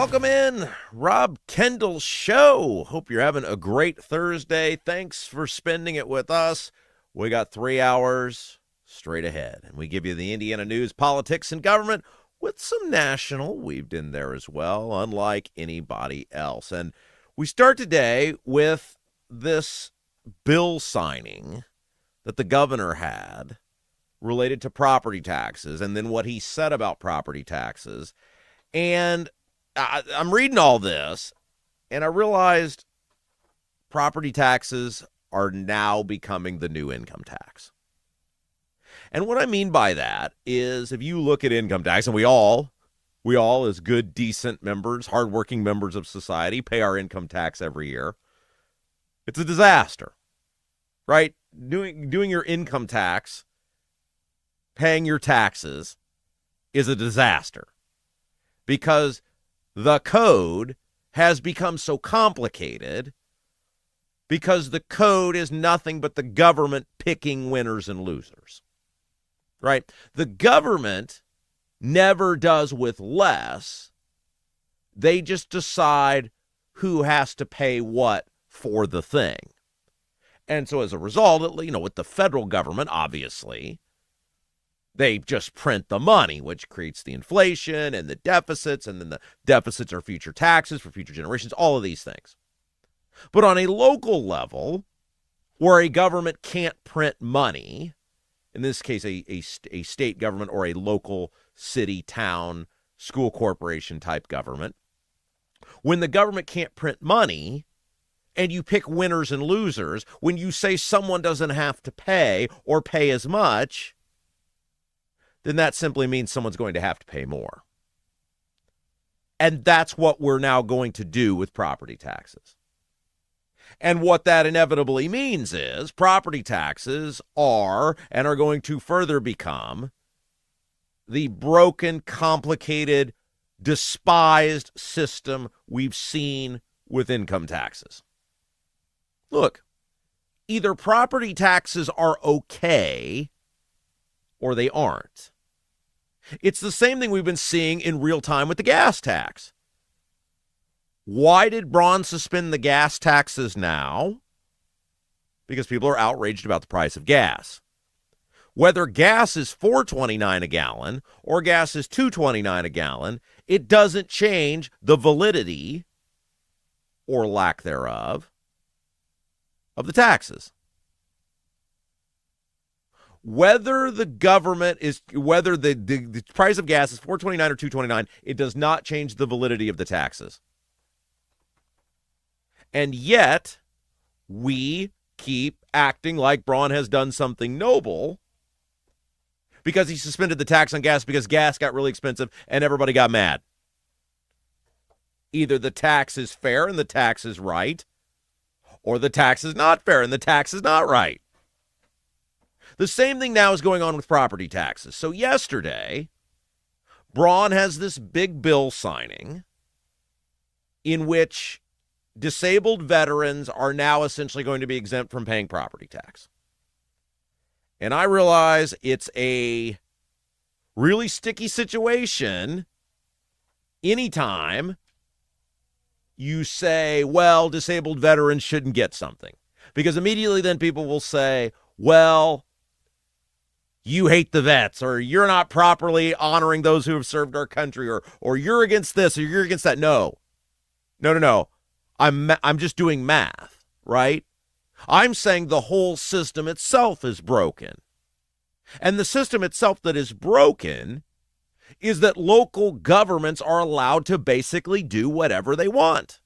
welcome in Rob Kendall Show. Hope you're having a great Thursday. Thanks for spending it with us. We got 3 hours straight ahead, and we give you the Indiana news, politics, and government with some national weaved in there as well, unlike anybody else. And we start today with this bill signing that the governor had related to property taxes, and then what he said about property taxes. And I'm reading all this, and I realized property taxes are now becoming the new income tax. And what I mean by that is if you look at income tax, and we all as good, decent members, hardworking members of society, pay our income tax every year. It's a disaster, right? Doing your income tax, paying your taxes is a disaster because the code has become so complicated because the code is nothing but the government picking winners and losers, right? The government never does with less. They just decide who has to pay what for the thing. And so as a result, with the federal government, obviously, they just print the money, which creates the inflation and the deficits, and then the deficits are future taxes for future generations, all of these things. But on a local level, where a government can't print money, in this case, a state government or a local city, town, school corporation type government, when the government can't print money and you pick winners and losers, when you say someone doesn't have to pay or pay as much, then that simply means someone's going to have to pay more. And that's what we're now going to do with property taxes. And what that inevitably means is property taxes are and are going to further become the broken, complicated, despised system we've seen with income taxes. Look, either property taxes are okay or they aren't. It's the same thing we've been seeing in real time with the gas tax. Why did Braun suspend the gas taxes now? Because people are outraged about the price of gas. Whether gas is $4.29 a gallon or gas is $2.29 a gallon, it doesn't change the validity or lack thereof of the taxes. Whether the price of gas is $4.29 or $2.29, it does not change the validity of the taxes. And yet, we keep acting like Braun has done something noble because he suspended the tax on gas because gas got really expensive and everybody got mad. Either the tax is fair and the tax is right, or the tax is not fair and the tax is not right. The same thing now is going on with property taxes. So yesterday, Braun has this big bill signing in which disabled veterans are now essentially going to be exempt from paying property tax. And I realize it's a really sticky situation anytime you say, well, disabled veterans shouldn't get something. Because immediately then people will say, well, you hate the vets, or you're not properly honoring those who have served our country, or you're against this, or you're against that. No. I'm just doing math, right? I'm saying the whole system itself is broken. And the system itself that is broken is that local governments are allowed to basically do whatever they want.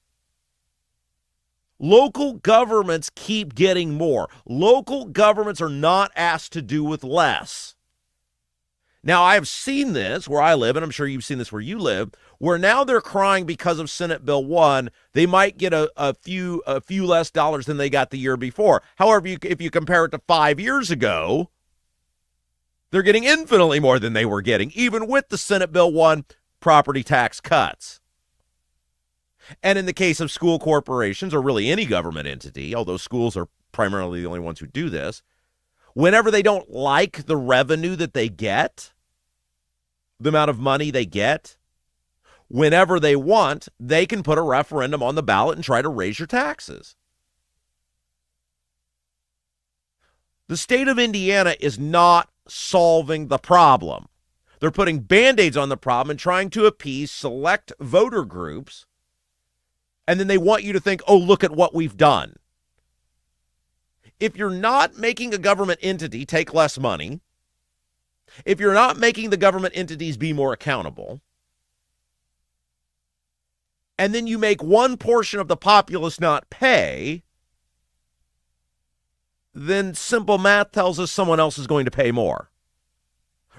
Local governments keep getting more. Local governments are not asked to do with less. Now, I have seen this where I live, and I'm sure you've seen this where you live, where now they're crying because of Senate Bill 1, they might get a few less dollars than they got the year before. However, if you compare it to 5 years ago, they're getting infinitely more than they were getting, even with the Senate Bill 1 property tax cuts. And in the case of school corporations, or really any government entity, although schools are primarily the only ones who do this, whenever they don't like the revenue that they get, the amount of money they get, whenever they want, they can put a referendum on the ballot and try to raise your taxes. The state of Indiana is not solving the problem. They're putting Band-Aids on the problem and trying to appease select voter groups. And then they want you to think, oh, look at what we've done. If you're not making a government entity take less money, if you're not making the government entities be more accountable, and then you make one portion of the populace not pay, then simple math tells us someone else is going to pay more.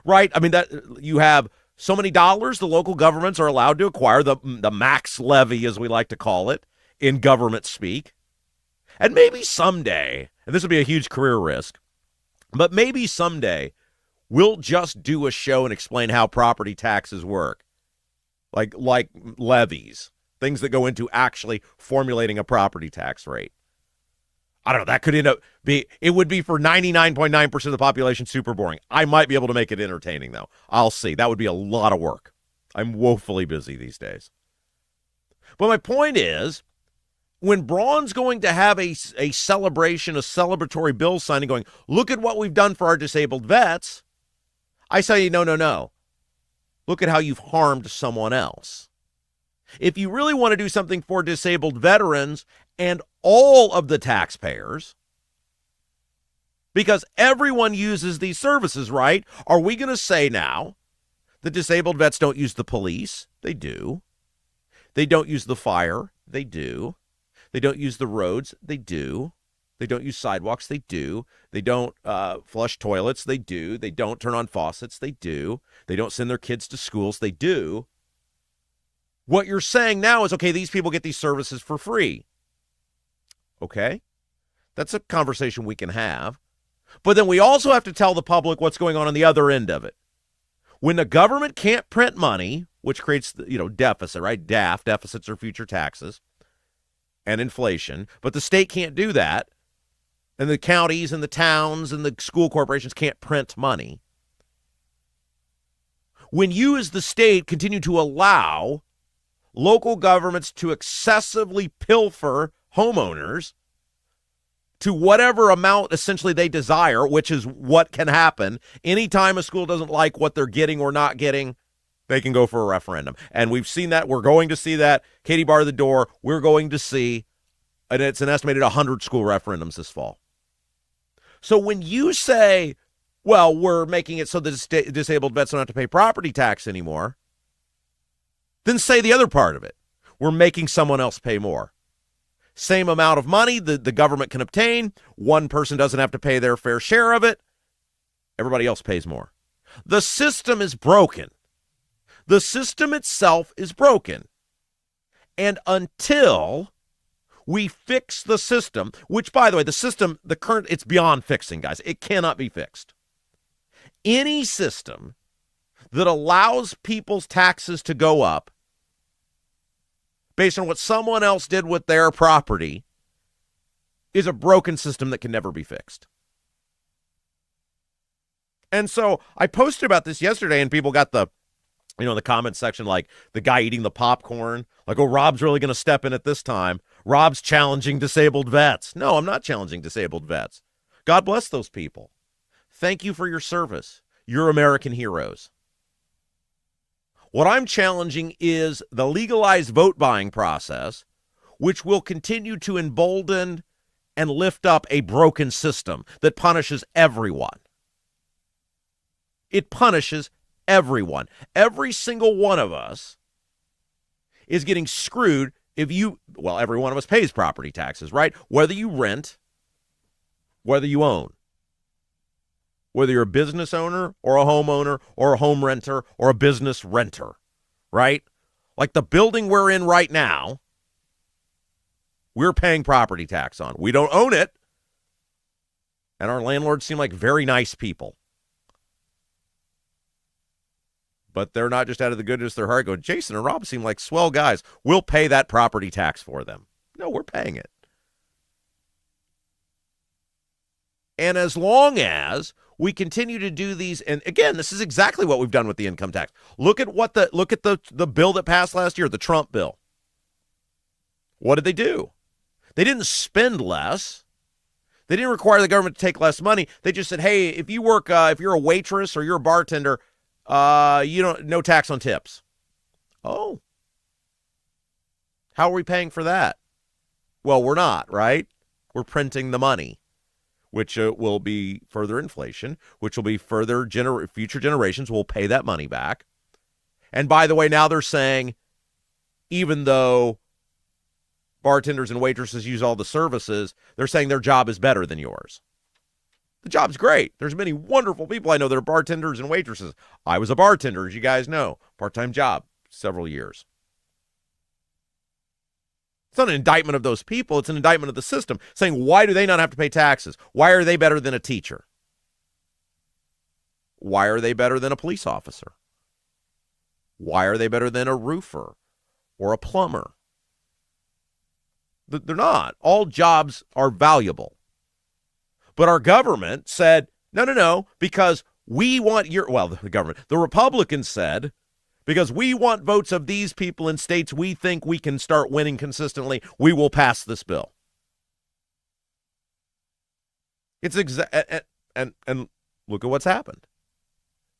Right? I mean, that you have so many dollars the local governments are allowed to acquire, the max levy, as we like to call it, in government speak. And maybe someday, and this would be a huge career risk, but maybe someday we'll just do a show and explain how property taxes work. Like levies, things that go into actually formulating a property tax rate. I don't know, that could end up it would be for 99.9% of the population super boring. I might be able to make it entertaining, though. I'll see. That would be a lot of work. I'm woefully busy these days. But my point is, when Braun's going to have a celebration, a celebratory bill signing going, look at what we've done for our disabled vets, I say, no. Look at how you've harmed someone else. If you really want to do something for disabled veterans and all of the taxpayers, because everyone uses these services, right? Are we going to say now the disabled vets don't use the police? They do. They don't use the fire? They do. They don't use the roads? They do. They don't use sidewalks? They do. They don't flush toilets? They do. They don't turn on faucets? They do. They don't send their kids to schools? They do. What you're saying now is, okay, these people get these services for free. Okay? That's a conversation we can have. But then we also have to tell the public what's going on the other end of it. When the government can't print money, which creates, deficit, right? DAF, deficits or future taxes, and inflation, but the state can't do that, and the counties and the towns and the school corporations can't print money. When you as the state continue to allow local governments to excessively pilfer homeowners to whatever amount essentially they desire, which is what can happen. Anytime a school doesn't like what they're getting or not getting, they can go for a referendum. And we've seen that. We're going to see that. Katie barred the door. We're going to see, and it's an estimated 100 school referendums this fall. So when you say, well, we're making it so that disabled vets don't have to pay property tax anymore, then say the other part of it. We're making someone else pay more. Same amount of money the government can obtain. One person doesn't have to pay their fair share of it. Everybody else pays more. The system is broken. The system itself is broken. And until we fix the system, which, by the way, the system, the current, it's beyond fixing, guys. It cannot be fixed. Any system that allows people's taxes to go up based on what someone else did with their property is a broken system that can never be fixed. And so I posted about this yesterday, and people got the comment section, like the guy eating the popcorn, like, oh, Rob's really going to step in at this time. Rob's challenging disabled vets. No, I'm not challenging disabled vets. God bless those people. Thank you for your service. You're American heroes. What I'm challenging is the legalized vote buying process, which will continue to embolden and lift up a broken system that punishes everyone. It punishes everyone. Every single one of us is getting screwed every one of us pays property taxes, right? Whether you rent, whether you own. Whether you're a business owner or a homeowner or a home renter or a business renter, right? Like the building we're in right now, we're paying property tax on. We don't own it, and our landlords seem like very nice people. But they're not just out of the goodness of their heart going, Jason and Rob seem like swell guys. We'll pay that property tax for them. No, we're paying it. And as long as we continue to do these, and again, this is exactly what we've done with the income tax. Look at the bill that passed last year, the Trump bill. What did they do? They didn't spend less. They didn't require the government to take less money. They just said, hey, if you work, if you're a waitress or you're a bartender, no tax on tips. Oh. How are we paying for that? Well, we're not, right? We're printing the money, which will be further inflation, which will be further future generations will pay that money back. And by the way, now they're saying, even though bartenders and waitresses use all the services, they're saying their job is better than yours. The job's great. There's many wonderful people I know that are bartenders and waitresses. I was a bartender, as you guys know, part-time job, several years. It's not an indictment of those people. It's an indictment of the system, saying, why do they not have to pay taxes? Why are they better than a teacher? Why are they better than a police officer? Why are they better than a roofer or a plumber? They're not. All jobs are valuable. But our government said, no, because we want the Republicans said, because we want votes of these people in states we think we can start winning consistently, we will pass this bill. It's and look at what's happened.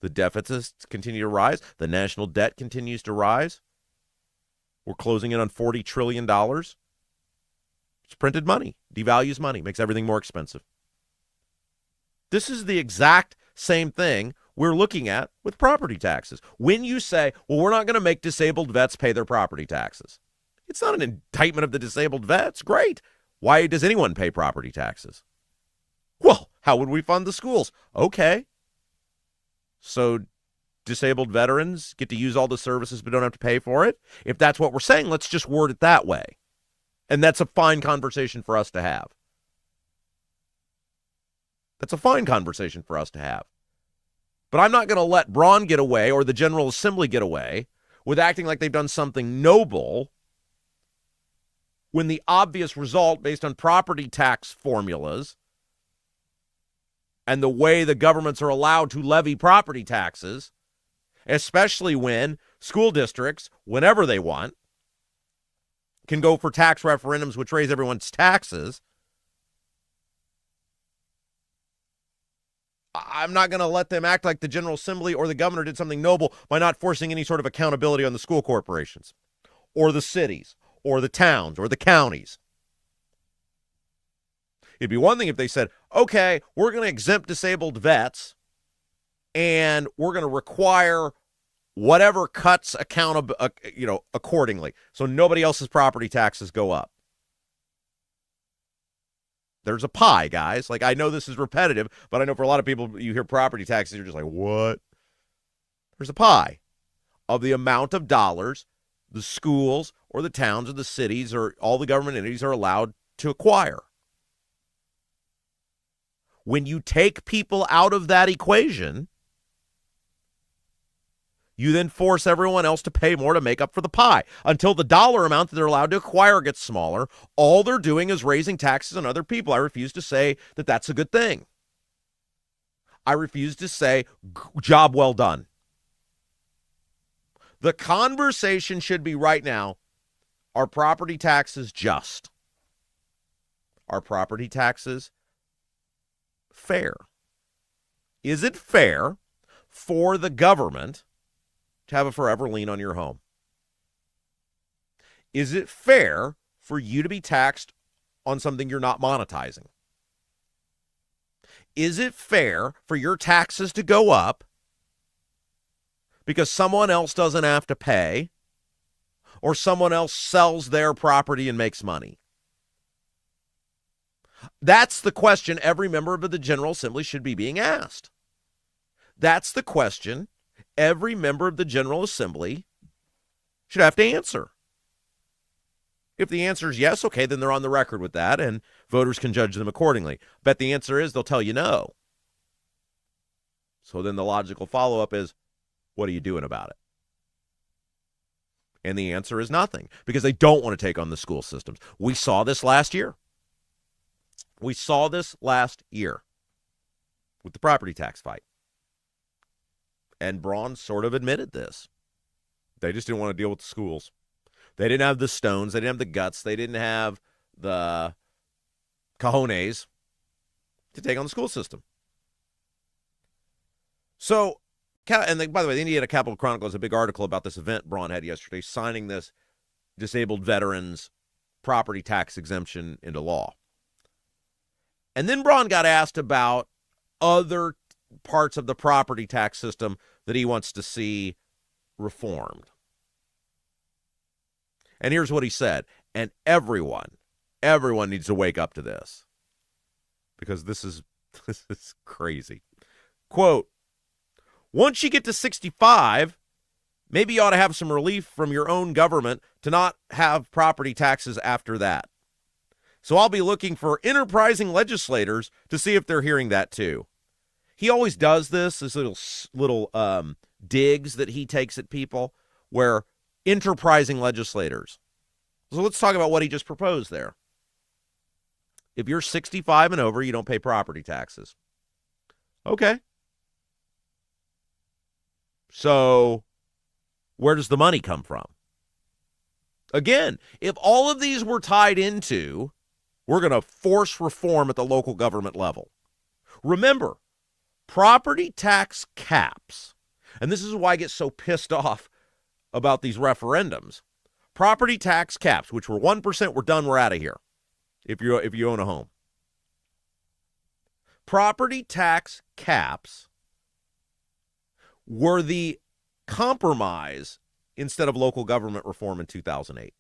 The deficits continue to rise. The national debt continues to rise. We're closing in on $40 trillion. It's printed money, devalues money, makes everything more expensive. This is the exact same thing we're looking at with property taxes. When you say, well, we're not going to make disabled vets pay their property taxes. It's not an indictment of the disabled vets. Great. Why does anyone pay property taxes? Well, how would we fund the schools? Okay. So disabled veterans get to use all the services but don't have to pay for it? If that's what we're saying, let's just word it that way. And that's a fine conversation for us to have. That's a fine conversation for us to have. But I'm not going to let Braun get away or the General Assembly get away with acting like they've done something noble when the obvious result based on property tax formulas and the way the governments are allowed to levy property taxes, especially when school districts, whenever they want, can go for tax referendums which raise everyone's taxes. I'm not going to let them act like the General Assembly or the governor did something noble by not forcing any sort of accountability on the school corporations or the cities or the towns or the counties. It'd be one thing if they said, okay, we're going to exempt disabled vets and we're going to require whatever cuts accordingly. So nobody else's property taxes go up. There's a pie, guys. Like, I know this is repetitive, but I know for a lot of people, you hear property taxes, you're just like, what? There's a pie of the amount of dollars the schools or the towns or the cities or all the government entities are allowed to acquire. When you take people out of that equation, you then force everyone else to pay more to make up for the pie. Until the dollar amount that they're allowed to acquire gets smaller, all they're doing is raising taxes on other people. I refuse to say that that's a good thing. I refuse to say, job well done. The conversation should be right now, are property taxes just? Are property taxes fair? Is it fair for the government to have a forever lien on your home? Is it fair for you to be taxed on something you're not monetizing? Is it fair for your taxes to go up because someone else doesn't have to pay or someone else sells their property and makes money? That's the question every member of the General Assembly should be being asked. That's the question every member of the General Assembly should have to answer. If the answer is yes, okay, then they're on the record with that, and voters can judge them accordingly. But the answer is they'll tell you no. So then the logical follow-up is, what are you doing about it? And the answer is nothing, because they don't want to take on the school systems. We saw this last year. With with the property tax fight. And Braun sort of admitted this. They just didn't want to deal with the schools. They didn't have the stones. They didn't have the guts. They didn't have the cojones to take on the school system. So, and by the way, the Indiana Capitol Chronicle has a big article about this event Braun had yesterday, signing this disabled veterans property tax exemption into law. And then Braun got asked about other parts of the property tax system that he wants to see reformed. And here's what he said. And everyone needs to wake up to this, because this is crazy. Quote, once you get to 65, maybe you ought to have some relief from your own government to not have property taxes after that. So I'll be looking for enterprising legislators to see if they're hearing that too. He always does this little digs that he takes at people, where enterprising legislators. So let's talk about what he just proposed there. If you're 65 and over, you don't pay property taxes. Okay. So where does the money come from? Again, if all of these were tied into, we're going to force reform at the local government level. Remember, property tax caps, and this is why I get so pissed off about these referendums. Property tax caps, which were 1%, we're done, we're out of here if you own a home. Property tax caps were the compromise instead of local government reform in 2008.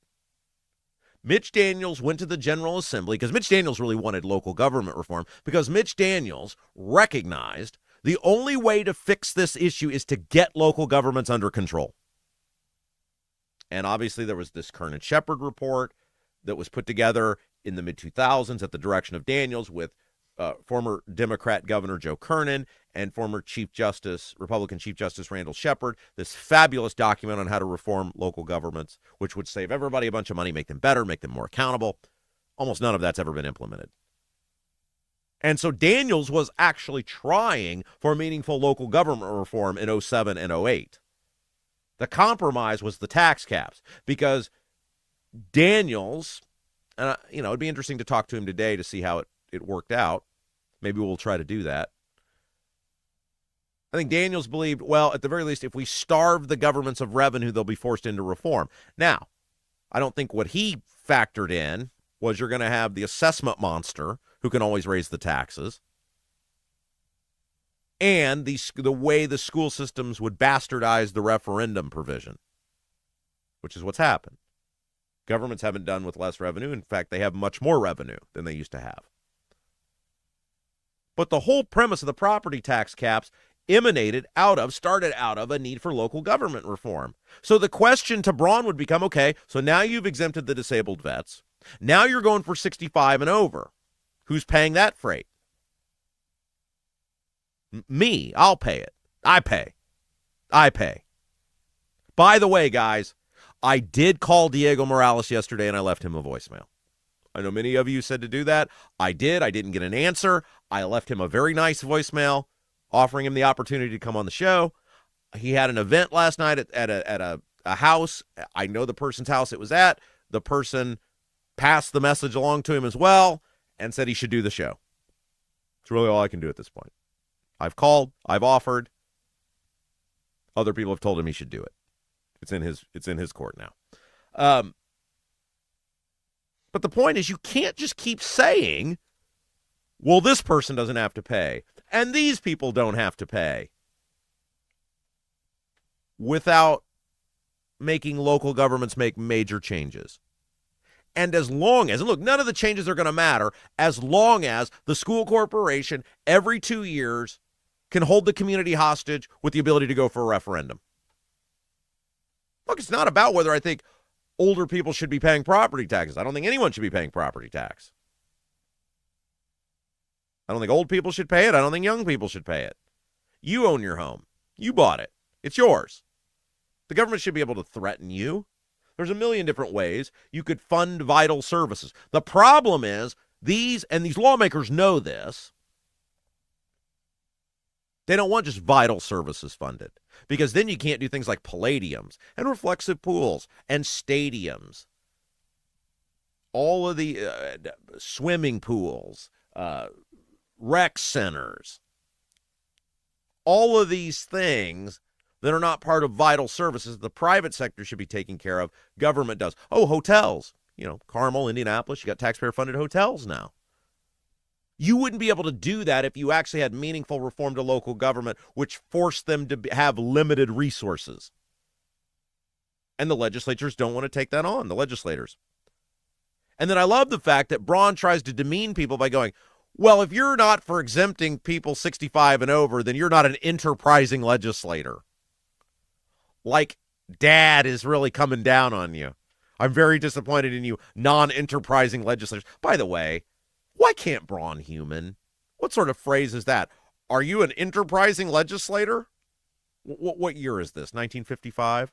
Mitch Daniels went to the General Assembly because Mitch Daniels really wanted local government reform, because Mitch Daniels recognized the only way to fix this issue is to get local governments under control. And obviously there was this Kernan-Shepard report that was put together in the mid-2000s at the direction of Daniels with former Democrat Governor Joe Kernan and former Republican Chief Justice Randall Shepard, this fabulous document on how to reform local governments, which would save everybody a bunch of money, make them better, make them more accountable. Almost none of that's ever been implemented. And so Daniels was actually trying for meaningful local government reform in 2007 and 2008. The compromise was the tax caps, because Daniels, and it'd be interesting to talk to him today to see how it worked out. Maybe we'll try to do that. I think Daniels believed, well, at the very least, if we starve the governments of revenue, they'll be forced into reform. Now, I don't think what he factored in was you're going to have the assessment monster who can always raise the taxes, and the way the school systems would bastardize the referendum provision, which is what's happened. Governments haven't done with less revenue. In fact, they have much more revenue than they used to have. But the whole premise of the property tax caps started out of a need for local government reform. So the question to Braun would become, okay, so now you've exempted the disabled vets. Now you're going for 65 and over. Who's paying that freight? Me. I'll pay it. I pay. By the way, guys, I did call Diego Morales yesterday and I left him a voicemail. I know many of you said to do that. I did. I didn't get an answer. I left him a very nice voicemail offering him the opportunity to come on the show. He had an event last night at a house. I know the person's house it was at. The person passed the message along to him as well and said he should do the show. It's really all I can do at this point. I've called. I've offered. Other people have told him he should do it. It's in his court now. But the point is, you can't just keep saying, well, this person doesn't have to pay, and these people don't have to pay, without making local governments make major changes. And as long as, and look, none of the changes are going to matter as long as the school corporation every 2 years can hold the community hostage with the ability to go for a referendum. Look, it's not about whether I think older people should be paying property taxes. I don't think anyone should be paying property tax. I don't think old people should pay it. I don't think young people should pay it. You own your home. You bought it. It's yours. The government should be able to threaten you. There's a million different ways you could fund vital services. The problem is these lawmakers know this. They don't want just vital services funded, because then you can't do things like palladiums and reflexive pools and stadiums, all of the swimming pools, rec centers, all of these things that are not part of vital services the private sector should be taking care of, government does. Oh, hotels. Carmel, Indianapolis, you got taxpayer-funded hotels now. You wouldn't be able to do that if you actually had meaningful reform to local government, which forced them to have limited resources. And the legislatures don't want to take that on, the legislators. And then I love the fact that Braun tries to demean people by going, well, if you're not for exempting people 65 and over, then you're not an enterprising legislator. Like Dad is really coming down on you. I'm very disappointed in you non-enterprising legislators. By the way, why can't Braun human? What sort of phrase is that? Are you an enterprising legislator? What year is this, 1955?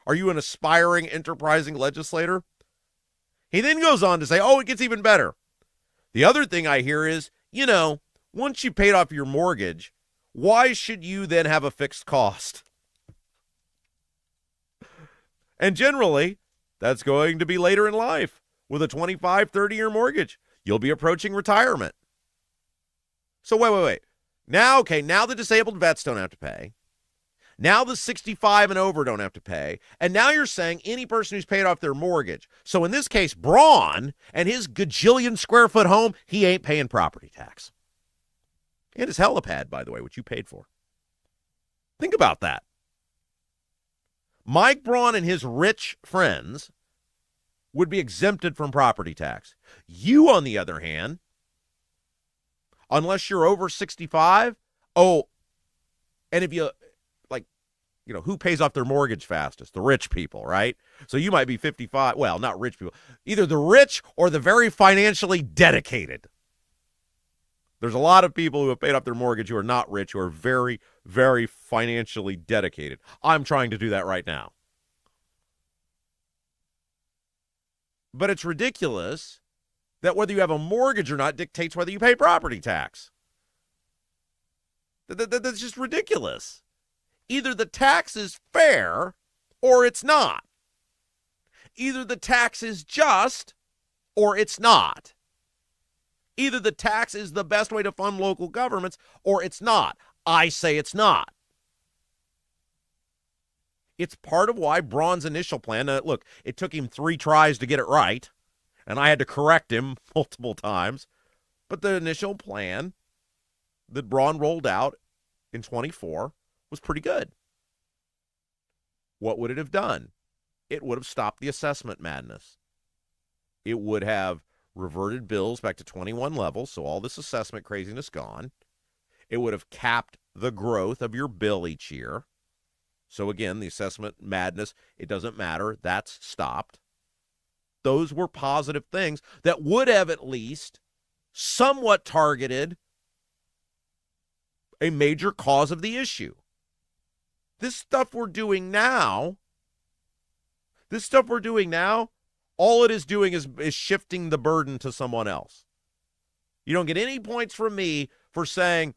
Are you an aspiring enterprising legislator? He then goes on to say, it gets even better. The other thing I hear is, once you paid off your mortgage, why should you then have a fixed cost? And generally, that's going to be later in life with a 25, 30-year mortgage. You'll be approaching retirement. So wait. Now the disabled vets don't have to pay. Now the 65 and over don't have to pay. And now you're saying any person who's paid off their mortgage. So in this case, Braun and his gajillion square foot home, he ain't paying property tax. And his helipad, by the way, which you paid for. Think about that. Mike Braun and his rich friends would be exempted from property tax. You, on the other hand, unless you're over 65, and if you, who pays off their mortgage fastest? The rich people, right? So you might be 55. Well, not rich people. Either the rich or the very financially dedicated. There's a lot of people who have paid off their mortgage who are not rich, who are very, very financially dedicated. I'm trying to do that right now. But it's ridiculous that whether you have a mortgage or not dictates whether you pay property tax. That's just ridiculous. Either the tax is fair or it's not. Either the tax is just or it's not. Either the tax is the best way to fund local governments or it's not. I say it's not. It's part of why Braun's initial plan, look, it took him 3 tries to get it right, and I had to correct him multiple times, but the initial plan that Braun rolled out in 24 was pretty good. What would it have done? It would have stopped the assessment madness. It would have reverted bills back to 21 levels, so all this assessment craziness gone. It would have capped the growth of your bill each year. So again, the assessment madness, it doesn't matter. That's stopped. Those were positive things that would have at least somewhat targeted a major cause of the issue. This stuff we're doing now, all it is doing is shifting the burden to someone else. You don't get any points from me for saying,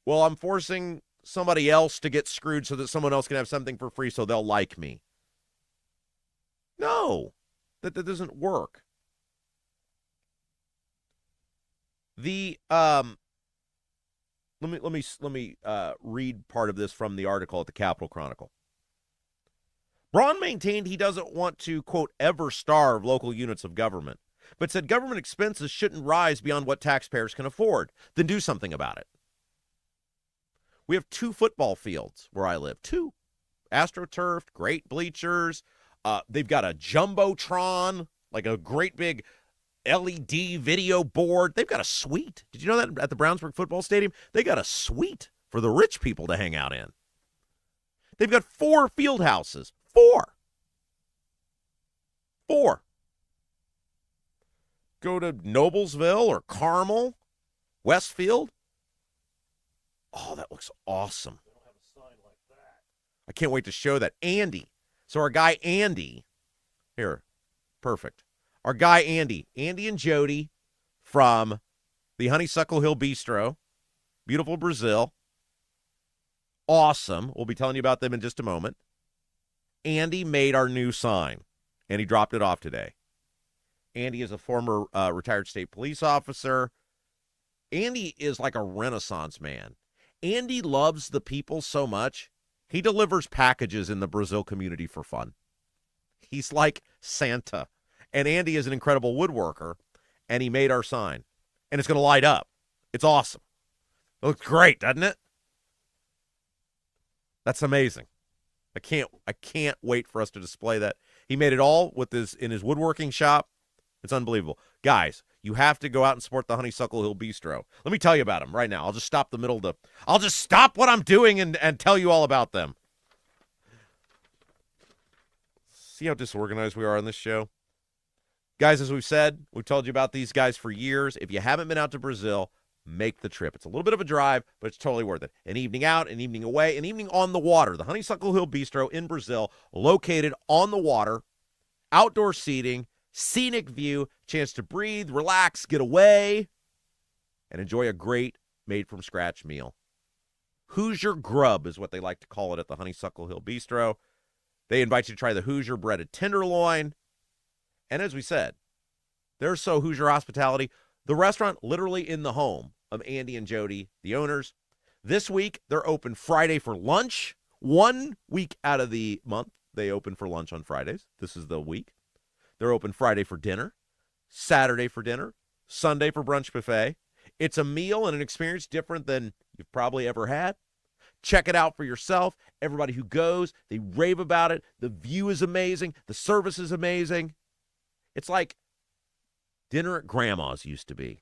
well, I'm forcing somebody else to get screwed so that someone else can have something for free so they'll like me. No, that doesn't work. The let me read part of this from the article at the Capitol Chronicle. Braun maintained he doesn't want to, quote, ever starve local units of government, but said government expenses shouldn't rise beyond what taxpayers can afford. Then do something about it. We have 2 football fields where I live. 2. AstroTurf, great bleachers. They've got a Jumbotron, like a great big LED video board. They've got a suite. Did you know that at the Brownsburg football stadium? They got a suite for the rich people to hang out in. They've got 4 field houses. 4. Go to Noblesville or Carmel, Westfield. Oh, that looks awesome. They don't have a sign like that. I can't wait to show that. Andy. So our guy Andy, here, perfect. Our guy Andy and Jody from the Honeysuckle Hill Bistro, beautiful Brazil. Awesome. We'll be telling you about them in just a moment. Andy made our new sign, and he dropped it off today. Andy is a former retired state police officer. Andy is like a Renaissance man. Andy loves the people so much, he delivers packages in the Brazil community for fun. He's like Santa. And Andy is an incredible woodworker, and he made our sign. And it's going to light up. It's awesome. It looks great, doesn't it? That's amazing. I can't wait for us to display that. He made it all in his woodworking shop. It's unbelievable. Guys, you have to go out and support the Honeysuckle Hill Bistro. Let me tell you about them right now. I'll just stop what I'm doing and tell you all about them. See how disorganized we are on this show? Guys, as we've said, we've told you about these guys for years. If you haven't been out to Brazil, make the trip. It's a little bit of a drive, but it's totally worth it. An evening out, an evening away, an evening on the water. The Honeysuckle Hill Bistro in Brazil, located on the water, outdoor seating, scenic view, chance to breathe, relax, get away, and enjoy a great made-from-scratch meal. Hoosier grub is what they like to call it at the Honeysuckle Hill Bistro. They invite you to try the Hoosier breaded tenderloin. And as we said, they're so Hoosier hospitality. The restaurant literally in the home of Andy and Jody, the owners. This week, they're open Friday for lunch. 1 week out of the month, they open for lunch on Fridays. This is the week. They're open Friday for dinner, Saturday for dinner, Sunday for brunch buffet. It's a meal and an experience different than you've probably ever had. Check it out for yourself. Everybody who goes, they rave about it. The view is amazing. The service is amazing. It's like dinner at grandma's used to be.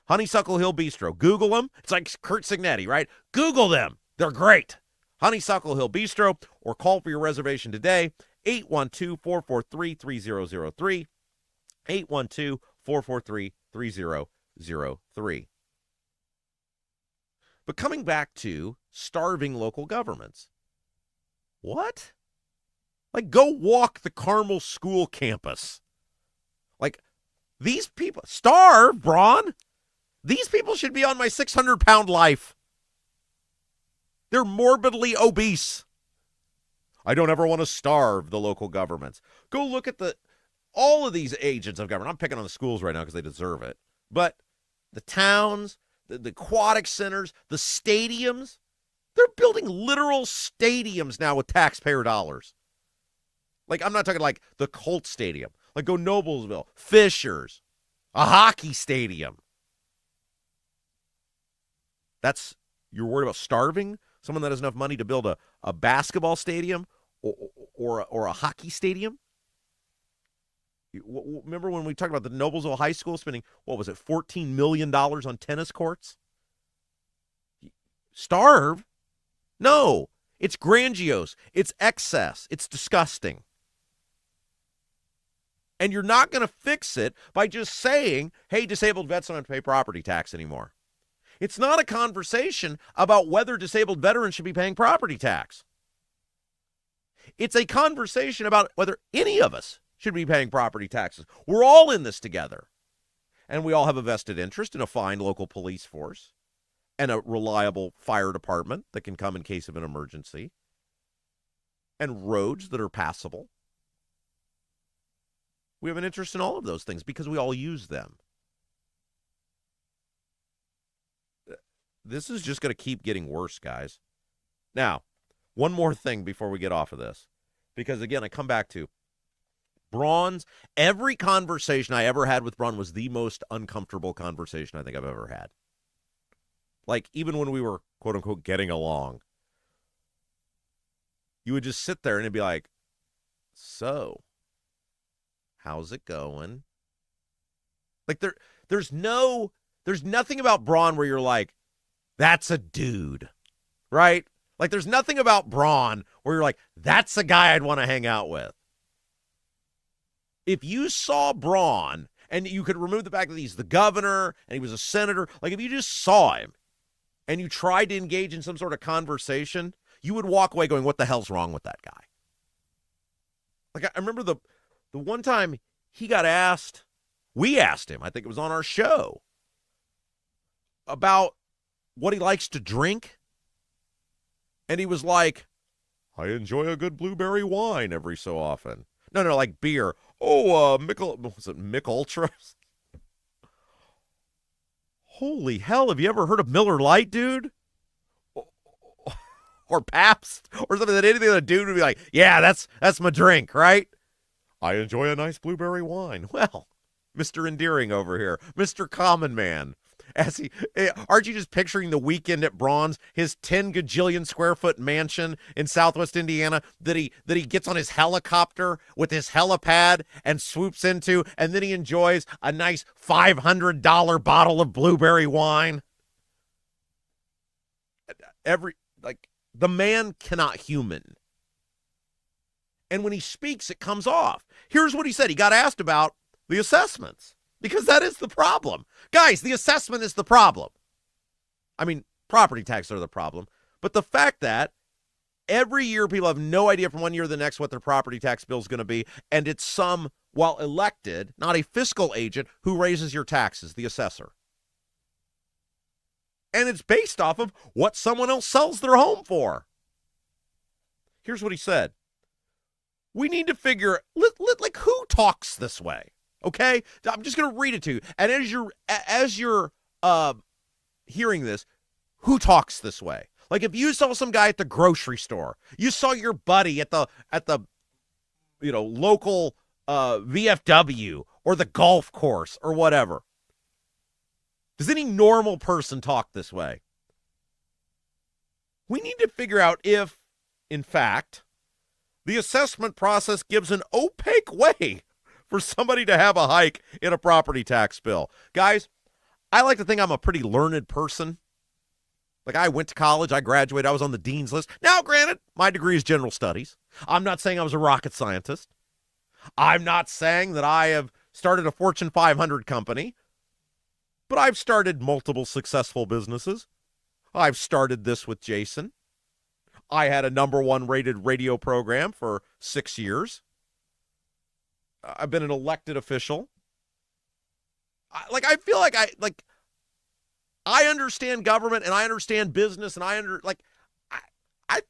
Honeysuckle Hill Bistro. Google them. It's like Kurt Signetti, right? Google them. They're great. Honeysuckle Hill Bistro, or call for your reservation today, 812-443-3003, 812-443-3003. But coming back to starving local governments. What? Like, go walk the Carmel School campus. Like, these people, starve, Braun? These people should be on my 600-pound life. They're morbidly obese. I don't ever want to starve the local governments. Go look at all of these agents of government. I'm picking on the schools right now because they deserve it. But the towns, the aquatic centers, the stadiums, they're building literal stadiums now with taxpayer dollars. Like, I'm not talking like the Colts Stadium. Like, go Noblesville, Fishers, a hockey stadium. You're worried about starving someone that has enough money to build a basketball stadium or a hockey stadium? Remember when we talked about the Noblesville High School spending, what was it, $14 million on tennis courts? Starve? No. It's grandiose. It's excess. It's disgusting. And you're not going to fix it by just saying, hey, disabled vets don't have to pay property tax anymore. It's not a conversation about whether disabled veterans should be paying property tax. It's a conversation about whether any of us should be paying property taxes. We're all in this together. And we all have a vested interest in a fine local police force and a reliable fire department that can come in case of an emergency and roads that are passable. We have an interest in all of those things because we all use them. This is just going to keep getting worse, guys. Now, one more thing before we get off of this. Because, again, I come back to every conversation I ever had with Braun was the most uncomfortable conversation I think I've ever had. Like, even when we were, quote-unquote, getting along, you would just sit there and it'd be like, so, how's it going? Like, there's nothing about Braun where you're like, that's a dude, right? Like, there's nothing about Braun where you're like, that's a guy I'd want to hang out with. If you saw Braun, and you could remove the fact that he's the governor and he was a senator, like if you just saw him and you tried to engage in some sort of conversation, you would walk away going, what the hell's wrong with that guy? Like, I remember the one time he got asked, we asked him, I think it was on our show, about what he likes to drink. And he was like, I enjoy a good blueberry wine every so often. No, like beer. Oh, was it Mick Ultra? Holy hell, have you ever heard of Miller Lite, dude? Or Pabst? Or something that anything that a dude would be like, yeah, that's my drink, right? I enjoy a nice blueberry wine. Well, Mr. Endearing over here, Mr. Common Man. Aren't you just picturing the weekend at Braun's, his 10 gajillion square foot mansion in Southwest Indiana that he gets on his helicopter with his helipad and swoops into, and then he enjoys a nice $500 bottle of blueberry wine? The man cannot human. And when he speaks, it comes off. Here's what he said. He got asked about the assessments, because that is the problem. Guys, the assessment is the problem. I mean, property taxes are the problem. But the fact that every year people have no idea from one year to the next what their property tax bill is going to be, and it's some, while elected, not a fiscal agent, who raises your taxes, the assessor. And it's based off of what someone else sells their home for. Here's what he said. We need to figure, like, who talks this way? Okay? I'm just going to read it to you. And as you're hearing this, who talks this way? Like, if you saw some guy at the grocery store, you saw your buddy at the local VFW or the golf course or whatever. Does any normal person talk this way? We need to figure out if, in fact, the assessment process gives an opaque way for somebody to have a hike in a property tax bill. Guys, I like to think I'm a pretty learned person. Like, I went to college, I graduated, I was on the dean's list. Now, granted, my degree is general studies. I'm not saying I was a rocket scientist. I'm not saying that I have started a Fortune 500 company. But I've started multiple successful businesses. I've started this with Jason. I had a #1 rated radio program for 6 years. I've been an elected official. I feel like I understand government and I understand business and I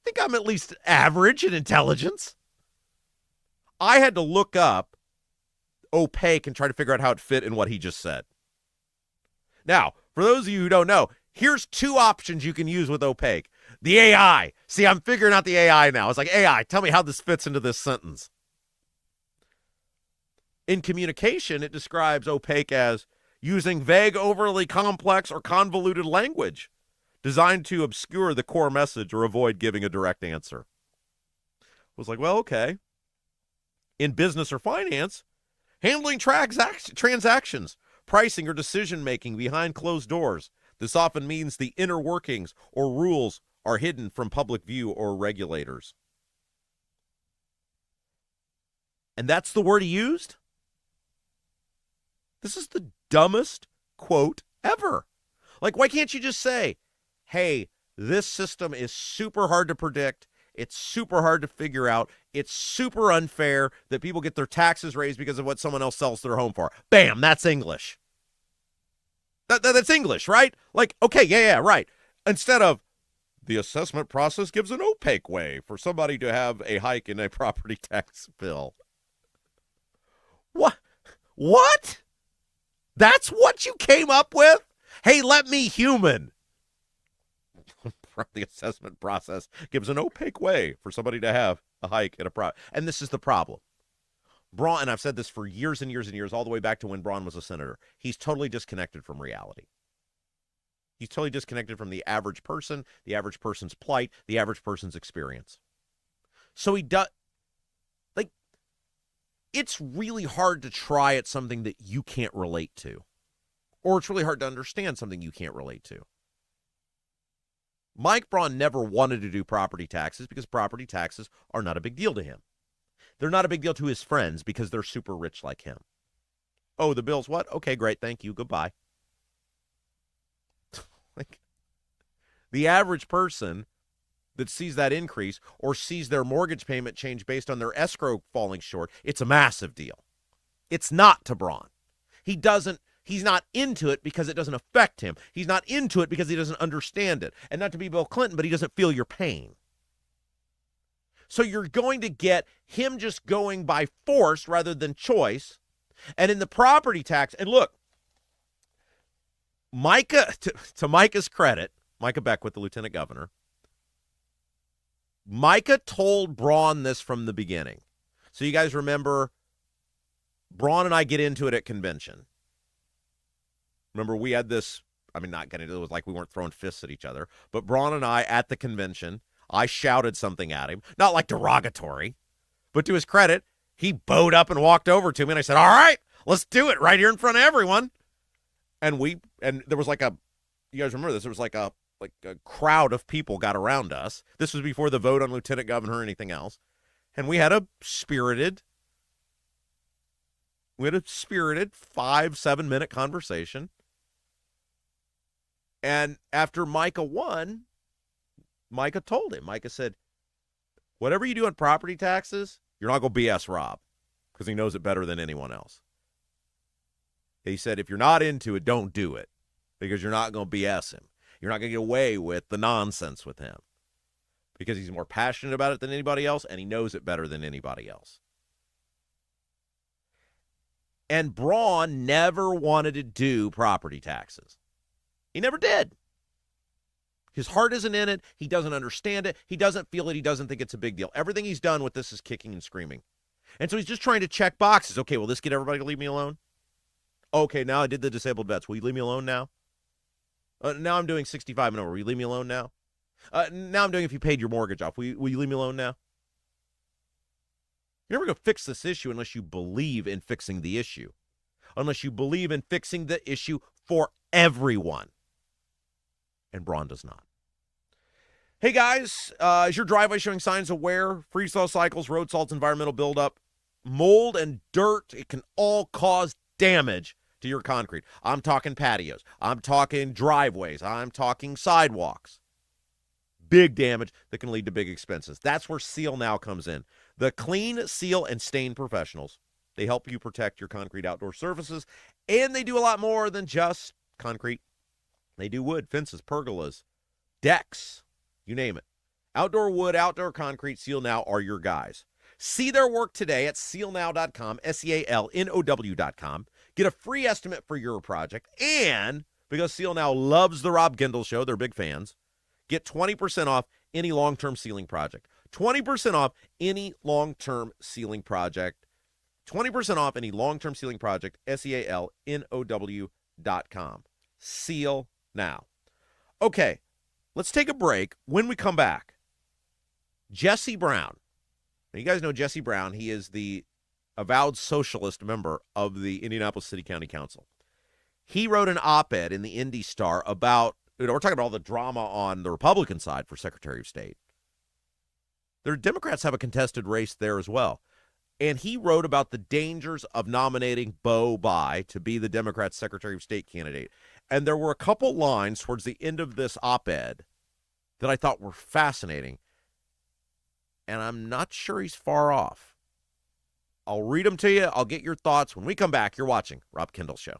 think I'm at least average in intelligence. I had to look up opaque and try to figure out how it fit in what he just said. Now, for those of you who don't know, here's 2 options you can use with opaque. The AI. See, I'm figuring out the AI now. It's like, AI, tell me how this fits into this sentence. In communication, it describes opaque as using vague, overly complex, or convoluted language designed to obscure the core message or avoid giving a direct answer. I was like, well, okay. In business or finance, handling transactions, pricing, or decision-making behind closed doors. This often means the inner workings or rules are hidden from public view or regulators. And that's the word he used? This is the dumbest quote ever. Like, why can't you just say, hey, this system is super hard to predict. It's super hard to figure out. It's super unfair that people get their taxes raised because of what someone else sells their home for. Bam, that's English. That's English, right? Like, okay, yeah, right. Instead of, the assessment process gives an opaque way for somebody to have a hike in a property tax bill. What? That's what you came up with? Hey, let me human. The assessment process gives an opaque way for somebody to have a hike in a and this is the problem. Braun, and I've said this for years and years and years, all the way back to when Braun was a senator, he's totally disconnected from reality. He's totally disconnected from the average person, the average person's plight, the average person's experience. So he does, like, it's really hard to try at something that you can't relate to. Or it's really hard to understand something you can't relate to. Mike Braun never wanted to do property taxes because property taxes are not a big deal to him. They're not a big deal to his friends because they're super rich like him. Oh, the bill's what? Okay, great, thank you, goodbye. Like, the average person that sees that increase or sees their mortgage payment change based on their escrow falling short, it's a massive deal. It's not to Braun. He's not into it because it doesn't affect him. He's not into it because he doesn't understand it. And not to be Bill Clinton, but he doesn't feel your pain. So you're going to get him just going by force rather than choice. And in the property tax, and look, Micah, to Micah's credit, Micah Beckwith, the lieutenant governor, Micah told Braun this from the beginning. So you guys remember, Braun and I get into it at convention. Remember, we had this, not getting into it, was like we weren't throwing fists at each other, but Braun and I at the convention, I shouted something at him, not like derogatory, but to his credit, he bowed up and walked over to me, and I said, all right, let's do it right here in front of everyone. And there was you guys remember this, there was like a crowd of people got around us. This was before the vote on lieutenant governor or anything else. And we had a spirited 5-7 minute conversation. And after Micah won, Micah told him, Micah said, whatever you do on property taxes, you're not going to BS Rob, because he knows it better than anyone else. He said, if you're not into it, don't do it, because you're not going to BS him. You're not going to get away with the nonsense with him, because he's more passionate about it than anybody else, and he knows it better than anybody else. And Braun never wanted to do property taxes. He never did. His heart isn't in it. He doesn't understand it. He doesn't feel it. He doesn't think it's a big deal. Everything he's done with this is kicking and screaming. And so he's just trying to check boxes. Okay, will this get everybody to leave me alone? Okay, now I did the disabled vets. Will you leave me alone now? Now I'm doing 65 and over. Will you leave me alone now? Now I'm doing if you paid your mortgage off. Will you leave me alone now? You're never going to fix this issue unless you believe in fixing the issue. Unless you believe in fixing the issue for everyone. And Braun does not. Hey guys, is your driveway showing signs of wear, freeze-thaw cycles, road salts, environmental buildup, mold, and dirt? It can all cause damage to your concrete. I'm talking patios. I'm talking driveways. I'm talking sidewalks. Big damage that can lead to big expenses. That's where Seal Now comes in. The clean, seal, and stain professionals. They help you protect your concrete outdoor surfaces, and they do a lot more than just concrete. They do wood, fences, pergolas, decks, you name it. Outdoor wood, outdoor concrete, Seal Now are your guys. See their work today at sealnow.com, SEALNOW.com. Get a free estimate for your project, and because Seal Now loves the Rob Kendall Show, they're big fans, get 20% off any long-term sealing project. 20% off any long-term sealing project. 20% off any long-term sealing project, SEALNOW.com. Seal Now. Okay, let's take a break. When we come back, Jesse Brown. Now, you guys know Jesse Brown. He is the avowed socialist member of the Indianapolis City County Council. He wrote an op-ed in the Indy Star about, we're talking about all the drama on the Republican side for Secretary of State. The Democrats have a contested race there as well. And he wrote about the dangers of nominating Bo Bai to be the Democrats' Secretary of State candidate. And there were a couple lines towards the end of this op-ed that I thought were fascinating. And I'm not sure he's far off. I'll read them to you. I'll get your thoughts. When we come back, you're watching Rob Kendall Show.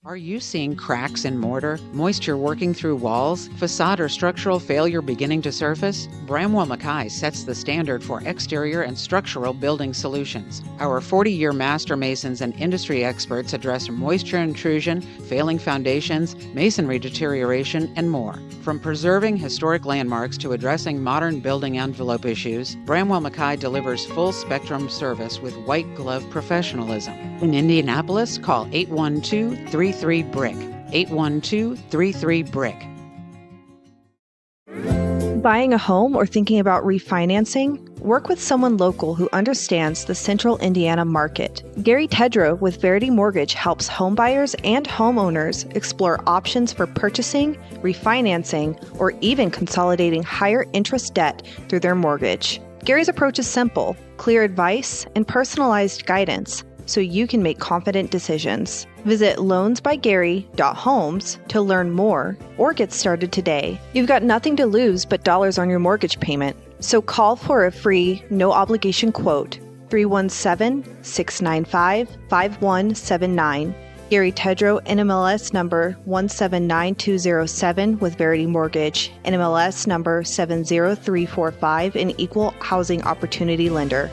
Are you seeing cracks in mortar, moisture working through walls, facade or structural failure beginning to surface? Bramwell Mackay sets the standard for exterior and structural building solutions. Our 40-year master masons and industry experts address moisture intrusion, failing foundations, masonry deterioration, and more. From preserving historic landmarks to addressing modern building envelope issues, Bramwell Mackay delivers full-spectrum service with white-glove professionalism. In Indianapolis, call 812-33-BRICK. 812-33-BRICK. Buying a home or thinking about refinancing? Work with someone local who understands the central Indiana market. Gary Tedrow with Verity Mortgage helps homebuyers and homeowners explore options for purchasing, refinancing, or even consolidating higher interest debt through their mortgage. Gary's approach is simple, clear advice, and personalized guidance, so you can make confident decisions. Visit loansbygary.homes to learn more or get started today. You've got nothing to lose but dollars on your mortgage payment. So call for a free, no-obligation quote, 317-695-5179. Gary Tedrow, NMLS number 179207 with Verity Mortgage, NMLS number 70345, an equal housing opportunity lender.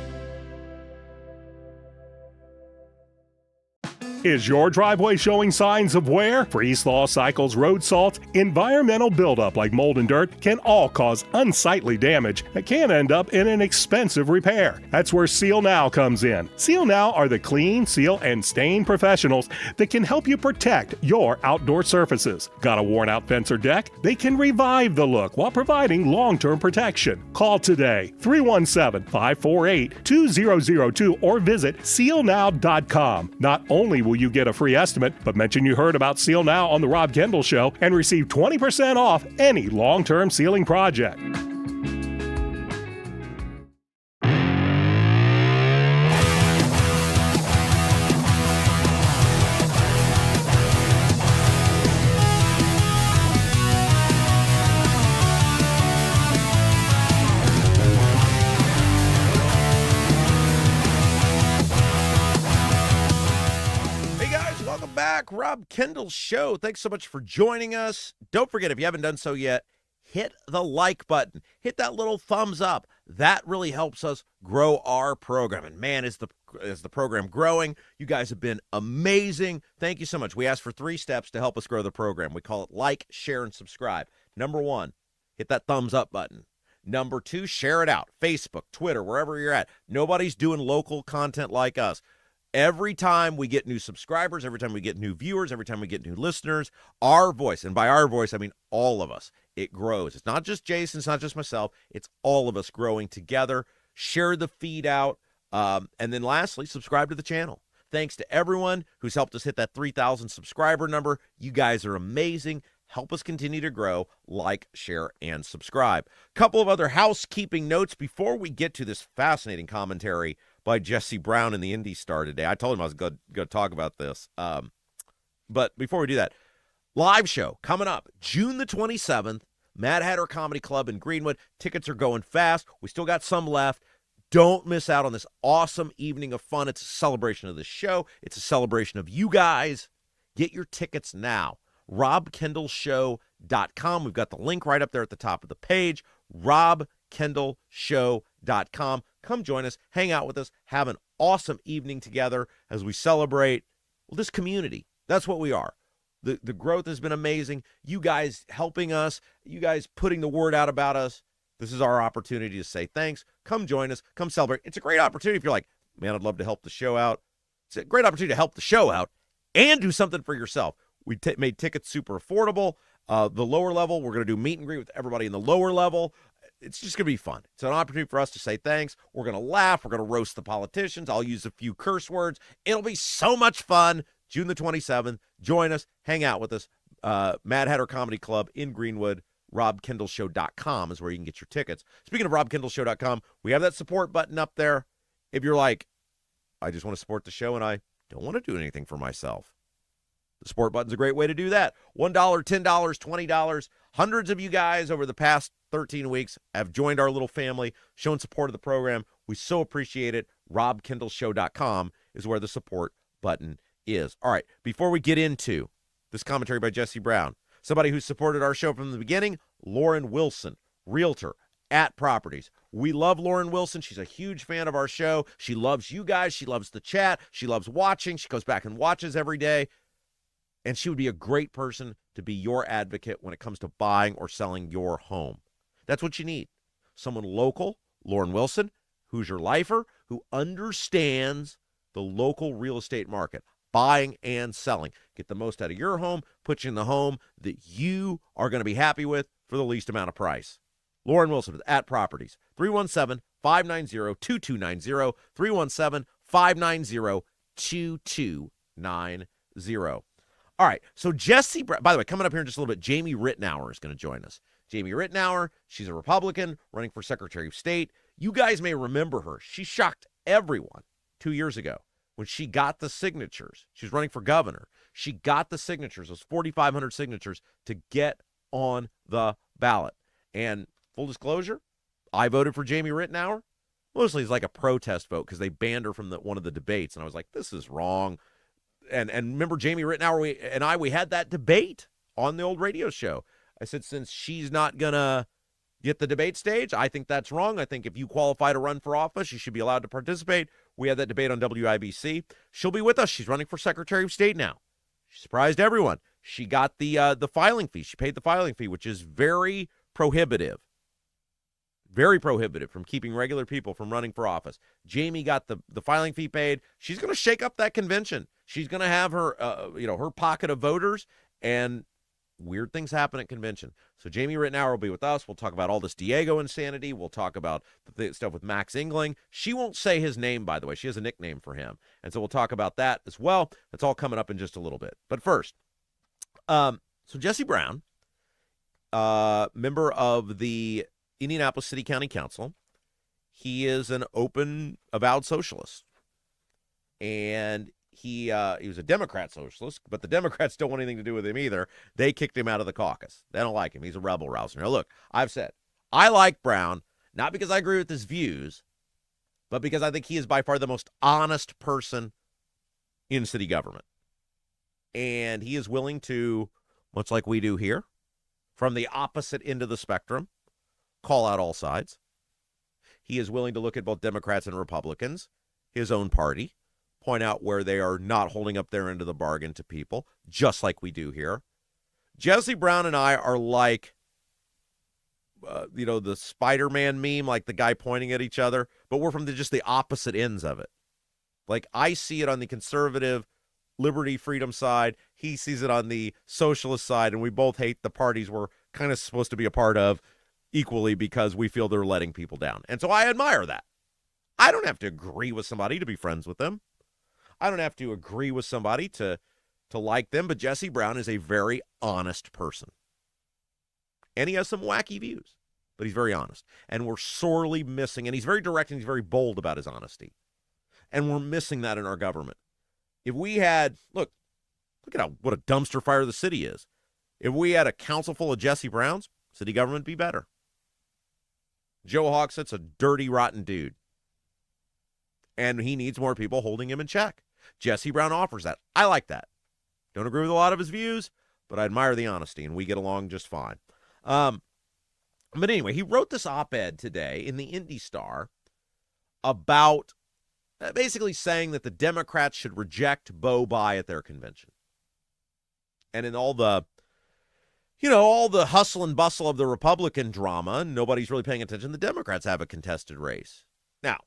Is your driveway showing signs of wear? Freeze-thaw cycles, road salt, environmental buildup like mold and dirt can all cause unsightly damage that can end up in an expensive repair. That's where Seal Now comes in. Seal Now are the clean, seal, and stain professionals that can help you protect your outdoor surfaces. Got a worn-out fence or deck? They can revive the look while providing long-term protection. Call today, 317-548-2002, or visit sealnow.com. Not only will you get a free estimate, but mention you heard about Seal Now on the Rob Kendall Show and receive 20% off any long-term sealing project. Rob Kendall Show. Thanks so much for joining us. Don't forget, if you haven't done so yet, hit the like button. Hit that little thumbs up. That really helps us grow our program. And man, is the program growing. You guys have been amazing. Thank you so much. We asked for 3 steps to help us grow the program. We call it like, share, and subscribe. Number 1, hit that thumbs up button. Number 2, share it out. Facebook, Twitter, wherever you're at. Nobody's doing local content like us. Every time we get new subscribers, every time we get new viewers, every time we get new listeners, our voice, and by our voice, I mean all of us, it grows. It's not just Jason, it's not just myself, it's all of us growing together. Share the feed out, and then lastly, subscribe to the channel. Thanks to everyone who's helped us hit that 3,000 subscriber number. You guys are amazing. Help us continue to grow. Like, share, and subscribe. Couple of other housekeeping notes before we get to this fascinating commentary by Jesse Brown in the Indy Star today. I told him I was going to talk about this. But before we do that, live show coming up June the 27th, Mad Hatter Comedy Club in Greenwood. Tickets are going fast. We still got some left. Don't miss out on this awesome evening of fun. It's a celebration of the show. It's a celebration of you guys. Get your tickets now. RobKendallShow.com. We've got the link right up there at the top of the page. RobKendallShow.com. Come join us, hang out with us, have an awesome evening together as we celebrate, well, this community. That's what we are. The growth has been amazing. You guys helping us, you guys putting the word out about us. This is our opportunity to say thanks. Come join us. Come celebrate. It's a great opportunity if you're like, man, I'd love to help the show out. It's a great opportunity to help the show out and do something for yourself. We made tickets super affordable. The lower level, we're going to do meet and greet with everybody in the lower level. It's just going to be fun. It's an opportunity for us to say thanks. We're going to laugh. We're going to roast the politicians. I'll use a few curse words. It'll be so much fun. June the 27th. Join us. Hang out with us. Mad Hatter Comedy Club in Greenwood. RobKendallShow.com is where you can get your tickets. Speaking of RobKendallShow.com, we have that support button up there. If you're like, I just want to support the show and I don't want to do anything for myself, the support button's a great way to do that. $1, $10, $20. Hundreds of you guys over the past 13 weeks have joined our little family, shown support of the program. We so appreciate it. RobKendallShow.com is where the support button is. All right, before we get into this commentary by Jesse Brown, somebody who supported our show from the beginning, Lauren Wilson, realtor at Properties. We love Lauren Wilson. She's a huge fan of our show. She loves you guys. She loves the chat. She loves watching. She goes back and watches every day. And she would be a great person to be your advocate when it comes to buying or selling your home. That's what you need. Someone local, Lauren Wilson, who's your lifer, who understands the local real estate market, buying and selling. Get the most out of your home, put you in the home that you are going to be happy with for the least amount of price. Lauren Wilson with at Properties, 317-590-2290, 317-590-2290. All right, so Jesse, by the way, coming up here in just a little bit, Jamie Ritenour is going to join us. Jamie Ritenour, she's a Republican running for Secretary of State. You guys may remember her. She shocked everyone 2 years ago when she got the signatures. She was running for governor. She got the signatures, those 4,500 signatures, to get on the ballot. And full disclosure, I voted for Jamie Ritenour. Mostly it's like a protest vote because they banned her from one of the debates. And I was like, this is wrong. and remember Jamie Rittenauer we had that debate on the old radio show. I said, since she's not going to get the debate stage, I think that's wrong. I think if you qualify to run for office, you should be allowed to participate. We had that debate on WIBC. She'll be with us. She's running for Secretary of State now. She surprised everyone. She got the filing fee. She paid the filing fee, which is very prohibitive. Very prohibitive from keeping regular people from running for office. Jamie got the filing fee paid. She's going to shake up that convention. She's going to have her, her pocket of voters, and weird things happen at convention. So Jamie Rittenauer will be with us. We'll talk about all this Diego insanity. We'll talk about the stuff with Max Engling. She won't say his name, by the way. She has a nickname for him. And so we'll talk about that as well. That's all coming up in just a little bit. But first, so Jesse Braun, member of the Indianapolis City County Council, he is an open, avowed socialist. And he was a Democrat socialist, but the Democrats don't want anything to do with him either. They kicked him out of the caucus. They don't like him. He's a rebel rouser. Now, look, I've said, I like Braun, not because I agree with his views, but because I think he is by far the most honest person in city government. And he is willing to, much like we do here, from the opposite end of the spectrum, call out all sides. He is willing to look at both Democrats and Republicans, his own party, point out where they are not holding up their end of the bargain to people, just like we do here. Jesse Braun and I are like, the Spider-Man meme, like the guy pointing at each other, but we're from just the opposite ends of it. Like, I see it on the conservative, liberty, freedom side. He sees it on the socialist side, and we both hate the parties we're kind of supposed to be a part of equally because we feel they're letting people down. And so I admire that. I don't have to agree with somebody to be friends with them. I don't have to agree with somebody to like them, but Jesse Braun is a very honest person. And he has some wacky views, but he's very honest. And we're sorely missing, and he's very direct and he's very bold about his honesty. And we're missing that in our government. If we had, look at what a dumpster fire the city is. If we had a council full of Jesse Browns, city government would be better. Joe Hogshett's a dirty, rotten dude. And he needs more people holding him in check. Jesse Braun offers that. I like that. Don't agree with a lot of his views, but I admire the honesty, and we get along just fine. But anyway, he wrote this op-ed today in the Indy Star about basically saying that the Democrats should reject Bo Bai at their convention. And in all the hustle and bustle of the Republican drama, nobody's really paying attention. The Democrats have a contested race. Now,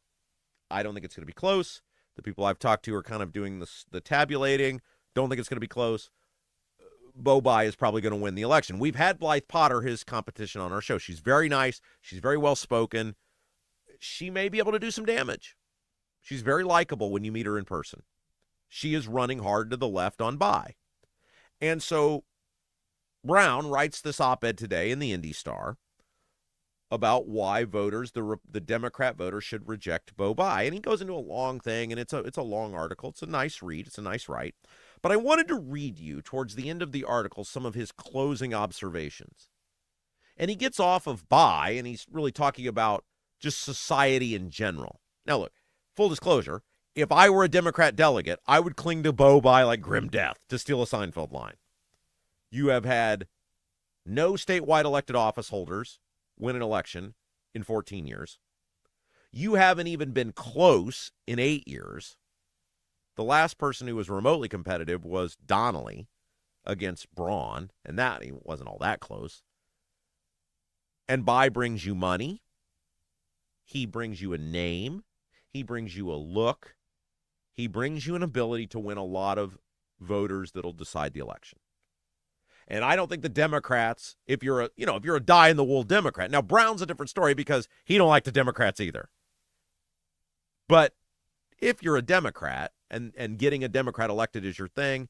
I don't think it's going to be close. The people I've talked to are kind of doing the tabulating. Don't think it's going to be close. Bo Bai is probably going to win the election. We've had Blythe Potter, his competition, on our show. She's very nice. She's very well-spoken. She may be able to do some damage. She's very likable when you meet her in person. She is running hard to the left on Bai. And so Braun writes this op-ed today in the Indy Star about why voters, the Democrat voters, should reject Bo Bai. And he goes into a long thing, and it's a long article. It's a nice read. It's a nice write. But I wanted to read you, towards the end of the article, some of his closing observations. And he gets off of Bai, and he's really talking about just society in general. Now, look, full disclosure, if I were a Democrat delegate, I would cling to Bo Bai like grim death, to steal a Seinfeld line. You have had no statewide elected office holders win an election in 14 years. You haven't even been close in 8 years. The last person who was remotely competitive was Donnelly against Braun, and that he wasn't all that close. And Bai brings you money. He brings you a name. He brings you a look. He brings you an ability to win a lot of voters that'll decide the election. And I don't think the Democrats, if you're a die-in-the-wool Democrat. Now, Brown's a different story because he don't like the Democrats either. But if you're a Democrat and getting a Democrat elected is your thing,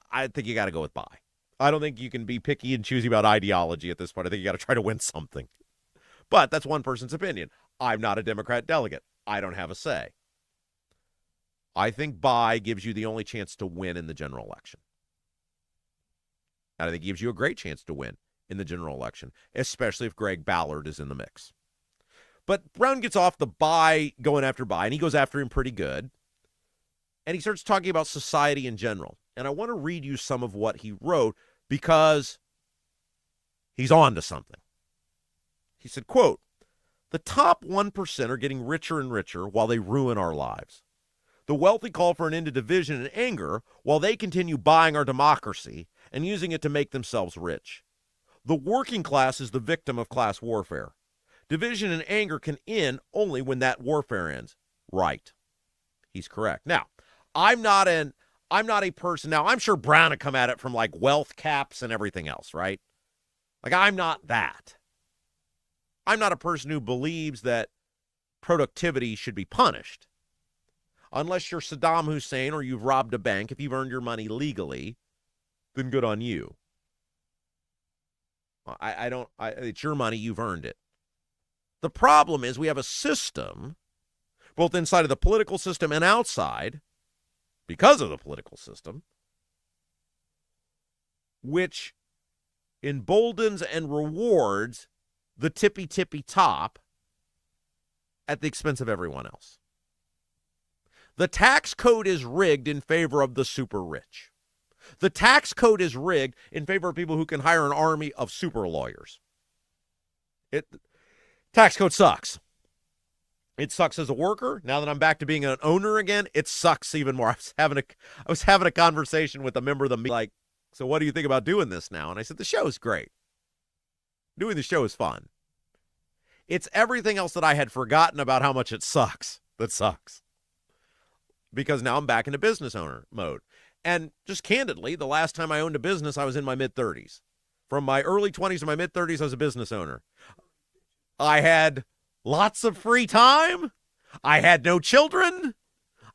I think you got to go with Bai. I don't think you can be picky and choosy about ideology at this point. I think you got to try to win something. But that's one person's opinion. I'm not a Democrat delegate. I don't have a say. I think Bai gives you the only chance to win in the general election. And I think it gives you a great chance to win in the general election, especially if Greg Ballard is in the mix. But Braun gets off the Bai, going after Bai, and he goes after him pretty good. And he starts talking about society in general. And I want to read you some of what he wrote because he's on to something. He said, quote, "The top 1% are getting richer and richer while they ruin our lives. The wealthy call for an end to division and anger while they continue buying our democracy and using it to make themselves rich. The working class is the victim of class warfare. Division and anger can end only when that warfare ends." Right. He's correct. Now, I'm not a person. Now, I'm sure Braun would come at it from like wealth caps and everything else, right? Like, I'm not that. I'm not a person who believes that productivity should be punished. Unless you're Saddam Hussein or you've robbed a bank, if you've earned your money legally, then good on you. It's your money, you've earned it. The problem is we have a system, both inside of the political system and outside, because of the political system, which emboldens and rewards the tippy top at the expense of everyone else. The tax code is rigged in favor of the super rich. The tax code is rigged in favor of people who can hire an army of super lawyers. Tax code sucks. It sucks as a worker. Now that I'm back to being an owner again, it sucks even more. I was having a conversation with a member of the media, like, so what do you think about doing this now? And I said, the show is great. Doing the show is fun. It's everything else that I had forgotten about how much it sucks that sucks. Because now I'm back into business owner mode. And just candidly, the last time I owned a business, I was in my mid-30s. From my early 20s to my mid-30s, I was a business owner. I had lots of free time. I had no children.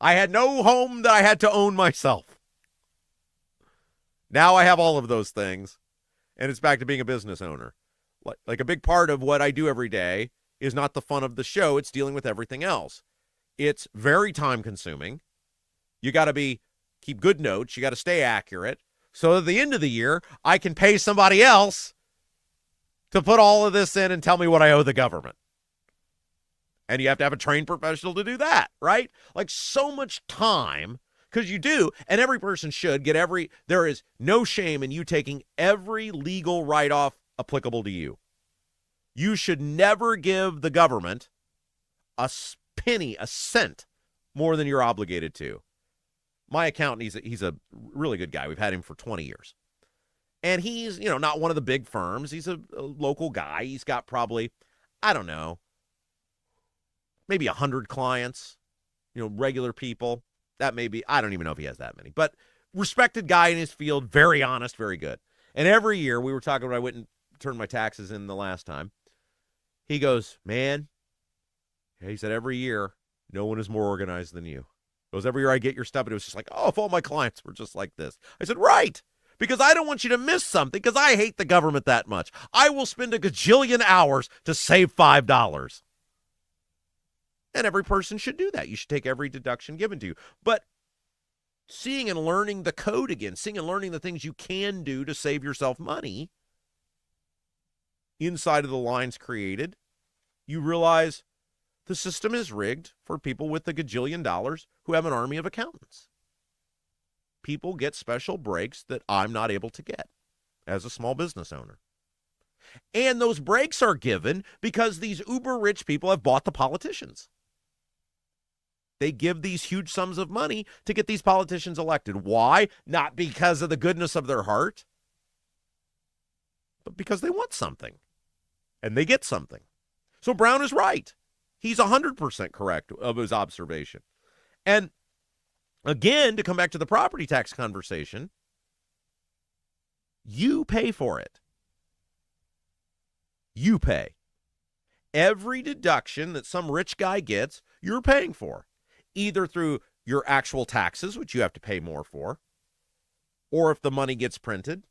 I had no home that I had to own myself. Now I have all of those things, and it's back to being a business owner. Like a big part of what I do every day is not the fun of the show. It's dealing with everything else. It's very time-consuming. You got to keep good notes. You got to stay accurate. So at the end of the year, I can pay somebody else to put all of this in and tell me what I owe the government. And you have to have a trained professional to do that, right? Like so much time, because you do, and every person should get there is no shame in you taking every legal write-off applicable to you. You should never give the government a penny, a cent more than you're obligated to. My accountant, he's a really good guy. We've had him for 20 years. And he's, not one of the big firms. He's a local guy. He's got probably, I don't know, maybe 100 clients, regular people. That may be, I don't even know if he has that many. But respected guy in his field, very honest, very good. And every year, we were talking about, I went and turned my taxes in the last time. He goes, man, he said, every year, no one is more organized than you. He goes, every year I get your stuff, and it was just like, oh, if all my clients were just like this. I said, right, because I don't want you to miss something, because I hate the government that much. I will spend a gajillion hours to save $5. And every person should do that. You should take every deduction given to you. But seeing and learning the code again, seeing and learning the things you can do to save yourself money inside of the lines created, you realize the system is rigged for people with a gajillion dollars who have an army of accountants. People get special breaks that I'm not able to get as a small business owner. And those breaks are given because these uber rich people have bought the politicians. They give these huge sums of money to get these politicians elected. Why? Not because of the goodness of their heart, but because they want something. And they get something. So Braun is right. He's 100% correct of his observation. And again, to come back to the property tax conversation, you pay for it. You pay. Every deduction that some rich guy gets, you're paying for, either through your actual taxes, which you have to pay more for, or if the money gets printed,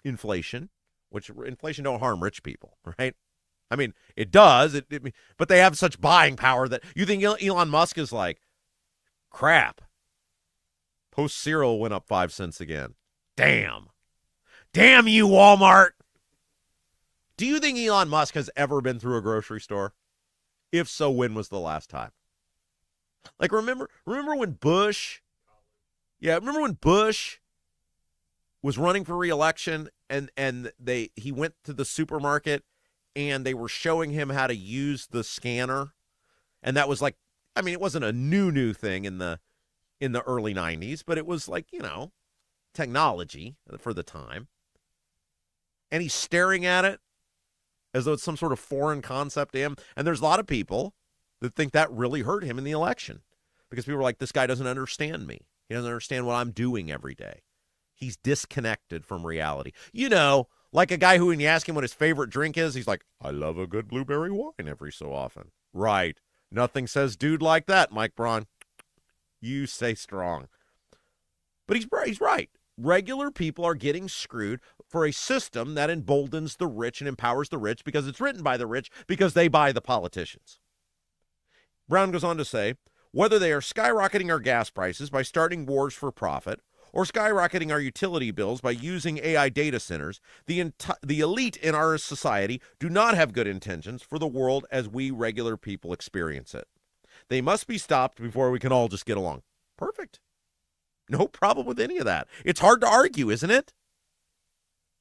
inflation, which inflation don't harm rich people, right? I mean, it does, but they have such buying power that you think Elon Musk is like, crap, Post cereal went up 5 cents again. Damn you, Walmart. Do you think Elon Musk has ever been through a grocery store? If so, when was the last time? Like, remember when Bush, remember when Bush was running for re-election and he went to the supermarket and they were showing him how to use the scanner, and that was like, I mean, it wasn't a new thing in the early 90s, but it was like, technology for the time. And he's staring at it as though it's some sort of foreign concept to him. And there's a lot of people that think that really hurt him in the election because people are like, this guy doesn't understand me. He doesn't understand what I'm doing every day. He's disconnected from reality. Like a guy who, when you ask him what his favorite drink is, he's like, I love a good blueberry wine every so often. Right. Nothing says dude like that, Mike Braun. You say strong. But he's right. Regular people are getting screwed for a system that emboldens the rich and empowers the rich because it's written by the rich because they buy the politicians. Braun goes on to say, whether they are skyrocketing our gas prices by starting wars for profit or skyrocketing our utility bills by using AI data centers, the elite in our society do not have good intentions for the world as we regular people experience it. They must be stopped before we can all just get along. Perfect. No problem with any of that. It's hard to argue, isn't it?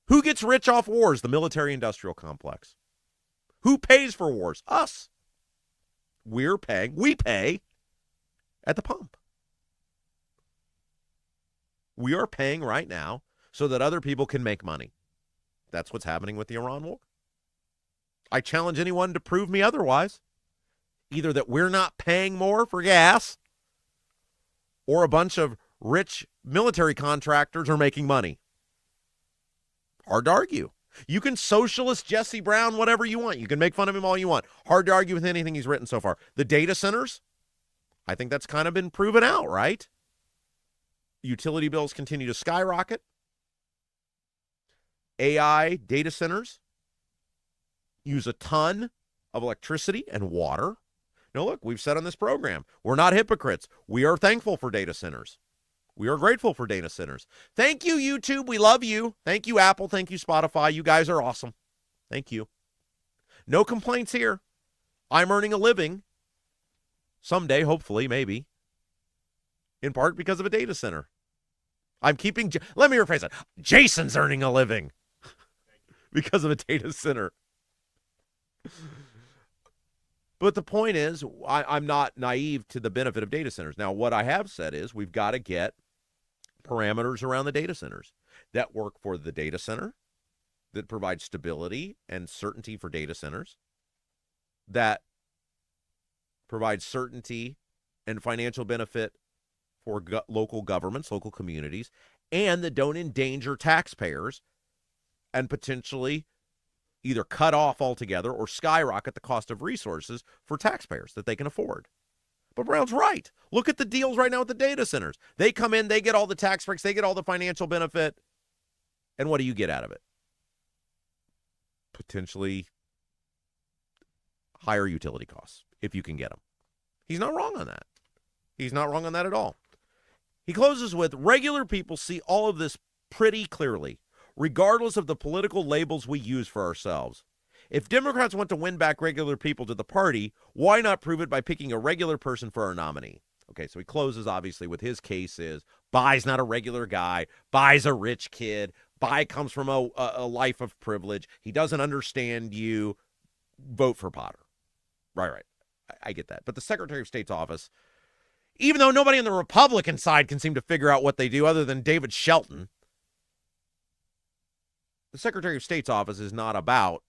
Who gets rich off wars? The military-industrial complex. Who pays for wars? Us. We pay at the pump. We are paying right now so that other people can make money. That's what's happening with the Iran war. I challenge anyone to prove me otherwise. Either that we're not paying more for gas or a bunch of rich military contractors are making money. Hard to argue. You can socialist Jesse Brown whatever you want. You can make fun of him all you want. Hard to argue with anything he's written so far. The data centers, I think that's kind of been proven out, right? Utility bills continue to skyrocket. AI data centers use a ton of electricity and water. Now, look, we've said on this program, we're not hypocrites. We are thankful for data centers. We are grateful for data centers. Thank you, YouTube. We love you. Thank you, Apple. Thank you, Spotify. You guys are awesome. Thank you. No complaints here. I'm earning a living. Someday, hopefully, maybe. In part because of a data center. Let me rephrase that. Jason's earning a living because of a data center. But the point is, I'm not naive to the benefit of data centers. Now, what I have said is we've got to get parameters around the data centers that work for the data center, that provide stability and certainty for data centers, that provide certainty and financial benefit for local governments, local communities, and that don't endanger taxpayers and potentially either cut off altogether or skyrocket the cost of resources for taxpayers that they can afford. But Brown's right. Look at the deals right now with the data centers. They come in, they get all the tax breaks, they get all the financial benefit. And what do you get out of it? Potentially higher utility costs, if you can get them. He's not wrong on that. He's not wrong on that at all. He closes with, regular people see all of this pretty clearly, regardless of the political labels we use for ourselves. If Democrats want to win back regular people to the party, why not prove it by picking a regular person for our nominee? Okay, so he closes, obviously, with his case is, Bai's not a regular guy. Bai's a rich kid. Bai comes from a life of privilege. He doesn't understand you. Vote for Potter. Right. I get that. But the Secretary of State's office, even though nobody on the Republican side can seem to figure out what they do other than David Shelton, the Secretary of State's office is not about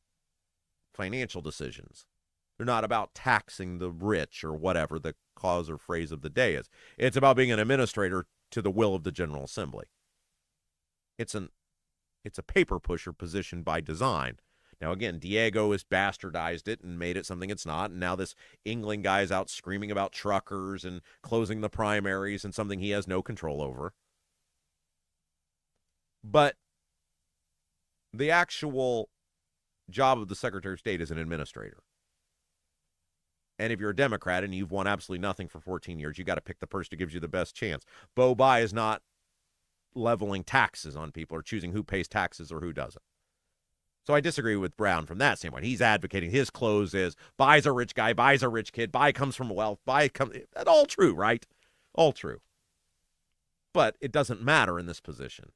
financial decisions. They're not about taxing the rich or whatever the cause or phrase of the day is. It's about being an administrator to the will of the General Assembly. It's a paper pusher position by design. Now, again, Diego has bastardized it and made it something it's not. And now this England guy is out screaming about truckers and closing the primaries and something he has no control over. But the actual job of the Secretary of State is an administrator. And if you're a Democrat and you've won absolutely nothing for 14 years, you got to pick the person who gives you the best chance. Bo Bai is not leveling taxes on people or choosing who pays taxes or who doesn't. So I disagree with Braun from that standpoint. He's advocating his close is buys a rich guy, buys a rich kid, buy comes from wealth, that's all true, right? All true. But it doesn't matter in this position.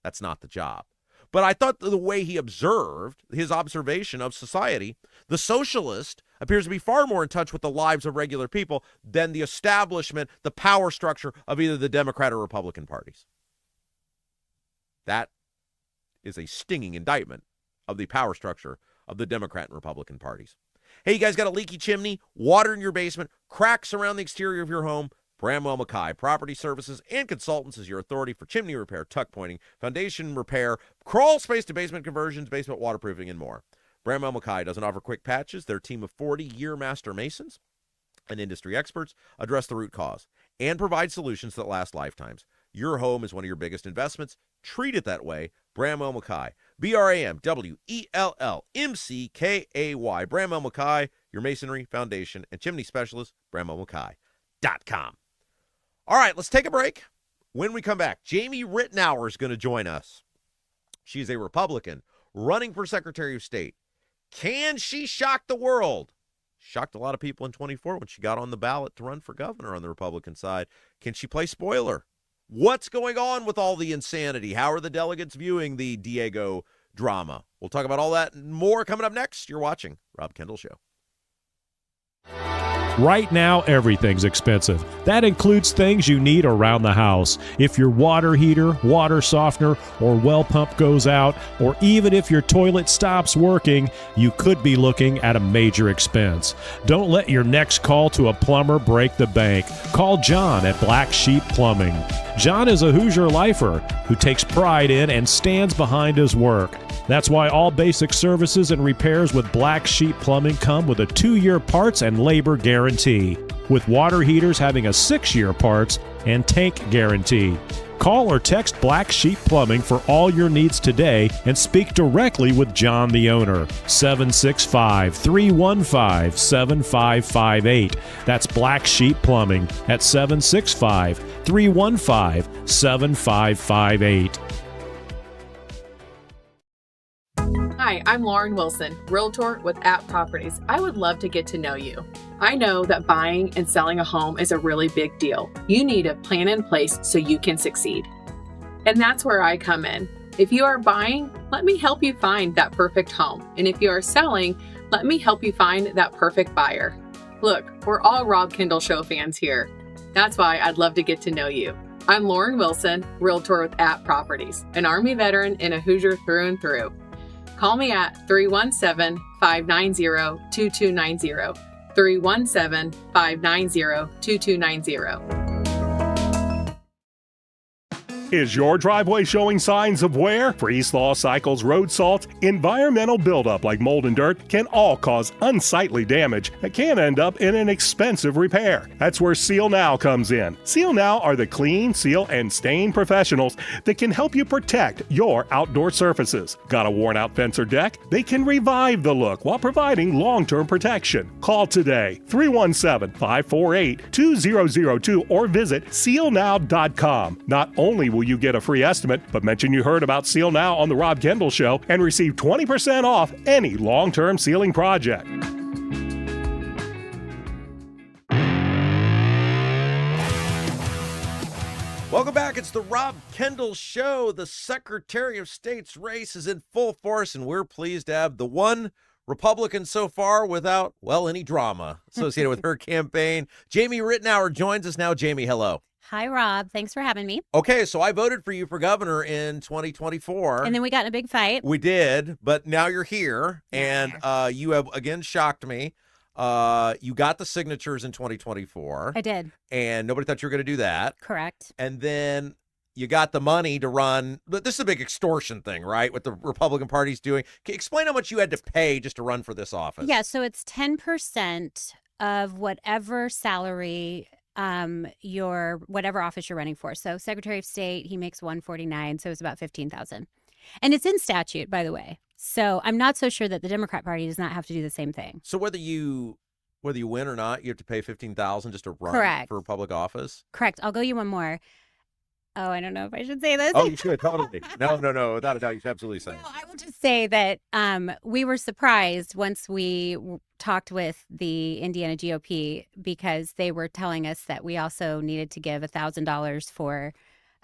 That's not the job. But I thought the way he observed, his observation of society, the socialist appears to be far more in touch with the lives of regular people than the establishment, the power structure of either the Democrat or Republican parties. That is a stinging indictment of the power structure of the Democrat and Republican parties. Hey, you guys got a leaky chimney, water in your basement, cracks around the exterior of your home? Bramwell Mackay Property Services and Consultants is your authority for chimney repair, tuck pointing, foundation repair, crawl space to basement conversions, basement waterproofing, and more. Bramwell Mackay doesn't offer quick patches. Their team of 40-year master masons and industry experts address the root cause and provide solutions that last lifetimes. Your home is one of your biggest investments. Treat it that way. Bramwell Mackay. BRAMWELLMCKAY. Bramwell Mackay, your masonry, foundation, and chimney specialist. BramwellMackay.com. All right, let's take a break. When we come back, Jamie Rittenauer is going to join us. She's a Republican running for Secretary of State. Can she shock the world? Shocked a lot of people in 24 when she got on the ballot to run for governor on the Republican side. Can she play spoiler? What's going on with all the insanity? How are the delegates viewing the Diego drama? We'll talk about all that and more coming up next. You're watching Rob Kendall Show. Right now, everything's expensive. That includes things you need around the house. If your water heater, water softener, or well pump goes out, or even if your toilet stops working, you could be looking at a major expense. Don't let your next call to a plumber break the bank. Call John at Black Sheep Plumbing. John is a Hoosier lifer who takes pride in and stands behind his work. That's why all basic services and repairs with Black Sheep Plumbing come with a 2-year parts and labor guarantee, with water heaters having a 6-year parts and tank guarantee. Call or text Black Sheep Plumbing for all your needs today and speak directly with John, the owner. 765-315-7558. That's Black Sheep Plumbing at 765-315-7558. Hi, I'm Lauren Wilson, Realtor with App Properties. I would love to get to know you. I know that buying and selling a home is a really big deal. You need a plan in place so you can succeed. And that's where I come in. If you are buying, let me help you find that perfect home. And if you are selling, let me help you find that perfect buyer. Look, we're all Rob Kendall Show fans here. That's why I'd love to get to know you. I'm Lauren Wilson, Realtor with App Properties, an Army veteran and a Hoosier through and through. Call me at 317-590-2290, 317-590-2290. Is your driveway showing signs of wear? Freeze-thaw cycles, road salt, environmental buildup like mold and dirt can all cause unsightly damage that can end up in an expensive repair. That's where Seal Now comes in. Seal Now are the clean, seal, and stain professionals that can help you protect your outdoor surfaces. Got a worn-out fence or deck? They can revive the look while providing long-term protection. Call today, 317-548-2002, or visit sealnow.com. Not only will you get a free estimate, but mention you heard about Seal Now on the Rob Kendall Show and receive 20% off any long-term sealing project. Welcome back. It's the Rob Kendall Show. The Secretary of State's race is in full force, and we're pleased to have the one Republican so far without, well, any drama associated with her campaign. Jamie Rittenauer joins us now. Jamie, hello. Hi, Rob. Thanks for having me. Okay, so I voted for you for governor in 2024. And then we got in a big fight. We did, but now you're here, and you have, again, shocked me. You got the signatures in 2024. I did. And nobody thought you were going to do that. Correct. And then you got the money to run. But this is a big extortion thing, right? What the Republican Party's doing. Explain how much you had to pay just to run for this office. Yeah, so it's 10% of whatever salary your whatever office you're running for. So Secretary of State, he makes $149, so it's about $15,000. And it's in statute, by the way. So I'm not so sure that the Democrat Party does not have to do the same thing. So whether you win or not, you have to pay $15,000 just to run Correct. for public office? Correct. I'll go you one more. Oh, I don't know if I should say this. Oh, you should, totally. No, without a doubt, you should absolutely say it. No, I will just say that we were surprised once we talked with the Indiana GOP because they were telling us that we also needed to give $1,000 for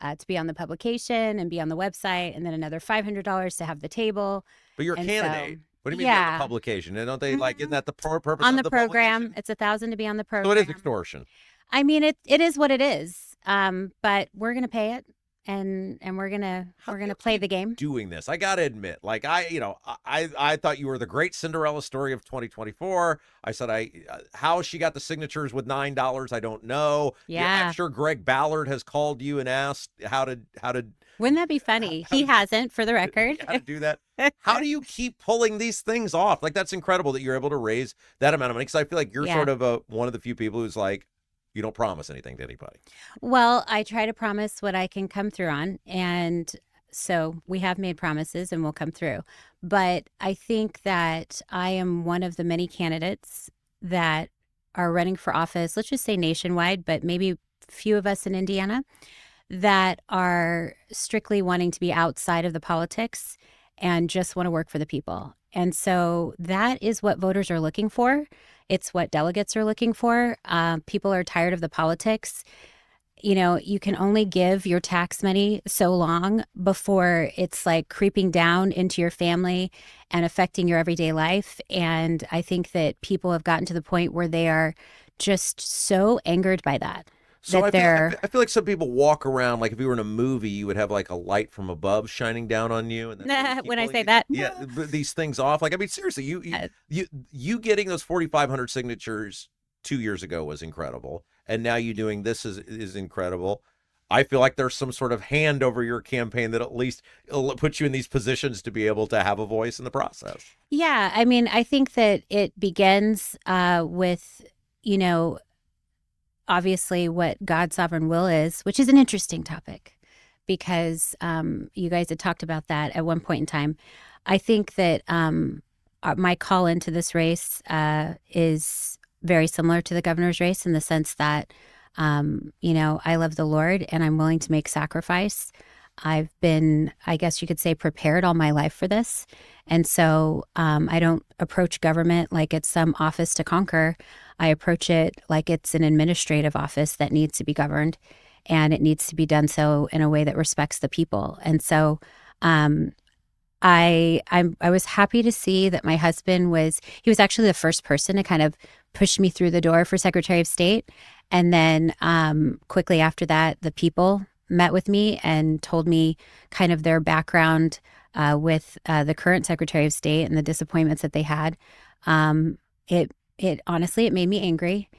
to be on the publication and be on the website, and then another $500 to have the table. But you're a And candidate. so- What do you mean on the publication? And don't they like, isn't that the purpose on of the publication? program? It's $1,000 to be on the program. So it is extortion. I mean, it is what it is. But we're gonna pay it, and we're gonna play the game. Doing this, I gotta admit, like I thought you were the great Cinderella story of 2024. I said how she got the signatures with $9, I don't know. Yeah. I'm sure Greg Ballard has called you and asked how to Wouldn't that be funny? He hasn't, for the record. how to do that. How do you keep pulling these things off? Like, that's incredible that you're able to raise that amount of money. Because I feel like you're sort of one of the few people who's like, you don't promise anything to anybody. Well, I try to promise what I can come through on. And so we have made promises and we'll come through. But I think that I am one of the many candidates that are running for office, let's just say nationwide, but maybe few of us in Indiana, that are strictly wanting to be outside of the politics and just want to work for the people. And so that is what voters are looking for. It's what delegates are looking for. People are tired of the politics. You know, you can only give your tax money so long before it's like creeping down into your family and affecting your everyday life. And I think that people have gotten to the point where they are just so angered by that. So I feel like some people walk around like if you were in a movie, you would have like a light from above shining down on you. And when I say that, these things off. Like, I mean, seriously, you getting those 4,500 signatures 2 years ago was incredible, and now you doing this is incredible. I feel like there's some sort of hand over your campaign that at least it'll put you in these positions to be able to have a voice in the process. Yeah, I mean, I think that it begins with, you know, obviously what God's sovereign will is, which is an interesting topic because you guys had talked about that at one point in time. I think that my call into this race is very similar to the governor's race in the sense that, you know, I love the Lord and I'm willing to make sacrifice. I've been, I guess you could say, prepared all my life for this. And so I don't approach government like it's some office to conquer. I approach it like it's an administrative office that needs to be governed, and it needs to be done so in a way that respects the people. And so I was happy to see that my husband he was actually the first person to kind of push me through the door for Secretary of State. And then quickly after that, the people met with me and told me kind of their background with the current Secretary of State and the disappointments that they had. It honestly, it made me angry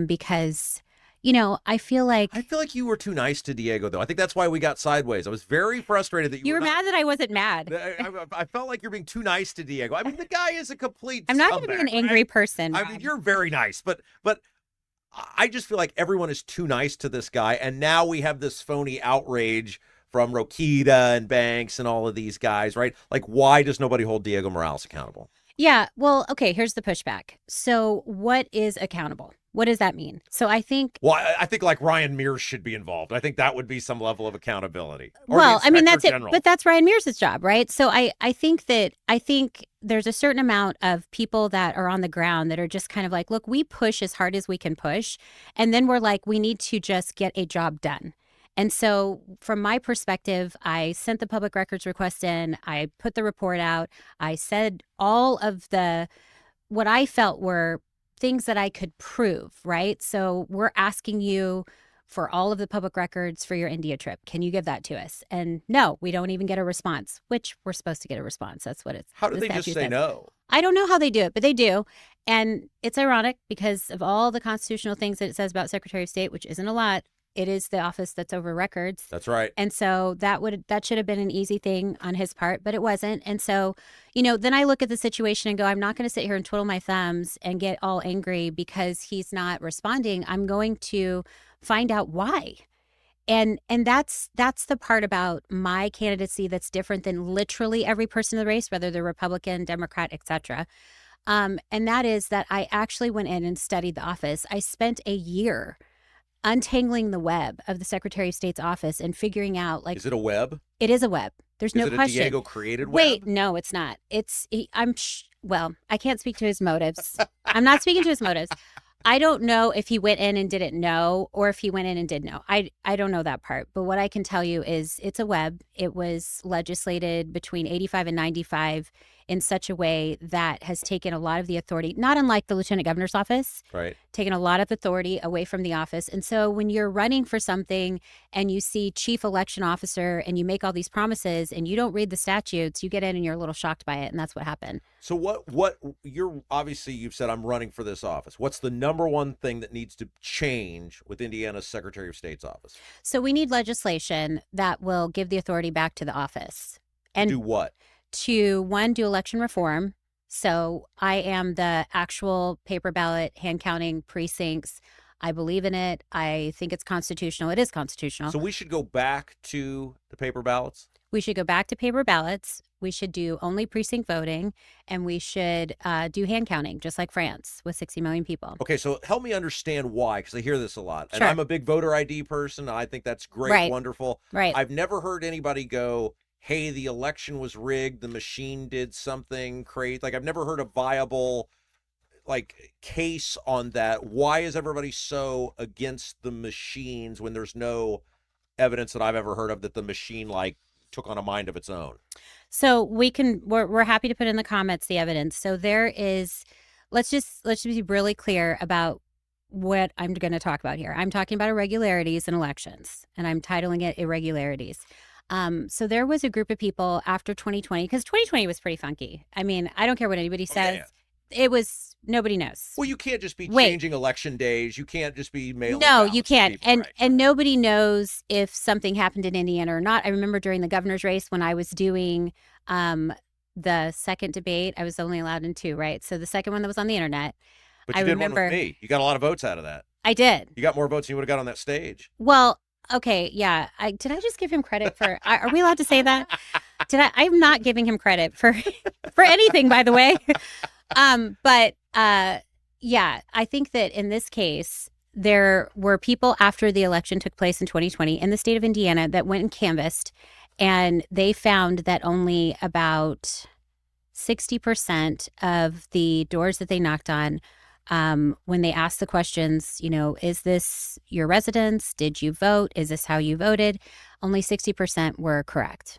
because, you know, I feel like you were too nice to Diego, though. I think that's why we got sideways. I was very frustrated that you were mad that I wasn't mad. I felt like you're being too nice to Diego. I mean, the guy is a complete I'm not going to be an angry person, Rob. I mean, you're very nice, but I just feel like everyone is too nice to this guy, and now we have this phony outrage from Rokita and Banks and all of these guys, right? Like, why does nobody hold Diego Morales accountable? Yeah, well, okay, here's the pushback. So what is accountable? What does that mean? So I think... Well, I think like Ryan Mears should be involved. I think that would be some level of accountability. Well, I mean, that's it. But that's Ryan Mears' job, right? So I think there's a certain amount of people that are on the ground that are just kind of like, look, we push as hard as we can push. And then we're like, we need to just get a job done. And so from my perspective, I sent the public records request in, I put the report out, I said all of what I felt were things that I could prove, right? So we're asking you for all of the public records for your India trip. Can you give that to us? And no, we don't even get a response, which we're supposed to get a response. That's what it's. How do they just say no? I don't know how they do it, but they do. And it's ironic because of all the constitutional things that it says about Secretary of State, which isn't a lot. It is the office that's over records. That's right. And so that should have been an easy thing on his part, but it wasn't. And so, you know, then I look at the situation and go, I'm not going to sit here and twiddle my thumbs and get all angry because he's not responding. I'm going to find out why. And that's the part about my candidacy that's different than literally every person in the race, whether they're Republican, Democrat, etc. And that is that I actually went in and studied the office. I spent a year untangling the web of the Secretary of State's office and figuring out, like, Is it a web? it is a web. There's no Is it question. a Diego created web? Wait, no, it's not. Well, I can't speak to his motives. I'm not speaking to his motives. I don't know if he went in and didn't know or if he went in and did know. I don't know that part. But what I can tell you is it's a web. It was legislated between 85 and 95 in such a way that has taken a lot of the authority, not unlike the Lieutenant Governor's office, Right. taken a lot of authority away from the office. And so when you're running for something and you see chief election officer and you make all these promises and you don't read the statutes, you get in and you're a little shocked by it. And that's what happened. So you've said I'm running for this office. What's the number one thing that needs to change with Indiana's Secretary of State's office? So we need legislation that will give the authority back to the office. And Do what? to, one, do election reform. So I am the actual paper ballot hand counting precincts. I believe in it. I think it's constitutional. It is constitutional. So we should go back to the paper ballots? We should go back to paper ballots. We should do only precinct voting, and we should do hand counting, just like France with 60 million people. Okay, so help me understand why, because I hear this a lot. And Sure. I'm a big voter ID person. I think that's great, Right. wonderful. Right. I've never heard anybody go, hey, the election was rigged, the machine did something crazy. Like, I've never heard a viable, like, case on that. Why is everybody so against the machines when there's no evidence that I've ever heard of that the machine, like, took on a mind of its own? So we're happy to put in the comments the evidence. So there is, let's just be really clear about what I'm going to talk about here. I'm talking about irregularities in elections, and I'm titling it irregularities. So there was a group of people after 2020, because 2020 was pretty funky. I mean, I don't care what anybody says. yeah. It was, nobody knows. Well, you can't just be Wait. changing election days. You can't just be mailing No, ballots you to can't. people, And right? and nobody knows if something happened in Indiana or not. I remember during the governor's race when I was doing the second debate, I was only allowed in 2, right? So the second one that was on the internet. But you I did remember one with me. You got a lot of votes out of that. I did. You got more votes than you would have got on that stage. Well, okay, yeah. Did I just give him credit for? Are we allowed to say that? I'm not giving him credit for anything, by the way. Yeah, I think that in this case, there were people after the election took place in 2020 in the state of Indiana that went and canvassed, and they found that only about 60% of the doors that they knocked on, when they asked the questions, is this your residence? Did you vote? Is this how you voted? Only 60% were correct.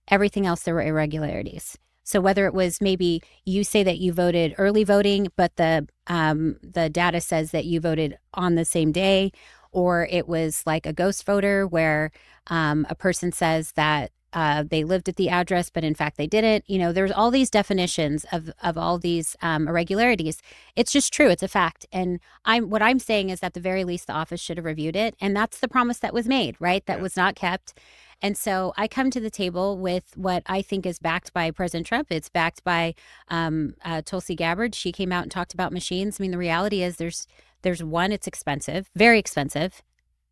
Everything else, there were irregularities. So whether it was maybe you say that you voted early voting, but the data says that you voted on the same day, or it was like a ghost voter where a person says that they lived at the address, but in fact they didn't. There's all these definitions of all these irregularities. It's just true. It's a fact. And what I'm saying is, at the very least, the office should have reviewed it. And that's the promise that was made, right? That was not kept. And so I come to the table with what I think is backed by President Trump. It's backed by Tulsi Gabbard. She came out and talked about machines. I mean, the reality is there's one, it's expensive, very expensive,